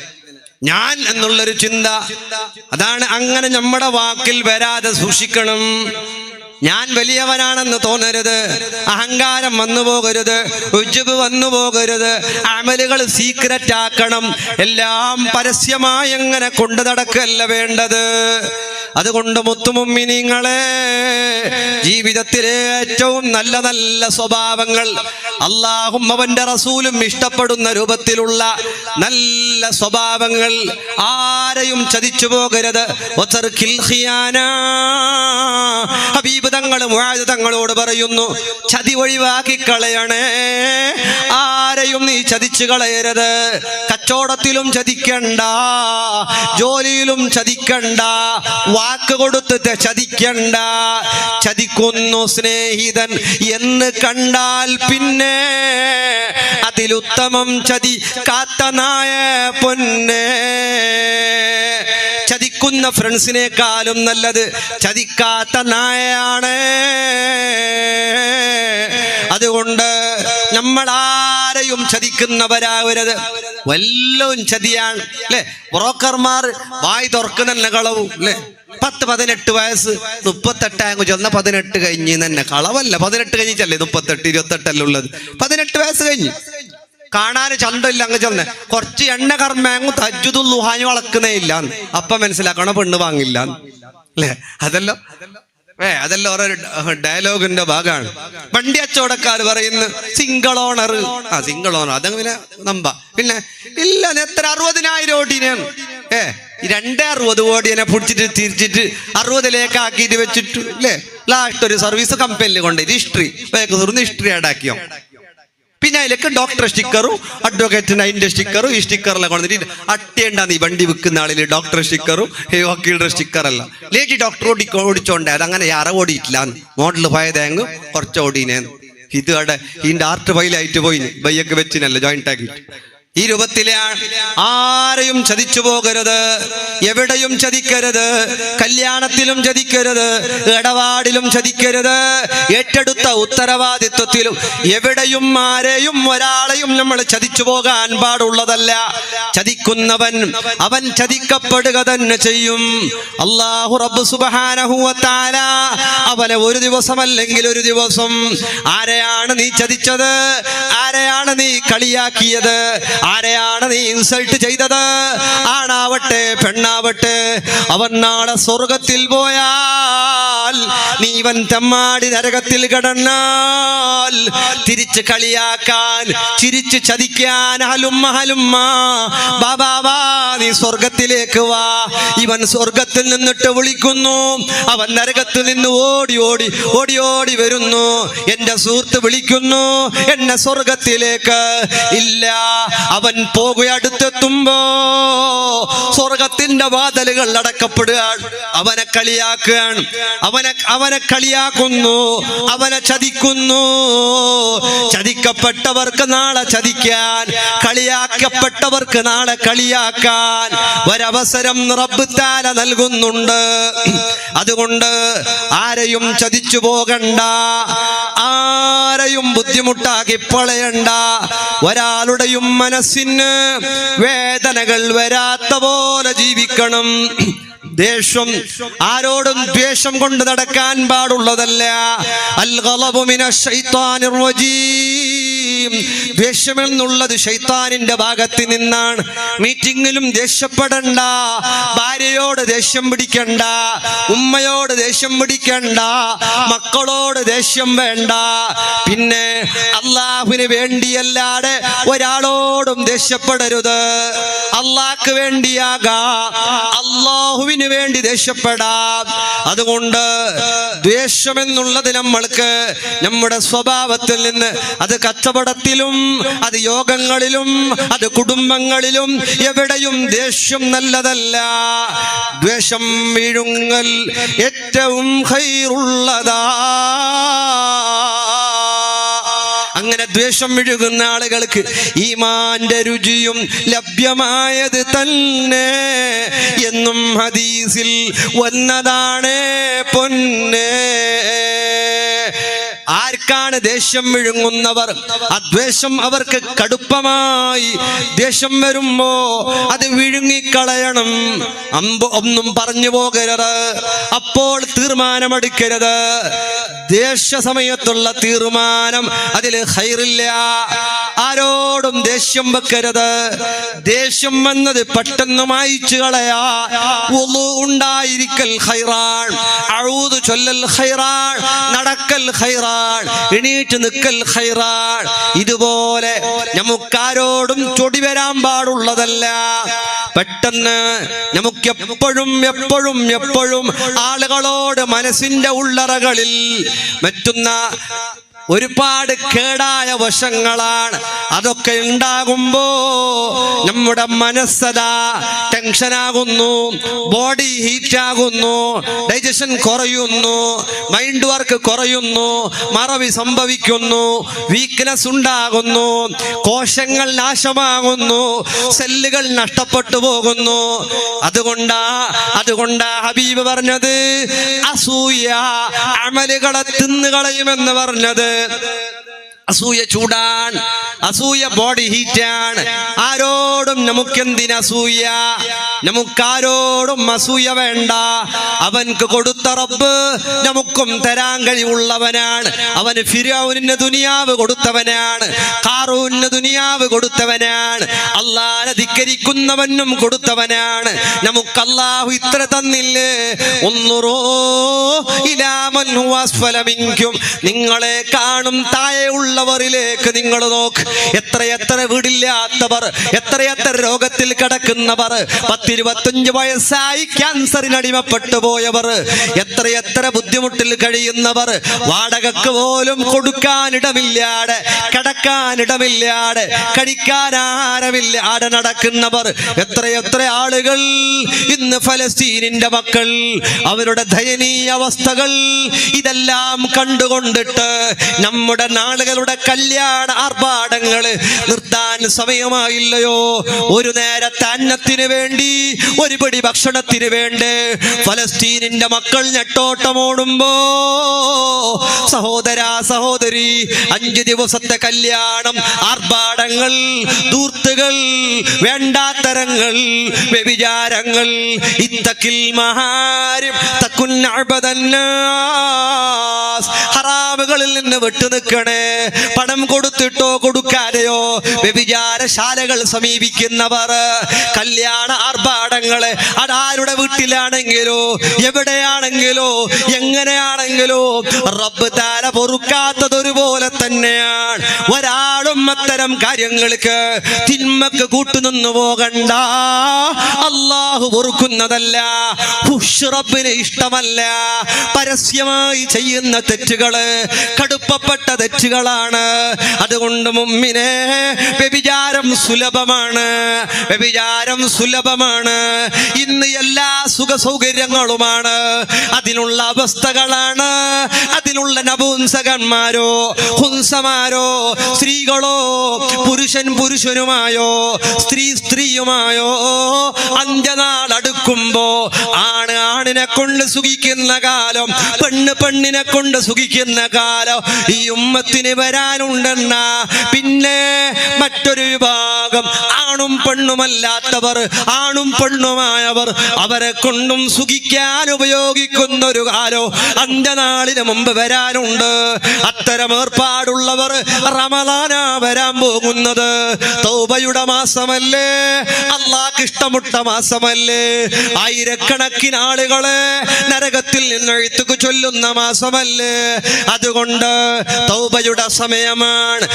ഞാൻ എന്നുള്ളൊരു ചിന്ത അതാണ്. അങ്ങനെ നമ്മുടെ വാക്കിൽ വരാതെ സൂക്ഷിക്കണം. ഞാൻ വലിയവനാണെന്ന് തോന്നരുത്, അഹങ്കാരം വന്നു പോകരുത്, ഉജ്ജബ് വന്നു പോകരുത്. അമലുകൾ സീക്രറ്റ് ആക്കണം, എല്ലാം പരസ്യമായി എങ്ങനെ കൊണ്ടു നടക്കല്ല വേണ്ടത്. അതുകൊണ്ട് മുത്തുമുമ്മിനീങ്ങളെ, ജീവിതത്തിലെ ഏറ്റവും നല്ല നല്ല സ്വഭാവങ്ങൾ, അല്ലാഹും അവന്റെ റസൂലും ഇഷ്ടപ്പെടുന്ന രൂപത്തിലുള്ള നല്ല സ്വഭാവങ്ങൾ, ആരെയും ചതിച്ചു പോകരുത്. ഹബീബ് തങ്ങൾ മുആദ് തങ്ങളോട് പറയുന്നു, ചതി ഒഴിവാക്കി കളയണേ, ആരെയും നീ ചതിച്ചു കളയരുത്. കച്ചവടത്തിലും ചതിക്കണ്ട, ജോലിയിലും ചതിക്കണ്ട, വാക്ക് കൊടുത്തിട്ട് ചതിക്കണ്ട. ചതിക്കുന്നു സ്നേഹിതൻ എന്ന് കണ്ടാൽ പിന്നെ അതിലുത്തമം ചതി കാത്ത നായ പൊന്നെ. ചതിക്കുന്ന ഫ്രണ്ട്സിനേക്കാളും നല്ലത് ചതിക്കാത്ത നായയാണ്. അതുകൊണ്ട് നമ്മൾ ആരെയും ചതിക്കുന്നവരാവരുത്. വല്ലവും ചതിയാണ് അല്ലെ. ബ്രോക്കർമാർ വായി തുറക്കുന്ന കളവും അല്ലെ. 10-18 വയസ്സ്, 38 ചെന്ന 18 കഴിഞ്ഞ് തന്നെ കളവല്ല. 18 കഴിഞ്ഞിട്ടല്ലേ 38, 28 ഉള്ളത്. 18 വയസ്സ് കഴിഞ്ഞ് കാണാൻ ചന്തമില്ല. അങ്ങ് ചെന്ന കുറച്ച് എണ്ണ കർമ്മ തജ്ജുദുല്ലുഹാനി വളക്കുന്നേ ഇല്ല. അപ്പം മനസ്സിലാക്കണം പെണ്ണ് വാങ്ങില്ല അല്ലേ. അതെല്ലാം ഓരോ ഡയലോഗിന്റെ ഭാഗമാണ്. വണ്ടി കച്ചവടക്കാർ പറയുന്നു സിംഗിൾ ഓണർ. സിംഗിൾ ഓണർ അതങ്ങനെ നമ്പാ. പിന്നെ ഇല്ല, എത്ര 60,000 ഓടിനാണ്. 260 കോടിയെ പിടിച്ചിട്ട് തിരിച്ചിട്ട് 60ലേക്ക് ആക്കിയിട്ട് വെച്ചിട്ട് അല്ലേ. ലാസ്റ്റ് ഒരു സർവീസ് കമ്പനിയിൽ കൊണ്ട് ഹിസ്റ്ററി ആഡാക്കിയോ. പിന്നെ അതിലേക്ക് ഡോക്ടർ സ്റ്റിക്കറും അഡ്വക്കേറ്റിന് അതിന്റെ സ്റ്റിക്കറും ഈ സ്റ്റിക്കറെല്ലാം കൊണ്ടിട്ട് അട്ടേണ്ടാന്ന് ഈ വണ്ടി വിൽക്കുന്ന ആളില് ഡോക്ടർ സ്റ്റിക്കറും വക്കീലിന്റെ സ്റ്റിക്കറല്ല. ലേഡി ഡോക്ടർ ഓടിച്ചോണ്ടേ അതങ്ങനെ ആരെ ഓടിയിട്ടില്ല. മോഡൽ പോയതെങ്കിൽ കുറച്ച് ഓടീനേ. ഇത് അവിടെ ഇതിന്റെ ആർട്ട് ഫൈലായിട്ട് പോയിന് ബയ്യൊക്കെ വെച്ചിനല്ല ജോയിന്റ് ആക്കിയിട്ട്. ഈ രൂപത്തിലെ ആരെയും ചതിച്ചു പോകരുത്, എവിടെയും ചതിക്കരുത്, കല്യാണത്തിലും ചതിക്കരുത്, ഇടപാടിലും ചതിക്കരുത്, ഏറ്റെടുത്ത ഉത്തരവാദിത്വത്തിലും എവിടെയും ആരെയും ഒരാളെയും നമ്മൾ ചതിച്ചു പോകാൻ പാടുള്ളതല്ല. ചതിക്കുന്നവൻ അവൻ ചതിക്കപ്പെടുക തന്നെ ചെയ്യും. അല്ലാഹു റബ്ബ് സുബ്ഹാനഹു വ തആല അവനെ ഒരു ദിവസമല്ലെങ്കിൽ ഒരു ദിവസം ആരെയാണ് നീ ചതിച്ചത്, ആരെയാണ് നീ കളിയാക്കിയത്, ആരെയാണ് നീ ഇൻസൾട്ട് ചെയ്തത്, ആണാവട്ടെ പെണ്ണാവട്ടെ, അവൻ നാളെ സ്വർഗത്തിൽ പോയാൽ നീ ഇവൻ തെമ്മാടി നരകത്തിൽ കിടന്നാൽ തിരിച്ച് കളിയാക്കാൻ, ചിരിച്ച് ചതിക്കാൻ ഹലുമ്മ ബാബാ നീ സ്വർഗത്തിലേക്ക് വാ. ഇവൻ സ്വർഗത്തിൽ നിന്നിട്ട് വിളിക്കുന്നു, അവൻ നരകത്തിൽ നിന്ന് ഓടി ഓടി ഓടി ഓടി വരുന്നു. എന്റെ സുഹൃത്ത് വിളിക്കുന്നു എന്നെ സ്വർഗത്തിലേക്ക്. ഇല്ല, അവൻ അടുത്തെത്തുമ്പോ സ്വർഗത്തിന്റെ വാതിലുകൾ അടക്കപ്പെടുകയാണ്. അവനെ കളിയാക്കുകയാണ്, അവനെ കളിയാക്കുന്നു, അവനെ ചതിക്കുന്നു. ചതിക്കപ്പെട്ടവർക്ക് നാളെ ചതിക്കാൻ, കളിയാക്കപ്പെട്ടവർക്ക് നാളെ കളിയാക്കാൻ ഒരവസരം റബ്ബ് തആല നൽകുന്നുണ്ട്. അതുകൊണ്ട് ആരെയും ചതിച്ചു പോകണ്ട, ആരെയും ബുദ്ധിമുട്ടാക്കി പൊളയണ്ട. ഒരാളുടെയും മനസ്സിന് വേദനകൾ വരാത്ത പോലെ ജീവിക്കണം. ദേഷ്യം, ആരോടും ദ്വേഷം കൊണ്ട് നടക്കാൻ പാടുള്ളതല്ല. അൽ ഗളബു മിനശ് ശൈത്വാനിർ റജീം. ദ്വേഷമെന്നുള്ളത് ശൈത്താനിന്റെ ഭാഗത്ത് നിന്നാണ്. മീറ്റിങ്ങിലും ദേഷ്യപ്പെടണ്ട, ഭാര്യയോട് ദേഷ്യം പിടിക്കണ്ട, ഉമ്മയോട് ദേഷ്യം പിടിക്കണ്ട, മക്കളോട് ദേഷ്യം വേണ്ട. പിന്നെ അള്ളാഹുവിന് വേണ്ടിയല്ലാതെ ഒരാളോടും ദേഷ്യപ്പെടരുത്. അള്ളാഹ്ക്ക് വേണ്ടിയാകാം, അള്ളാഹുവിന് വേണ്ടി ദേഷ്യപ്പെടാം. അതുകൊണ്ട് ദ്വേഷമെന്നുള്ളത് നമ്മൾക്ക് നമ്മുടെ സ്വഭാവത്തിൽ നിന്ന്, അത് കച്ചവടത്തിലും അത് യോഗങ്ങളിലും അത് കുടുംബങ്ങളിലും എവിടെയും ദേഷ്യം നല്ലതല്ല. ദ്വേഷം വിഴുങ്ങൽ ഏറ്റവും ഖൈറുള്ളതാ. അങ്ങനെ ദ്വേഷം വിഴുകുന്ന ആളുകൾക്ക് ഈമാന്റെ രുചിയും ലഭ്യമായത് തന്നെ എന്നും ഹദീസിൽ വന്നതാണ് പൊന്നെ. ആർക്കാണ് ദേഷ്യം വിഴുങ്ങുന്നവർ, അദ്വേഷം അവർക്ക് കടുപ്പമായി ദേഷ്യം വരുമ്പോ അത് വിഴുങ്ങിക്കളയണം. ഒന്നും പറഞ്ഞു പോകരുത്, അപ്പോൾ തീർമാനമെടുക്കരുത്. ദേഷ്യ സമയത്തുള്ള തീർമാനം അതിൽ ഖൈറില്ല. ആരോടും ദേഷ്യം വെക്കരുത്. ദേഷ്യം വന്നത് പെട്ടെന്ന് മായിച്ചു കളയാ. വുളു ഉണ്ടായിരിക്കൽ ഖൈറാൻ, അഊദു ചൊല്ലൽ ഖൈറാൻ, നടക്കൽ ഖൈറാൻ, എണീറ്റ് നിൽക്കൽ ഖൈറാൻ. ഇതുപോലെ നമുക്കാരോടും ചൊടി വരാൻ പാടുള്ളതല്ല. പെട്ടെന്ന് നമുക്ക് എപ്പോഴും എപ്പോഴും എപ്പോഴും ആളുകളോട് മനസ്സിന്റെ ഉള്ളറകളിൽ മറ്റുന്ന ഒരുപാട് കേടായ വശങ്ങളാണ്. അതൊക്കെ ഉണ്ടാകുമ്പോ നമ്മുടെ മനസ്സതാ ടെൻഷനാകുന്നു, ബോഡി ഹീറ്റാകുന്നു, ഡൈജഷൻ കുറയുന്നു, മൈൻഡ് വർക്ക് കുറയുന്നു, മറവി സംഭവിക്കുന്നു, വീക്ക്നെസ് ഉണ്ടാകുന്നു, കോശങ്ങൾ നാശമാകുന്നു, സെല്ലുകൾ നഷ്ടപ്പെട്ടു പോകുന്നു. അതുകൊണ്ടാ ഹബീബ് പറഞ്ഞത് അസൂയ അമലുകളെ തിന്നുകളയുമെന്ന് പറഞ്ഞത്. അസൂയ ചൂടാൻ, അസൂയ ബോഡി ഹീറ്റാണ്. ആരോടും നമുക്കെന്തിനസൂയ? നമുക്കാരോടും അസൂയ വേണ്ട. അവൻക്ക് കൊടുത്ത റബ്ബ് നമുക്കും തരാൻ കഴിവുള്ളവനാണ്. അവന് ഫിർഔനിന് ദുനിയാവ് കൊടുത്തവനാണ്, ഖാറൂന് ദുനിയാവ് കൊടുത്തവനാണ്, അല്ലാഹുവിനെ ധിക്കരിക്കുന്നവനും കൊടുത്തവനാണ്. നമുക്ക് അല്ലാഹു ഇത്ര തന്നില്ലേ? ഉൻറുറൂ ഇലാ മൻ ഹുവ അസ്ഫല മിൻകും. നിങ്ങളെ കാണും താഴെ ഉള്ളവരിലേക്ക് നിങ്ങൾ നോക്ക്. എത്രയെത്ര വീടില്ലാത്തവർ, എത്രയെത്ര രോഗത്തിൽ കിടക്കുന്നവർ, 10-25 വയസ്സായി ക്യാൻസറിന് അടിമപ്പെട്ടു പോയവർ, എത്രയെത്ര ബുദ്ധിമുട്ടിൽ കഴിയുന്നവർ, വാടകക്ക് പോലും കൊടുക്കാനിടമില്ലാതെ, കിടക്കാനിടമില്ലാതെ, കഴിക്കാനാരമില്ലാതെ നടക്കുന്നവർ, എത്രയെത്ര ആളുകൾ. ഇന്ന് ഫലസ്തീനിന്റെ മക്കൾ, അവരുടെ ദയനീയ അവസ്ഥകൾ ഇതെല്ലാം കണ്ടുകൊണ്ടിട്ട് നമ്മുടെ നാളുകളുടെ കല്യാണ ആർഭാടങ്ങള് നിർത്താൻ സമയമായില്ലയോ? ഒരു നേരത്തെ അന്നത്തിന് വേണ്ടി, ഒരു പിടി ഭക്ഷണത്തിന് വേണ്ടി ഫലസ്തീനിന്റെ മക്കൾ ഞെട്ടോട്ടമോടുമ്പോ, സഹോദരാ സഹോദരി, 5 ദിവസത്തെ കല്യാണം, ആർഭാടങ്ങൾ, ധൂർത്തുകൾ, വേണ്ടാത്തരങ്ങൾ, വ്യഭിചാരങ്ങൾ, ഇത്തക്കിൽ മഹാരും തക്കുൻ അഅ്ബദന്നാസ്, ഹറാമുകളിൽ നിന്ന് വിട്ടു നിൽക്കണേ. പണം കൊടുത്തിട്ടോ കൊടുക്കാതെയോ വ്യഭിചാരശാലകൾ സമീപിക്കുന്നവർ, കല്യാണ ആർഭാടങ്ങള്, അതാരുടെ വീട്ടിലാണെങ്കിലോ എവിടെയാണെങ്കിലോ എങ്ങനെയാണെങ്കിലോ റബ്ബ് താല പൊറുക്കാത്തതൊരുപോലെ തന്നെയാണ്. ഒരാളും അത്തരം കാര്യങ്ങൾക്ക്, തിന്മക്ക് കൂട്ടുനിന്നു പോകണ്ട. അല്ലാഹു പൊറുക്കുന്നതല്ല, റബ്ബിന് ഇഷ്ടമല്ല. പരസ്യമായി ചെയ്യുന്ന തെറ്റുകള് കടുപ്പപ്പെട്ട തെറ്റുകളാണ്. അതുകൊണ്ട് മുഅ്മിനേ, വ്യഭിചാരം സുലഭമാണ്, വ്യഭിചാരം സുലഭമാണ്. ഇന്ന് എല്ലാ സുഖ സൗകര്യങ്ങളുമാണ്, അതിനുള്ള അവസ്ഥകളാണ്, അതിനുള്ള നപുംസകന്മാരോ ഹുംസമാരോ, സ്ത്രീകളോ പുരുഷൻ പുരുഷനുമായോ സ്ത്രീ സ്ത്രീയുമായോ അന്ത്യനാൾ അടുക്കുമ്പോ ആണ് ആണിനെ കൊണ്ട് സുഖിക്കുന്ന കാലം, പെണ്ണ് പെണ്ണിനെ കൊണ്ട് സുഖിക്കുന്ന കാലം ഈ ഉമ്മത്തിന് വരാനുണ്ടെന്ന. പിന്നെ മറ്റൊരു വിഭാഗം ആണും പെണ്ണുമല്ലാത്തവർ, ആണും പെണ്ണുമായവർ, അവരെ കൊണ്ടും സുഖിക്കാൻ ഉപയോഗിക്കുന്ന ഒരു കാലം അന്ത്യനാളിന് മുമ്പ് വരാനുണ്ട്. അത്തരം ഏർപ്പാടുള്ളവർ റമളാനാ വരാൻ പോകുന്നത്. തൗബയുടെ മാസമല്ലേ, അള്ളാഹ്ക്ക് ഇഷ്ടമുട്ട മാസമല്ലേ, ആയിരക്കണക്കിന് ആളുകളെ നരകത്തിൽ നിന്ന് എഴുത്തുക്ക് ചൊല്ലുന്ന മാസമല്ലേ. അതുകൊണ്ട് തൗബയുടെ സമയമാണ്,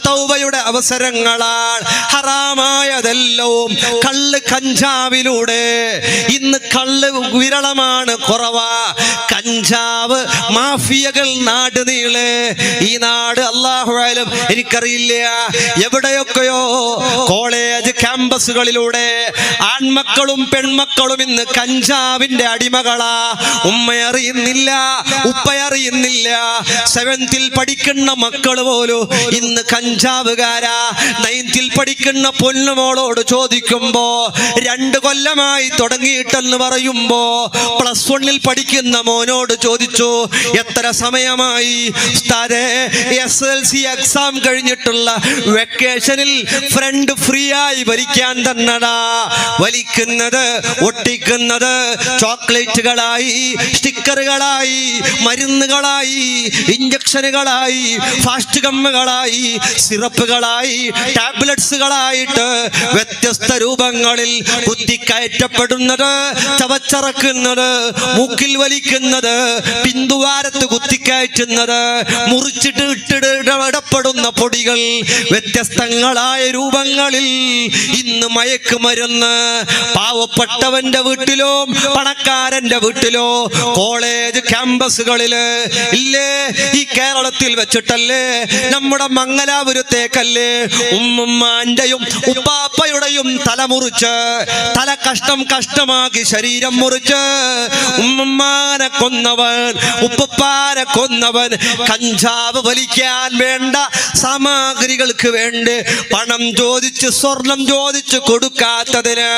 തൗബയുടെ അവസരങ്ങളാണ്. ഹറാമായതെല്ലാം കള്ള് കഞ്ചാവിലൂടെ, ഇന്ന് കള്ള് വിരളമാണ്, കുറവാ. കഞ്ചാവ് മാഫിയകൾ നാട് നീളെ. ഈ നാട് അല്ലാഹു അലം, എനിക്കറിയില്ല, എവിടെയൊക്കെയോ കോളേജ് ക്യാമ്പസുകളിലൂടെ ആൺമക്കളും പെൺമക്കളും ഇന്ന് കഞ്ചാവിന്റെ അടിമകളാ. ഉമ്മയറിയുന്നില്ല, ഉപ്പയറിയുന്നില്ല. 7th പഠിക്കുന്ന മക്കൾ പോലും ഇന്ന് കഞ്ചാവുകാരാ. 9th പഠിക്കുന്ന പൊന്നുമോളോട് ചോദിക്കുമ്പോ 2 കൊല്ലമായി തുടങ്ങിയിട്ടെന്ന് പറയുമ്പോ +1 പഠിക്കുന്ന മോനോട് ചോദിച്ചു, എത്ര സമയമായി ഉസ്താദേ? SLC എക്സാം കഴിഞ്ഞിട്ടുള്ള വെക്കേഷനിൽ ഫ്രണ്ട് ഫ്രീ ആയി വലിക്കാൻ തന്നടാ. വലിക്കുന്നത്, ഒട്ടിക്കുന്നത് ചോക്ലേറ്റുകളായി, സ്റ്റിക്കറുകളായി, മരുന്നുകളായി, ഇഞ്ചക്ഷനുകളായി, ഫാസ്റ്റ് ഗമ്മുകളായി, സിറപ്പുകളായി, ടാബ്ലറ്റ്സുകളായിട്ട് വ്യത്യസ്ത രൂപങ്ങളിൽ കുത്തിക്കയറ്റപ്പെടുന്നത്, ചവച്ചറക്കുന്നത്, മൂക്കിൽ വലിക്കുന്നത്, പിന്തുവാരത്ത് കുത്തിക്കയറ്റുന്നത്, മുറിച്ചിട്ട് ഇടപെടുന്ന പൊടികൾ, വ്യത്യസ്തങ്ങളായ രൂപങ്ങളിൽ ഇന്ന് മയക്കുമരുന്ന്. പാവപ്പെട്ടവന്റെ വീട്ടിലോ പണക്കാരന്റെ വീട്ടിലോ കോളേജ് ക്യാമ്പസുകളില് ഇല്ലേ, ഈ കേരളത്തിൽ വെച്ചിട്ടല്ലേ, നമ്മുടെ മംഗലാപുരത്തേക്കല്ലേ ഉമ്മാന്റെയും ഉപ്പാപ്പയുടെയും തല മുറിച്ച്, തല കഷ്ടമാക്കി ശരീരം മുറിച്ച് ഉമ്മാനെ കൊന്നവൻ, ഉപ്പപ്പാനെ കൊന്നവൻ കഞ്ചാവ് വലിക്കാൻ വേണ്ട സാമഗ്രികൾക്ക് വേണ്ടി പണം ചോദിച്ച്, സ്വർണം ചോദിച്ച് കൊടുക്കാത്തതിന്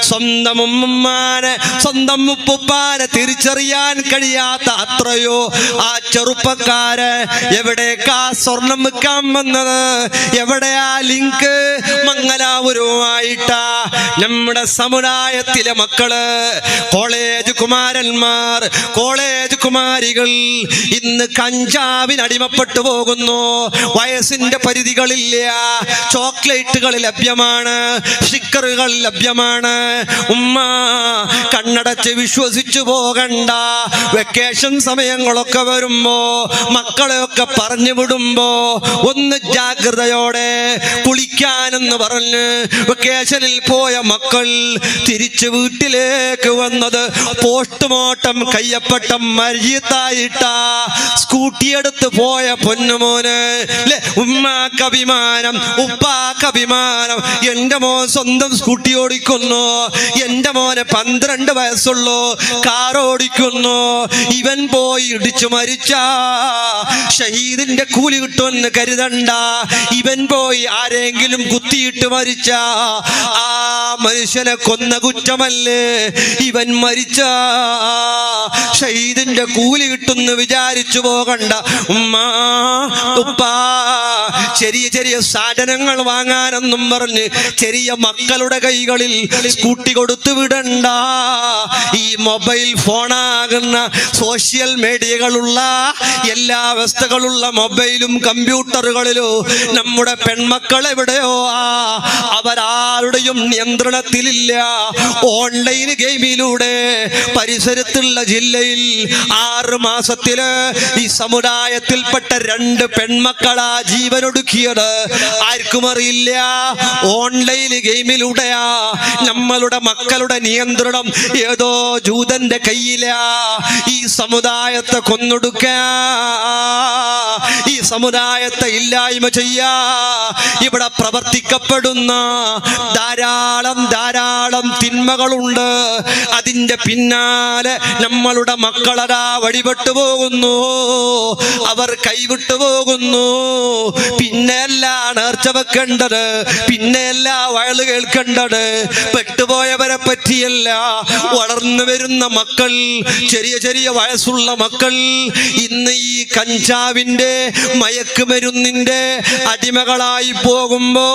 സ്വന്തം ഉമ്മാനെ, സ്വന്തം ഉപ്പപ്പാനെ തിരിച്ചറിയാൻ കഴിയാത്ത അത്രയോ ആ ചെറുപ്പക്കാര് എവിടേക്കാ സ്വർണം വിൽക്കാൻ വന്നത്? എവിടെയാ ലിങ്ക്? മംഗലാപുരവുമായിട്ടാ. നമ്മുടെ സമുദായത്തിലെ മക്കള്, കോളേജ് കുമാരന്മാർ, കോളേജ് കുമാരികൾ ഇന്ന് കഞ്ചാവിന് അടിമപ്പെട്ടു പോകുന്നു. വയസ്സിന്റെ പരിധികളില്ല. ചോക്ലേറ്റുകൾ ലഭ്യമാണ്, സ്റ്റിക്കറുകൾ ലഭ്യമാണ്. ഉമ്മ കണ്ണടച്ച് വിശ്വസിച്ചു പോകണ്ട. വെക്കേഷൻ സമയങ്ങളൊക്കെ വരുമ്പോ, മക്കളെയൊക്കെ പറഞ്ഞു വിടുമ്പോ ഒന്ന് ജാഗ്രതയോടെ കുളിക്കാനെന്ന് പറഞ്ഞ് വെക്കേഷനിൽ പോയ മക്കൾ തിരിച്ച് വീട്ടിലേക്ക് വന്നത് പോസ്റ്റ്മോർട്ടം കയ്യപ്പെട്ട മരിയത്തായിട്ടാ. സ്കൂട്ടി എടുത്ത് പോയ പൊന്നുമോന്, ഉമ്മാക്ക് അഭിമാനം, ഉപ്പാക്ക് അഭിമാനം. എന്റെ മോൻ സ്വന്തം സ്കൂട്ടി ഓടിക്കുന്നു, എന്റെ മോന് 12 വയസ്സുള്ളൂ, കാർ ഓടിക്കുന്നു. ഇവൻ പോയി ഇടിച്ചു മരിച്ച ഷഹീദിന്റെ കൂലി കിട്ടുമെന്ന് കരുതണ്ട. ഇവൻ പോയി ആരെങ്കിലും കുത്തിയിട്ട് മരിച്ച ആ മനുഷ്യനെ കൊന്ന കുറ്റമല്ലേ ഇവൻ മരിച്ച ഷഹീദിന്റെ കൂലി കിട്ടുമെന്ന് വിചാരിച്ചു പോകണ്ട. ഉമ്മ, ഉപ്പ ചെറിയ ചെറിയ സാധനങ്ങൾ വാങ്ങാനെന്നും പറഞ്ഞ് ചെറിയ മക്കളുടെ കൈകളിൽ സ്കൂട്ടി കൊടുത്തു വിടണ്ട. ഈ മൊബൈൽ ഫോണാകുന്ന സോഷ്യൽ മീഡിയകളുള്ള എല്ലാ അവസ്ഥകളുള്ള മൊബൈലും കമ്പ്യൂട്ടറുകളിലോ നമ്മുടെ പെൺമക്കൾ എവിടെയോ അവരാരുടെയും നിയന്ത്രണത്തിലില്ല. ഓൺലൈൻ ഗെയിമിലൂടെ പരിസരത്തുള്ള ജില്ലയിൽ 6 മാസത്തില് ഈ സമുദായത്തിൽപ്പെട്ട 2 പെൺമക്കളാ ജീവനൊടുക്കിയത്. ആർക്കും അറിയില്ല. ഓൺലൈൻ ഗെയിമിലൂടെയാ നമ്മളുടെ മക്കളുടെ നിയന്ത്രണം ഏതോ ജൂതന്റെ കയ്യിലാ. ഈ സമുദായത്തെ കൊന്നൊടുക്കാ, ഈ സമുദായത്തെ ഇല്ലായ്മ ചെയ്യാ ഇവിടെ പ്രവർത്തിക്കപ്പെടുന്ന ധാരാളം തിന്മകളുണ്ട്. അതിന്റെ പിന്നാലെ നമ്മളുടെ മക്കളതാ വഴിപെട്ടു പോകുന്നു, അവർ കൈവിട്ടു പോകുന്നു. പിന്നെയല്ല നേർച്ച വെക്കേണ്ടത്, പിന്നെയല്ല വയല് കേൾക്കേണ്ടത്. പെട്ടുപോയവരെ പറ്റിയല്ല, വളർന്നു വരുന്ന മക്കൾ, ചെറിയ ചെറിയ വയസ്സുള്ള മക്കൾ ഇന്ന് ഈ കഞ്ചാവിന്റെ മയക്കുമരുന്നിന്റെ അടിമകളായി പോകുമ്പോ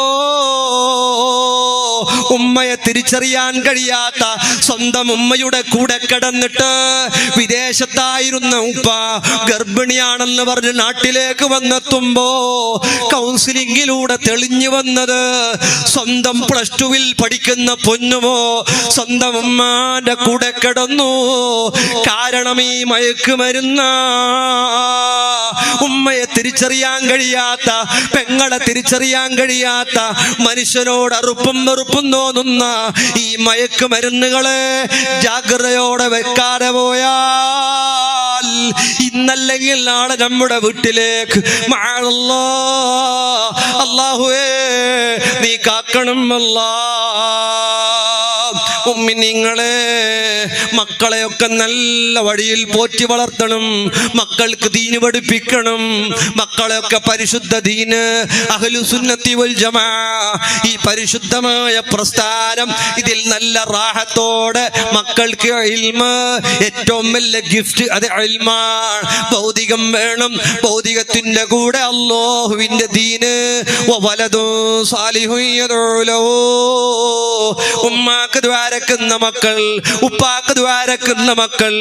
ഉമ്മയെ തിരിച്ചറിയാൻ കഴിയാത്ത സ്വന്തം ഉമ്മയുടെ കൂടെ കിടന്നിട്ട് വിദേശത്തായിരുന്ന ഉപ്പ ഗർഭിണിയാണെന്ന് പറഞ്ഞ് നാട്ടിലേക്ക് വന്നെത്തുമ്പോ കൗൺസിലിംഗിലൂടെ തെളിഞ്ഞു വന്നത് സ്വന്തം +2 പഠിക്കുന്ന പൊന്നുമോ സ്വന്തം ഉമ്മാന്റെ കൂടെ കിടന്നു. കാരണം ഈ മയക്കുമരുന്ന ഉമ്മയെ തിരിച്ചറിയാൻ കഴിയാത്ത, പെങ്ങളെ തിരിച്ചറിയാൻ കഴിയാത്ത, മനുഷ്യനോട് അറുപ്പും വെറുപ്പും തോന്നുന്ന ഈ മയക്കുമരുന്നുകളെ ജാഗ്രതയോടെ വെക്കാതെ പോയാൽ ഇന്നല്ലെങ്കിൽ നാളെ നമ്മുടെ വീട്ടിലേക്ക് അല്ലാഹുവേ നീ കാക്കണം അല്ലാ. ഉമ്മിനിങ്ങളെ മക്കളെയൊക്കെ നല്ല വഴിയിൽ പോറ്റി വളർത്തണം, മക്കൾക്ക് ദീന് പഠിപ്പിക്കണം, മക്കളെയൊക്കെ പരിശുദ്ധ ദീന് അഹ്ലുസുന്നത്തി വൽ ജമാ ഈ പരിശുദ്ധമായ പ്രസ്ഥാനം ഇതിൽ നല്ല റാഹത്തോടെ മക്കൾക്ക് ഇൽമ്, ഏറ്റവും വലിയ ഗിഫ്റ്റ് അത് ഇൽമാണ്. ഭൗതികം വേണം, ഭൗതികത്തിന്റെ കൂടെ അല്ലാഹുവിന്റെ ദീന് വലദു സാലിഹു യദഉ. ഉമ്മാക്ക് ദ്വാരക്കുന്ന മക്കൾ, ഉപ്പാക്ക് ദ്വാരക്കുന്ന മക്കൾ,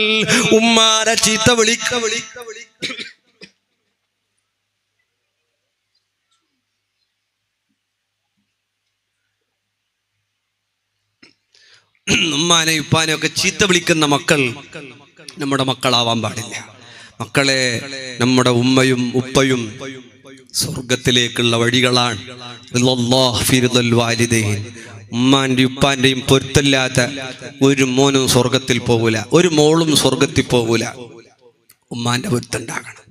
ഉമ്മാരെ ചീത്ത വിളിക്ക. ഉമ്മാനെ ഉപ്പാനെ ഒക്കെ ചീത്ത വിളിക്കുന്ന മക്കൾ നമ്മുടെ മക്കളാവാൻ പാടില്ല. മക്കളെ, നമ്മുടെ ഉമ്മയും ഉപ്പയും സ്വർഗത്തിലേക്കുള്ള വഴികളാണ്. ഉമ്മാന്റെയും ഉപ്പാന്റെയും പൊരുത്തല്ലാത്ത ഒരു മോനും സ്വർഗത്തിൽ പോകൂല, ഒരു മോളും സ്വർഗത്തിൽ പോകൂല. ഉമ്മാന്റെ പൊരുത്തുണ്ടാകണം,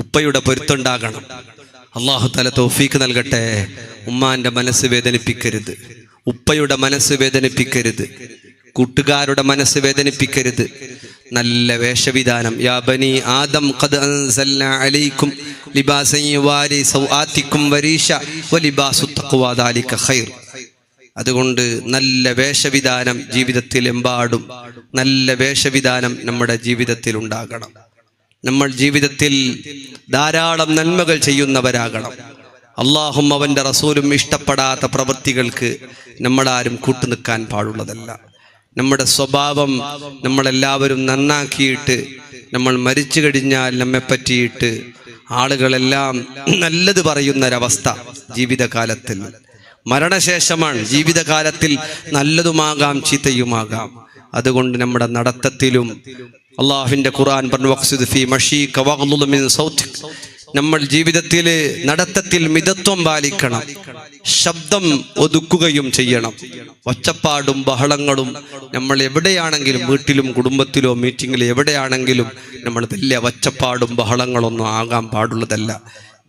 ഉപ്പയുടെ പൊരുത്തുണ്ടാകണം. അല്ലാഹു തആല തൗഫീഖ് നൽകട്ടെ. ഉമ്മാന്റെ മനസ്സ് വേദനിപ്പിക്കരുത്, ഉപ്പയുടെ മനസ്സ് വേദനിപ്പിക്കരുത്, കൂട്ടുകാരുടെ മനസ്സ് വേദനിപ്പിക്കരുത്. നല്ല വേഷവിധാനം. യാ ബനി ആദം ഖദ് അൻസൽനാ അലൈക്കും ലിബാസൻ യുവാരി സൗആതിക്കും വരീഷ വലിബാസു തഖ്വാ ദാലിക ഖൈർ. അതുകൊണ്ട് നല്ല വേഷവിധാനം ജീവിതത്തിൽ എമ്പാടും നല്ല വേഷവിധാനം നമ്മുടെ ജീവിതത്തിൽ ഉണ്ടാകണം. നമ്മൾ ജീവിതത്തിൽ ധാരാളം നന്മകൾ ചെയ്യുന്നവരാകണം. അള്ളാഹും അവന്റെ റസൂലും ഇഷ്ടപ്പെടാത്ത പ്രവൃത്തികൾക്ക് നമ്മളാരും കൂട്ടുനിൽക്കാൻ പാടുള്ളതല്ല. നമ്മുടെ സ്വഭാവം നമ്മളെല്ലാവരും നന്നാക്കിയിട്ട് നമ്മൾ മരിച്ചു കഴിഞ്ഞാൽ നമ്മെ പറ്റിയിട്ട് ആളുകളെല്ലാം നല്ലത് പറയുന്നൊരവസ്ഥ ജീവിതകാലത്തിൽ. മരണശേഷമാണ്. ജീവിതകാലത്തിൽ നല്ലതുമാകാം ചീത്തയുമാകാം. അതുകൊണ്ട് നമ്മുടെ നടത്തത്തിലും അള്ളാഹുവിന്റെ ഖുർആൻ പറഞ്ഞു, വഖ്സിദ് ഫീ മശീക വഗ്ളുദ് മിൻ സൗതിക. നമ്മൾ ജീവിതത്തിൽ നടത്തത്തിൽ മിതത്വം പാലിക്കണം, ശബ്ദം ഒതുക്കുകയും ചെയ്യണം. ഒച്ചപ്പാടും ബഹളങ്ങളും നമ്മൾ എവിടെയാണെങ്കിലും, വീട്ടിലും കുടുംബത്തിലോ മീറ്റിങ്ങിലോ എവിടെയാണെങ്കിലും നമ്മൾ വലിയ ഒച്ചപ്പാടും ബഹളങ്ങളൊന്നും ആകാൻ പാടുള്ളതല്ല.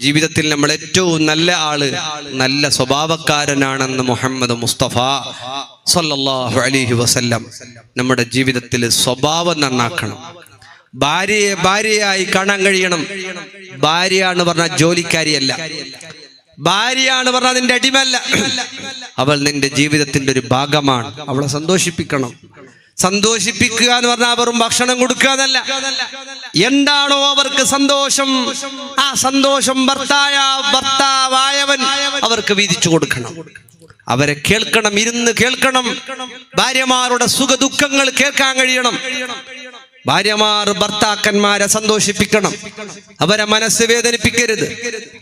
ജീവിതത്തിൽ നമ്മൾ ഏറ്റവും നല്ല ആള് നല്ല സ്വഭാവക്കാരനാണെന്ന് മുഹമ്മദ് മുസ്തഫ സല്ലല്ലാഹു അലൈഹി വസല്ലം നമ്മുടെ ജീവിതത്തിൽ സ്വഭാവം നന്നാക്കണം. ഭാര്യയെ ഭാര്യയായി കാണാൻ കഴിയണം. ഭാര്യ എന്ന് പറഞ്ഞാൽ ജോലിക്കാരിയല്ല, ഭാര്യയാണ് പറഞ്ഞാൽ നിന്റെ അടിമല്ല. അവൾ നിന്റെ ജീവിതത്തിന്റെ ഒരു ഭാഗമാണ്. അവളെ സന്തോഷിപ്പിക്കണം. സന്തോഷിപ്പിക്കുക എന്ന് പറഞ്ഞാൽ വെറും ഭക്ഷണം കൊടുക്കുക എന്നല്ല. എന്താണോ അവർക്ക് സന്തോഷം, ആ സന്തോഷം ഭർത്താവായവൻ അവർക്ക് വീതിച്ചു കൊടുക്കണം. അവരെ കേൾക്കണം, ഇരുന്ന് കേൾക്കണം. ഭാര്യമാരുടെ സുഖ ദുഃഖങ്ങൾ കേൾക്കാൻ കഴിയണം. ഭാര്യമാർ ഭർത്താക്കന്മാരെ സന്തോഷിപ്പിക്കണം. അവരെ മനസ്സ് വേദനിപ്പിക്കരുത്,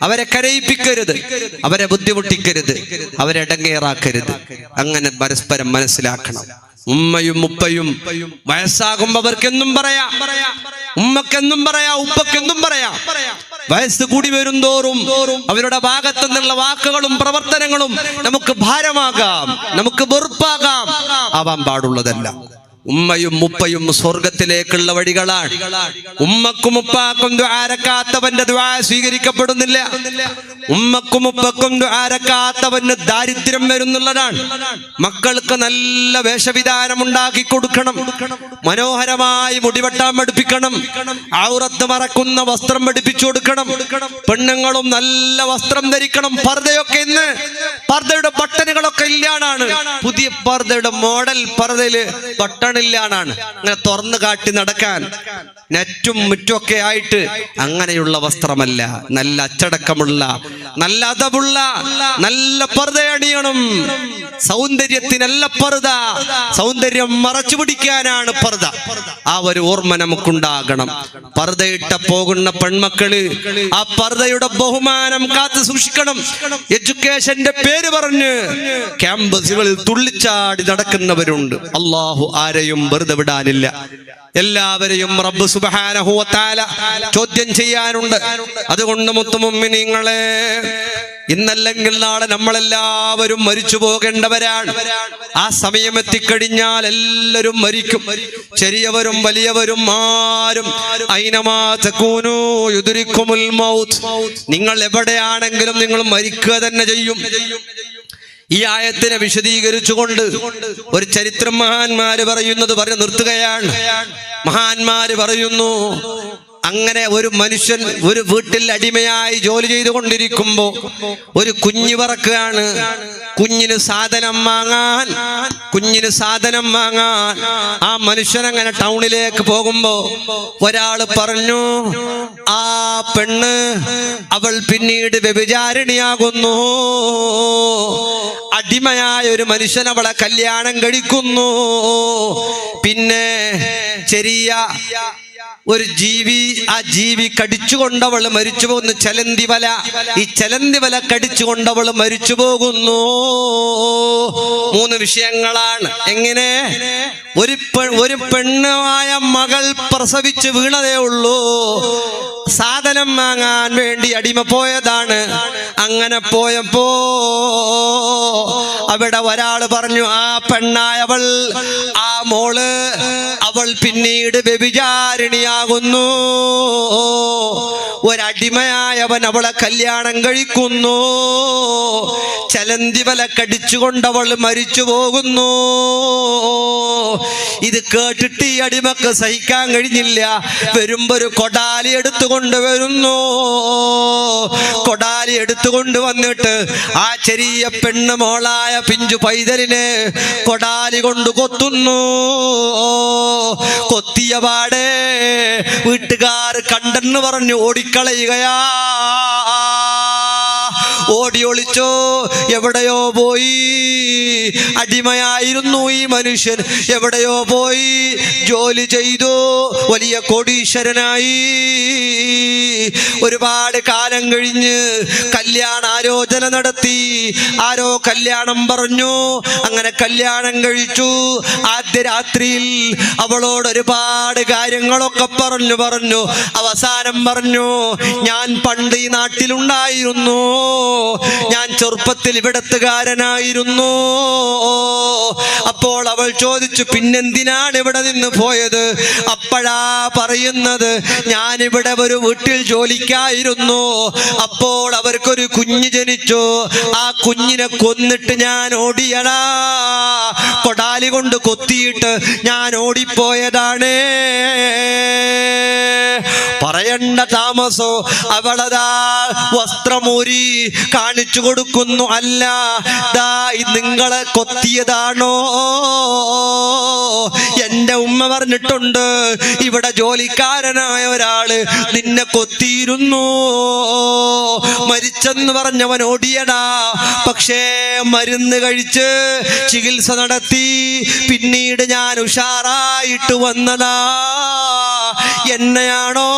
അവരെ കരയിപ്പിക്കരുത്, അവരെ ബുദ്ധിമുട്ടിക്കരുത്, അവരെ ഇടങ്ങേറാക്കരുത്. അങ്ങനെ പരസ്പരം മനസ്സിലാക്കണം. ഉമ്മയും ഉപ്പയും വയസ്സാകുമ്പോ അവർക്കെന്നും പറയാം, ഉമ്മക്കെന്നും പറയാം, ഉപ്പക്കെന്നും പറയാം. വയസ്സ് കൂടി വരും തോറും അവരുടെ ഭാഗത്തു നിന്നുള്ള വാക്കുകളും പ്രവർത്തനങ്ങളും നമുക്ക് ഭാരമാകാം, നമുക്ക് വെറുപ്പാകാം. ആവാൻ പാടുള്ളതല്ല. ഉമ്മയും ഉപ്പയും സ്വർഗത്തിലേക്കുള്ള വഴികളാണ്. ഉമ്മക്കും ഉപ്പാക്കും ദുആരക്കാത്തവന്റെ ദുആ സ്വീകരിക്കപ്പെടുന്നില്ല. ഉമ്മക്കും ഉപ്പക്കും ദുആരക്കാത്തവന് ദാരിദ്ര്യം വരുന്നുള്ളതാണ്. മക്കൾക്ക് നല്ല വേഷവിധാനം ഉണ്ടാക്കി കൊടുക്കണം. മനോഹരമായി മുടിവെട്ടാൻ പഠിപ്പിക്കണം. ഔറത്ത് മറക്കുന്ന വസ്ത്രം പഠിപ്പിച്ചു കൊടുക്കണം. പെണ്ണുങ്ങളും നല്ല വസ്ത്രം ധരിക്കണം. പർദ്ദയൊക്കെ ഇന്ന് പർദ്ദയുടെ ബട്ടണുകളൊക്കെ ഇല്ലാതാണ്. പുതിയ പർദ്ദയുടെ മോഡൽ പർദ്ദയില് ബട്ടൺ ഇല്ലാനാണ്. അങ്ങനെ തുറന്നു കാട്ടി നടക്കാൻ നെറ്റും മുറ്റുമൊക്കെ ആയിട്ട് അങ്ങനെയുള്ള വസ്ത്രമല്ല. നല്ല അച്ചടക്കമുള്ള നല്ല അതബുള്ള നല്ല പർദ്ദ അണിയണം. സൗന്ദര്യത്തിനല്ല പർദ്ദ, സൗന്ദര്യം മറച്ചു പിടിക്കാനാണ് പർദ്ദ. ആ ഒരു ഓർമ്മ നമുക്കുണ്ടാകണം. പർദ്ദയിട്ട പോകുന്ന പെൺമക്കള് ആ പർദ്ദയുടെ ബഹുമാനം കാത്തു സൂക്ഷിക്കണം. എഡ്യൂക്കേഷന്റെ പേര് പറഞ്ഞ് ക്യാമ്പസുകളിൽ തുള്ളിച്ചാടി നടക്കുന്നവരുണ്ട്. അള്ളാഹു ആരെയും വെറുതെ വിടാനില്ല. എല്ലാവരെയും റബ്ബ് സുബ്ഹാനഹു വ തആല ചോദ്യം ചെയ്യാനുണ്ട്. അതുകൊണ്ട് മുത്തുമുഅ്മിനീങ്ങളെ, ഇന്നല്ലെങ്കിൽ നാളെ നമ്മളെല്ലാവരും മരിച്ചു പോകേണ്ടവരാണ്. ആ സമയം എത്തിക്കഴിഞ്ഞാൽ എല്ലാവരും മരിക്കും. ചെറിയവരും വലിയവരും ആരും. ഐനമാ തകൂനൂ യുദ്രിക്കുമുൽ മൗത്ത്. നിങ്ങൾ എവിടെയാണെങ്കിലും നിങ്ങൾ മരിക്കുക തന്നെ ചെയ്യും. ഈ ആയത്തിനെ വിശദീകരിച്ചുകൊണ്ട് ഒരു ചരിത്രം മഹാന്മാര് പറയുന്നത് പറഞ്ഞു നിർത്തുകയാണ്. മഹാന്മാര് പറയുന്നു, അങ്ങനെ ഒരു മനുഷ്യൻ ഒരു വീട്ടിൽ അടിമയായി ജോലി ചെയ്തുകൊണ്ടിരിക്കുമ്പോ ഒരു കുഞ്ഞ് പറക്കുകയാണ്. കുഞ്ഞിന് സാധനം വാങ്ങാൻ ആ മനുഷ്യൻ അങ്ങനെ ടൗണിലേക്ക് പോകുമ്പോ ഒരാള് പറഞ്ഞു, ആ പെണ്ണ് അവൾ പിന്നീട് വ്യഭിചാരിണിയാകുന്നു. അടിമയായ ഒരു മനുഷ്യൻ അവളെ കല്യാണം കഴിക്കുന്നു. പിന്നെ ചെറിയ ഒരു ജീവി, ആ ജീവി കടിച്ചുകൊണ്ടവൾ മരിച്ചു പോകുന്നു. ചലന്തി വല, ഈ ചലന്തി വല കടിച്ചുകൊണ്ടവൾ മരിച്ചു പോകുന്നു. 3 വിഷയങ്ങളാണ്. എങ്ങനെ? ഒരു പെണ്ണായ മകൾ പ്രസവിച്ച് വീണതേ ഉള്ളൂ. സാധനം വാങ്ങാൻ വേണ്ടി അടിമ പോയതാണ്. അങ്ങനെ പോയപ്പോ അവിടെ ഒരാള് പറഞ്ഞു, ആ പെണ്ണായവൾ, ആ മോള്, അവൾ പിന്നീട് വ്യഭിചാരിണിയാകുന്നു. ഒരടിമയായവൻ അവളെ കല്യാണം കഴിക്കുന്നു. ചലന്തി വല കടിച്ചുകൊണ്ടവൾ മരിച്ചു പോകുന്നു. ഇത് കേട്ടിട്ട് ഈ അടിമക്ക് സഹിക്കാൻ കഴിഞ്ഞില്ല. വരുമ്പോ ഒരു കൊടാലി എടുത്തുകൊണ്ട് വരുന്നു. കൊടാലി എടുത്തുകൊണ്ട് വന്നിട്ട് ആ ചെറിയ പെണ്ണ് മോളായ പിഞ്ചു പൈതലിനെ കൊടാലി കൊണ്ട് കൊത്തുന്നു. കൊത്തിയ പാടെ വീട്ടുകാർ കണ്ടെന്ന് പറഞ്ഞു ഓടിക്കളയുകയാ. ഓടി ഒളിച്ചോ, എവിടെയോ പോയി. അടിമയായിരുന്നു ഈ മനുഷ്യൻ, എവിടെയോ പോയി ജോലി ചെയ്തു, വലിയ കോടീശ്വരനായി. ഒരുപാട് കാലം കഴിഞ്ഞ് കല്യാണാലോചന നടത്തി. ആരോ കല്യാണം പറഞ്ഞു. അങ്ങനെ കല്യാണം കഴിച്ചു. ആദ്യ രാത്രിയിൽ അവളോട് ഒരുപാട് കാര്യങ്ങളൊക്കെ പറഞ്ഞു. അവസാനം പറഞ്ഞു, ഞാൻ പണ്ട് ഈ നാട്ടിലുണ്ടായിരുന്നു, ഞാൻ ചെറുപ്പത്തിൽ ഇവിടത്തുകാരനായിരുന്നു. അപ്പോൾ അവൾ ചോദിച്ചു, പിന്നെന്തിനാണ് ഇവിടെ നിന്ന് പോയത്? അപ്പോഴാ പറയുന്നത്, ഞാനിവിടെ ഒരു വീട്ടിൽ ജോലിക്കായിരുന്നു. അപ്പോൾ അവർക്കൊരു കുഞ്ഞ് ജനിച്ചു. ആ കുഞ്ഞിനെ കൊന്നിട്ട് ഞാൻ ഓടിയടാ. കൊടാലി കൊണ്ട് കൊത്തിയിട്ട് ഞാൻ ഓടിപ്പോയതാണ്. പറയണ്ട താമസോ. അവളതാ വസ്ത്രമൂരി കാണിച്ചു കൊടുക്കുന്നു. അല്ല, ദാ നിങ്ങളെ കൊത്തിയതാണോ? എന്റെ ഉമ്മ പറഞ്ഞിട്ടുണ്ട്, ഇവിടെ ജോലിക്കാരനായ ഒരാള് നിന്നെ കൊത്തിയിരുന്നു. മരിച്ചെന്ന് പറഞ്ഞവൻ ഓടിയടാ. പക്ഷേ മരുന്ന് കഴിച്ച് ചികിത്സ നടത്തി പിന്നീട് ഞാൻ ഉഷാറായിട്ട് വന്നതാ. എന്നെയാണോ?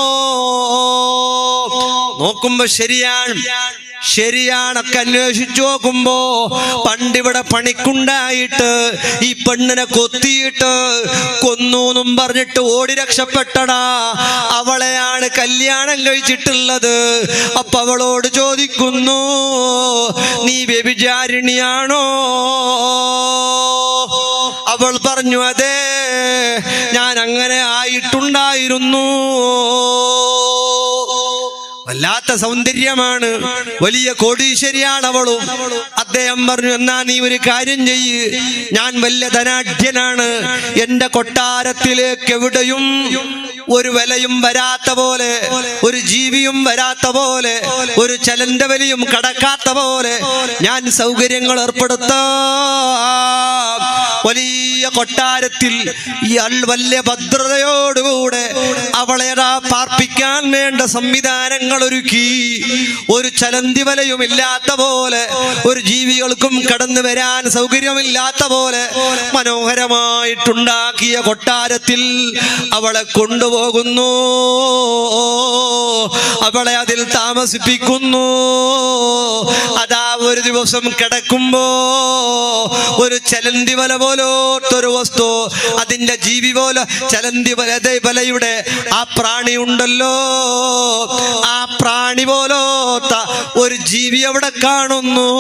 നോക്കുമ്പോ ശരിയാണൊക്കെ അന്വേഷിച്ചു നോക്കുമ്പോ പണ്ടിവിടെ പണിക്കുണ്ടായിട്ട് ഈ പെണ്ണിനെ കൊത്തിയിട്ട് കൊന്നൂന്നും പറഞ്ഞിട്ട് ഓടി രക്ഷപ്പെട്ടടാ. അവളെയാണ് കല്യാണം കഴിച്ചിട്ടുള്ളത്. അപ്പൊ അവളോട് ചോദിക്കുന്നു, നീ വ്യഭിചാരിണിയാണോ? അവൾ പറഞ്ഞു, അതെ, ഞാൻ അങ്ങനെ ആയിട്ടുണ്ടായിരുന്നു. വല്ലാത്ത സൗന്ദര്യമാണ്, വലിയ കോടീശ്വരിയാണ് അവളും. അദ്ദേഹം പറഞ്ഞു, എന്നാ നീ ഒരു കാര്യം ചെയ്യ്, ഞാൻ വലിയ ധനാഢ്യനാണ്, എന്റെ കൊട്ടാരത്തിലേക്ക് എവിടെയും ഒരു വിലയും വരാത്ത പോലെ, ഒരു ജീവിയും വരാത്ത പോലെ, ഒരു ചലന്റെ വലിയും കടക്കാത്ത പോലെ ഞാൻ സൗകര്യങ്ങൾ ഏർപ്പെടുത്താം. വലിയ കൊട്ടാരത്തിൽ വലിയ ഭദ്രതയോടുകൂടെ അവളെ പാർപ്പിക്കാൻ ജീവിക്കാൻ വേണ്ട സംവിധാനങ്ങൾ ഒരുക്കി. ഒരു ചലന്തി വലയും ഇല്ലാത്ത പോലെ, ഒരു ജീവികൾക്കും കടന്നു വരാൻ സൗകര്യമില്ലാത്ത പോലെ മനോഹരമായിട്ടുണ്ടാക്കിയ കൊട്ടാരത്തിൽ അവളെ കൊണ്ടുപോകുന്നു, അവളെ അതിൽ താമസിപ്പിക്കുന്നു. അതാ ഒരു ദിവസം കിടക്കുമ്പോ ഒരു ചലന്തി വല പോലോത്തൊരു വസ്തു, അതിന്റെ ജീവി പോലെ ചലന്തി വലയുടെ ആ പ്രാണി ഉണ്ടല്ലോ, ആ പ്രാണി പോലോത്ത ഒരു ജീവി അവിടെ കാണുന്നു.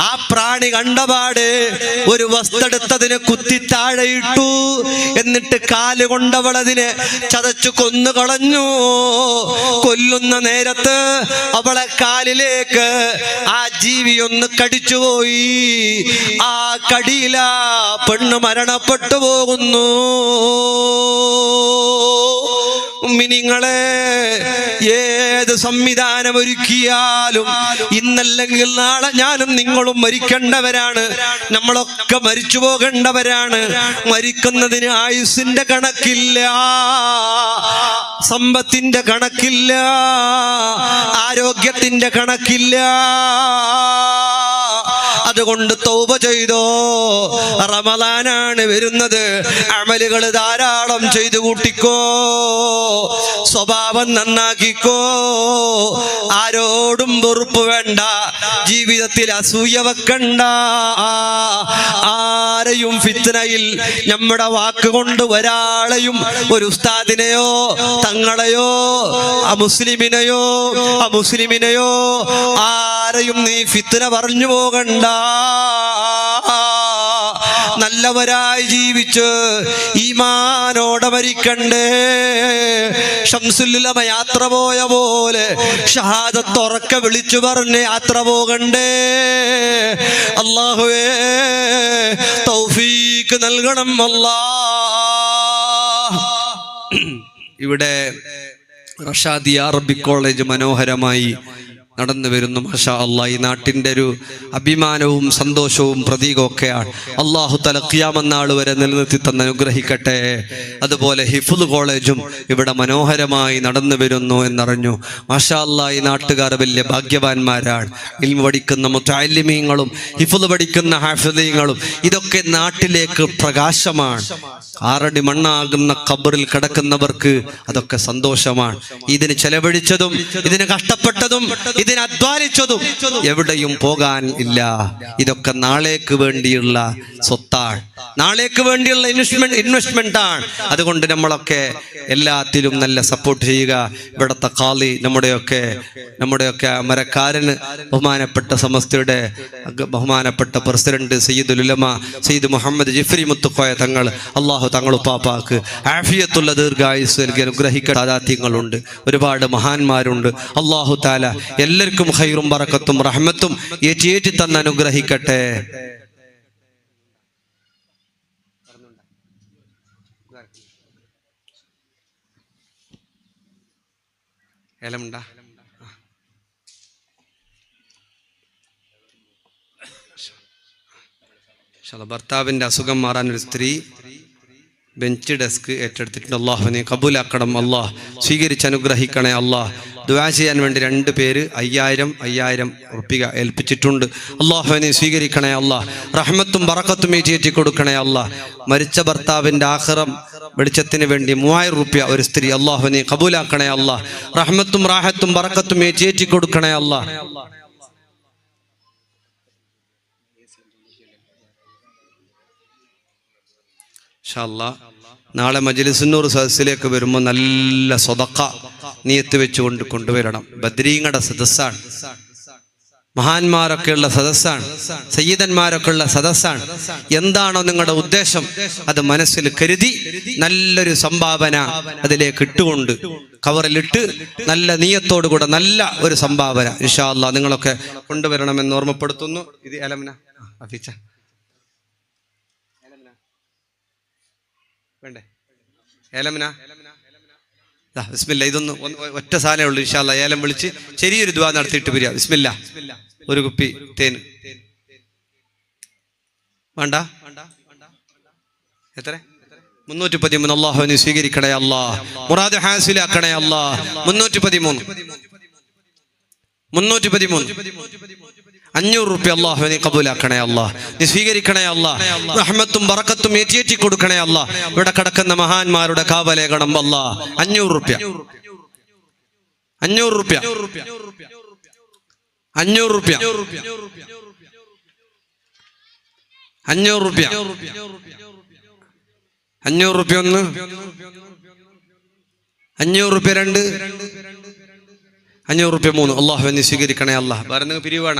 ആ പ്രാണി കണ്ടപാട് ഒരു വസ്തെടുത്തതിനെ കുത്തി താഴെയിട്ടു. എന്നിട്ട് കാല് കൊണ്ടവളതിനെ ചതച്ചു കൊന്നു കളഞ്ഞു. കൊല്ലുന്ന നേരത്ത് അവളെ കാലിലേക്ക് ആ ജീവി ഒന്ന് കടിച്ചുപോയി. ആ കടിയില പെണ്ണ് മരണപ്പെട്ടു പോകുന്നു. മിനിങ്ങളെ, ഏത് സംവിധാനം ഒരുക്കിയാലും ഇന്നല്ലെങ്കിൽ നാളെ ഞാനും നിങ്ങളും മരിക്കേണ്ടവരാണ്. നമ്മളൊക്കെ മരിച്ചു പോകേണ്ടവരാണ്. മരിക്കുന്നതിന് ആയുസ്സിന്റെ കണക്കില്ല, സമ്പത്തിന്റെ കണക്കില്ല, ആരോഗ്യത്തിന്റെ കണക്കില്ല. അതുകൊണ്ട് തൗബ ചെയ്തോ, റമദാനാണ് വരുന്നത്. അമലുകൾ ധാരാളം ചെയ്തു കൂട്ടിക്കോ, സ്വഭാവം നന്നാക്കിക്കോ. ആരോടും വെറുപ്പ് വേണ്ട, ജീവിതത്തിൽ അസൂയ വെക്കണ്ട. ആരെയും ഫിത്നയിൽ നമ്മുടെ വാക്കുകൊണ്ട് ഒരാളെയും, ഒരു ഉസ്താദിനെയോ തങ്ങളെയോ അമുസ്ലിമിനെയോ ആരെയും നീ ഫിത്ന പറഞ്ഞു പോകണ്ട. നല്ലവരായി ജീവിച്ച് ഈമാനോടെ മരിക്കണ്ടേ. ശംസുലുലമ യാത്ര പോയ പോലെ ഷഹാദത്ത് ഉറക്കെ വിളിച്ചു പറഞ്ഞ് യാത്ര പോകണ്ടേ. അല്ലാഹുവേ തൗഫീക്ക് നൽകണം അല്ലാഹ്. ഇവിടെ റഷാദിയ അറബിക് കോളേജ് മനോഹരമായി നടന്നു വരുന്നു. മാഷാ അല്ലാഹ്. ഈ നാട്ടിൻ്റെ ഒരു അഭിമാനവും സന്തോഷവും പ്രതീകമൊക്കെയാണ്. അല്ലാഹു തആല ഖിയാമത്ത് നാൾ വരെ നിലനിർത്തി തന്ന് അനുഗ്രഹിക്കട്ടെ. അതുപോലെ ഹിഫ്ള് കോളേജും ഇവിടെ മനോഹരമായി നടന്നു വരുന്നു എന്നറിഞ്ഞു. മാഷാ അല്ലാഹ്. ഈ നാട്ടുകാർ വലിയ ഭാഗ്യവാന്മാരാണ്. ഇൽമു പഠിക്കുന്ന മുതഅല്ലിമീങ്ങളും ഹിഫ്ള് പഠിക്കുന്ന ഹാഫിളീങ്ങളും ഇതൊക്കെ നാട്ടിലേക്ക് പ്രകാശമാണ്. 6 അടി മണ്ണാകുന്ന ഖബറിൽ കിടക്കുന്നവർക്ക് അതൊക്കെ സന്തോഷമാണ്. ഇതിന് ചെലവഴിച്ചതും ഇതിന് കഷ്ടപ്പെട്ടതും ഇതിന് അധ്വാനിച്ചതും എവിടെയും പോകാൻ ഇല്ല. ഇതൊക്കെ നാളേക്ക് വേണ്ടിയുള്ള സ്വത്താണ്, നാളേക്ക് വേണ്ടിയുള്ള ഇൻവെസ്റ്റ്മെന്റ് ആണ്. അതുകൊണ്ട് നമ്മളൊക്കെ എല്ലാത്തിലും നല്ല സപ്പോർട്ട് ചെയ്യുക. ഇവിടുത്തെ ഖാലി, നമ്മുടെയൊക്കെ അമരക്കാരന്, ബഹുമാനപ്പെട്ട സമസ്തയുടെ ബഹുമാനപ്പെട്ട പ്രസിഡന്റ് സയ്യിദുൽ ഉലമ സയ്യിദ് മുഹമ്മദ് ജിഫ്രി മുത്തുക്കോയ തങ്ങൾ, അള്ളാഹു തങ്ങളുപ്പാപ്പാക്ക് ആഫിയത്തുള്ള ദീർഘായുസ് നൽകി അനുഗ്രഹിക്കട്ടെ. സാദാത്യങ്ങളുണ്ട്, ഒരുപാട് മഹാന്മാരുണ്ട്. അള്ളാഹു തആല എല്ലാവർക്കും ഖൈറും ബറക്കത്തും റഹ്മത്തും ഏറ്റി തന്ന് അനുഗ്രഹിക്കട്ടെ. ഏലമുണ്ടാ ഭർത്താവിൻ്റെ അസുഖം മാറാൻ ഒരു സ്ത്രീ ബെഞ്ച് ഡെസ്ക് ഏറ്റെടുത്തിട്ടുണ്ട്. അള്ളാഹുവിനെ കബൂലാക്കണം. അള്ളാഹ് സ്വീകരിച്ച് അനുഗ്രഹിക്കണേ. അള്ളാഹ് ദുആ ചെയ്യാൻ വേണ്ടി 2 പേര് 5000 ഉറുപ്പിക ഏൽപ്പിച്ചിട്ടുണ്ട്. അള്ളാഹുവിനെ സ്വീകരിക്കണേ. അള്ളാഹ് റഹ്മത്തും ബറക്കത്തും ഏറ്റി കൊടുക്കണേ. അള്ളാഹ് മരിച്ച ഭർത്താവിൻ്റെ ആഖിറം വെളിച്ചത്തിന് വേണ്ടി 3000 ഉറുപ്പിക ഒരു സ്ത്രീ, അള്ളാഹുവിനെ കബൂലാക്കണേ. അള്ളാഹ് റഹ്മത്തും റാഹത്തും ബറക്കത്തും ഏറ്റി കൊടുക്കണേ. അള്ളാഹ് ഇൻഷാ അല്ലാഹ് നാളെ മജ്ലിസുന്നൂർ സദസ്സിലേക്ക് വരുമ്പോൾ നല്ല സ്വതക്ക നിയത്ത് വെച്ചുകൊണ്ട് കൊണ്ടുവരണം. ബദ്രീങ്ങളുടെ സദസ്സാണ്, മഹാന്മാരൊക്കെയുള്ള സദസ്സാണ്, സയ്യിദന്മാരൊക്കെയുള്ള സദസ്സാണ്. എന്താണോ നിങ്ങളുടെ ഉദ്ദേശം അത് മനസ്സിൽ കരുതി നല്ലൊരു സംഭാവന അതിലേക്ക് ഇട്ടുകൊണ്ട് കവറിലിട്ട് നല്ല നീയത്തോടു കൂടെ നല്ല ഒരു സംഭാവന ഇൻഷാ അല്ലാഹ് നിങ്ങളൊക്കെ കൊണ്ടുവരണമെന്ന് ഓർമ്മപ്പെടുത്തുന്നു. ഇത് അലംന അഫീച്ച വേണ്ടേ? ഏലമിന ബിസ്മില്ല. ഇതൊന്ന് ഒറ്റ സാധനമേ ഉള്ളൂ. ഇൻഷാ അല്ലാഹ് ഏലം വിളിച്ച് ചെറിയൊരു ദുആ നടത്തിയിട്ട് വരിക. ബിസ്മില്ല. ഒരു കുപ്പി തേൻ വേണ്ട. എത്ര? 313 അല്ലാഹു നീ സ്വീകരിക്കണേ അല്ലാഹ്. മുറാദ് ഹാസിലാക്കണേ അല്ലാഹ്. 313 500 റുപ്യ അല്ലാഹു നീ കബൂലാക്കണേ അല്ലാഹ്. നീ സ്വീകരിക്കണേ അല്ലാഹ്. റഹ്മത്തും ബറക്കത്തും ഏറ്റി കൊടുക്കണേ അല്ലാഹ്. ഇവിടെ കിടക്കുന്ന മഹാന്മാരുടെ കാവലേകണം അല്ലാഹ്. 500 റുപ്യ 500 റുപ്യ 500 റുപ്യ 500 റുപ്യ 500 റുപ്യ 1 500 റുപ്യ 2 500 റുപ്യ 3 അല്ലാഹു നീ സ്വീകരിക്കണേ അല്ലാഹ്. വേറെ പിരിവ് വേണ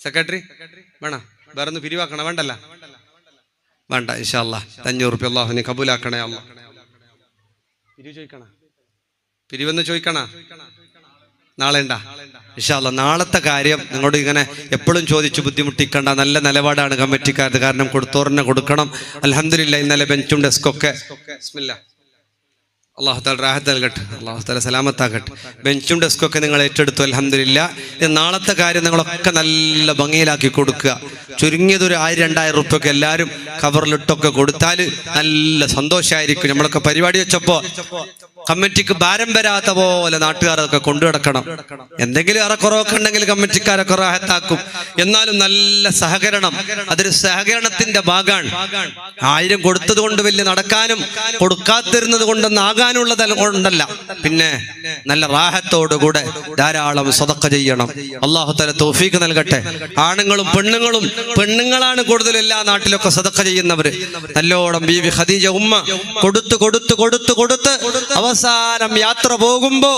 സെക്രട്ടറി വേണ വേറെ പിരിവാക്കണ വേണ്ടല്ല വേണ്ട ഇൻഷാ അല്ലാഹ്. 500 റുപ്യ അല്ലാഹു നീ കബൂലാക്കണേ അല്ലാഹ്. പിരിവ് ചോദിക്കണ പിരിവെന്ന് ചോദിക്കണ നാളെ ഉണ്ടാ ഇൻഷാ അല്ലാഹ്. നാളത്തെ കാര്യം നിങ്ങളോട് ഇങ്ങനെ എപ്പോഴും ചോദിച്ചു ബുദ്ധിമുട്ടിക്കണ്ട. നല്ല നിലപാടാണ് കമ്മിറ്റിക്കാരത്. കാരണം കൊടുത്തോറിനെ കൊടുക്കണം. അൽഹംദുലില്ലാഹ് ഇന്നലെ ബെഞ്ചും ഡെസ്കൊക്കെ ബിസ്മില്ലാ അല്ലാഹു തആല റാഹത്ത് നൽകട്ടെ. അല്ലാഹു തആല സലാമത്താക്കട്ടെ. ബെഞ്ചും ഡെസ്കൊക്കെ നിങ്ങൾ ഏറ്റെടുത്തു അൽഹംദുലില്ലാഹ്. നാളത്തെ കാര്യം നിങ്ങളൊക്കെ നല്ല ഭംഗിയിലാക്കി കൊടുക്കുക. ചുരുങ്ങിയതൊരു 1000-2000 റുപ്യൊക്കെ എല്ലാവരും കവറിലിട്ടൊക്കെ കൊടുത്താൽ നല്ല സന്തോഷമായിരിക്കും. നമ്മളൊക്കെ പരിപാടി വെച്ചപ്പോ കമ്മിറ്റിക്ക് ഭാരം വരാത്ത പോലെ നാട്ടുകാരൊക്കെ കൊണ്ടു നടക്കണം. എന്തെങ്കിലും അറക്കുറവൊക്കെ ഉണ്ടെങ്കിൽ കമ്മിറ്റിക്കാരൊക്കെ റാഹത്താക്കും. എന്നാലും നല്ല സഹകരണം, അതൊരു സഹകരണത്തിന്റെ ഭാഗമാണ്. 1000 കൊടുത്തത് കൊണ്ട് വലിയ നടക്കാനും കൊടുക്കാതിരുന്നത് കൊണ്ടൊന്നും ആകാനുള്ളത് കൊണ്ടല്ല. പിന്നെ നല്ല റാഹത്തോടുകൂടെ ധാരാളം സദഖ ചെയ്യണം. അല്ലാഹു തആല തൗഫീഖ് നൽകട്ടെ. ആണുങ്ങളും പെണ്ണുങ്ങളും, പെണ്ണുങ്ങളാണ് കൂടുതൽ എല്ലാ നാട്ടിലൊക്കെ സദഖ ചെയ്യുന്നവര്. നല്ലോണം ബീവി ഖദീജ ഉമ്മ കൊടുത്ത് കൊടുത്ത് കൊടുത്ത് കൊടുത്ത് അവസാനം യാത്ര പോകുമ്പോ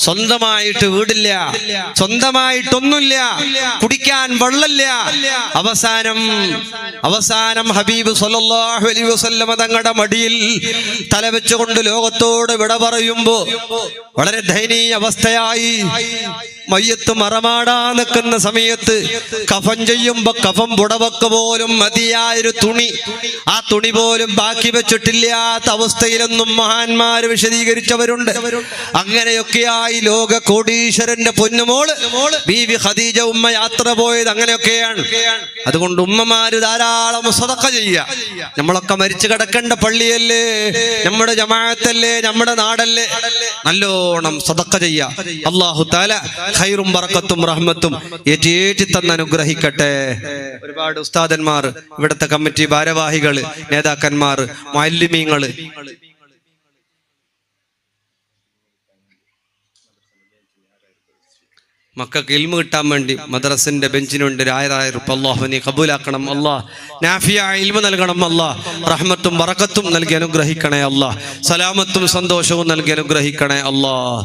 സ്വന്തമായിട്ട് വീടില്ല, സ്വന്തമായിട്ടൊന്നുമില്ല, കുടിക്കാൻ വെള്ളമില്ല. അവസാനം ഹബീബ് സ്വല്ലല്ലാഹു അലൈഹി വസല്ലം തങ്ങളുടെ മടിയിൽ തല വെച്ചുകൊണ്ട് ലോകത്തോട് വിട പറയുമ്പോ വളരെ ദയനീയ അവസ്ഥയായി. മയ്യത്ത് മറമാടാ നിൽക്കുന്ന സമയത്ത് കഫൻ ചെയ്യുമ്പോ കഫം പുടവക്ക് പോലും മതിയായൊരു തുണി, ആ തുണി പോലും ബാക്കി വെച്ചിട്ടില്ലാത്ത അവസ്ഥയിലൊന്നും മഹാന്മാര് വിശദീകരിച്ചവരുണ്ട്. അങ്ങനെയൊക്കെയായി ലോക കോടീശ്വരന്റെ പൊന്നുമോള് ബീവി ഖദീജ ഉമ്മ യാത്ര പോയത് അങ്ങനെയൊക്കെയാണ്. അതുകൊണ്ട് ഉമ്മമാര് ധാരാളം സദഖ ചെയ്യുക. നമ്മളൊക്കെ മരിച്ചു കിടക്കേണ്ട പള്ളിയല്ലേ, നമ്മുടെ ജമാഅത്തല്ലേ, നമ്മുടെ നാടല്ലേ, നല്ലോണം സദഖ ചെയ്യുക. അല്ലാഹു തആല ഖൈറും ബറക്കത്തും റഹ്മത്തും ഏറ്റി തന്ന് അനുഗ്രഹിക്കട്ടെ. ഒരുപാട് ഉസ്താദന്മാർ, ഇവിടുത്തെ കമ്മിറ്റി ഭാരവാഹികള്, നേതാക്കന്മാർ, മുഅല്ലിമീങ്ങള്, മക്കൾക്ക് ഇൽമു കിട്ടാൻ വേണ്ടി മദ്രസിന്റെ ബെഞ്ചിനുണ്ട് 1000 റുപ്യ. അല്ലാഹു നീ കബൂലാക്കണം അല്ലാഹ്. നാഫിയായ ഇൽമു നൽകണം അല്ലാഹ്. റഹ്മത്തും ബറക്കത്തും നൽകി അനുഗ്രഹിക്കണേ അല്ലാഹ്. സലാമത്തും സന്തോഷവും നൽകി അനുഗ്രഹിക്കണേ അല്ലാഹ്.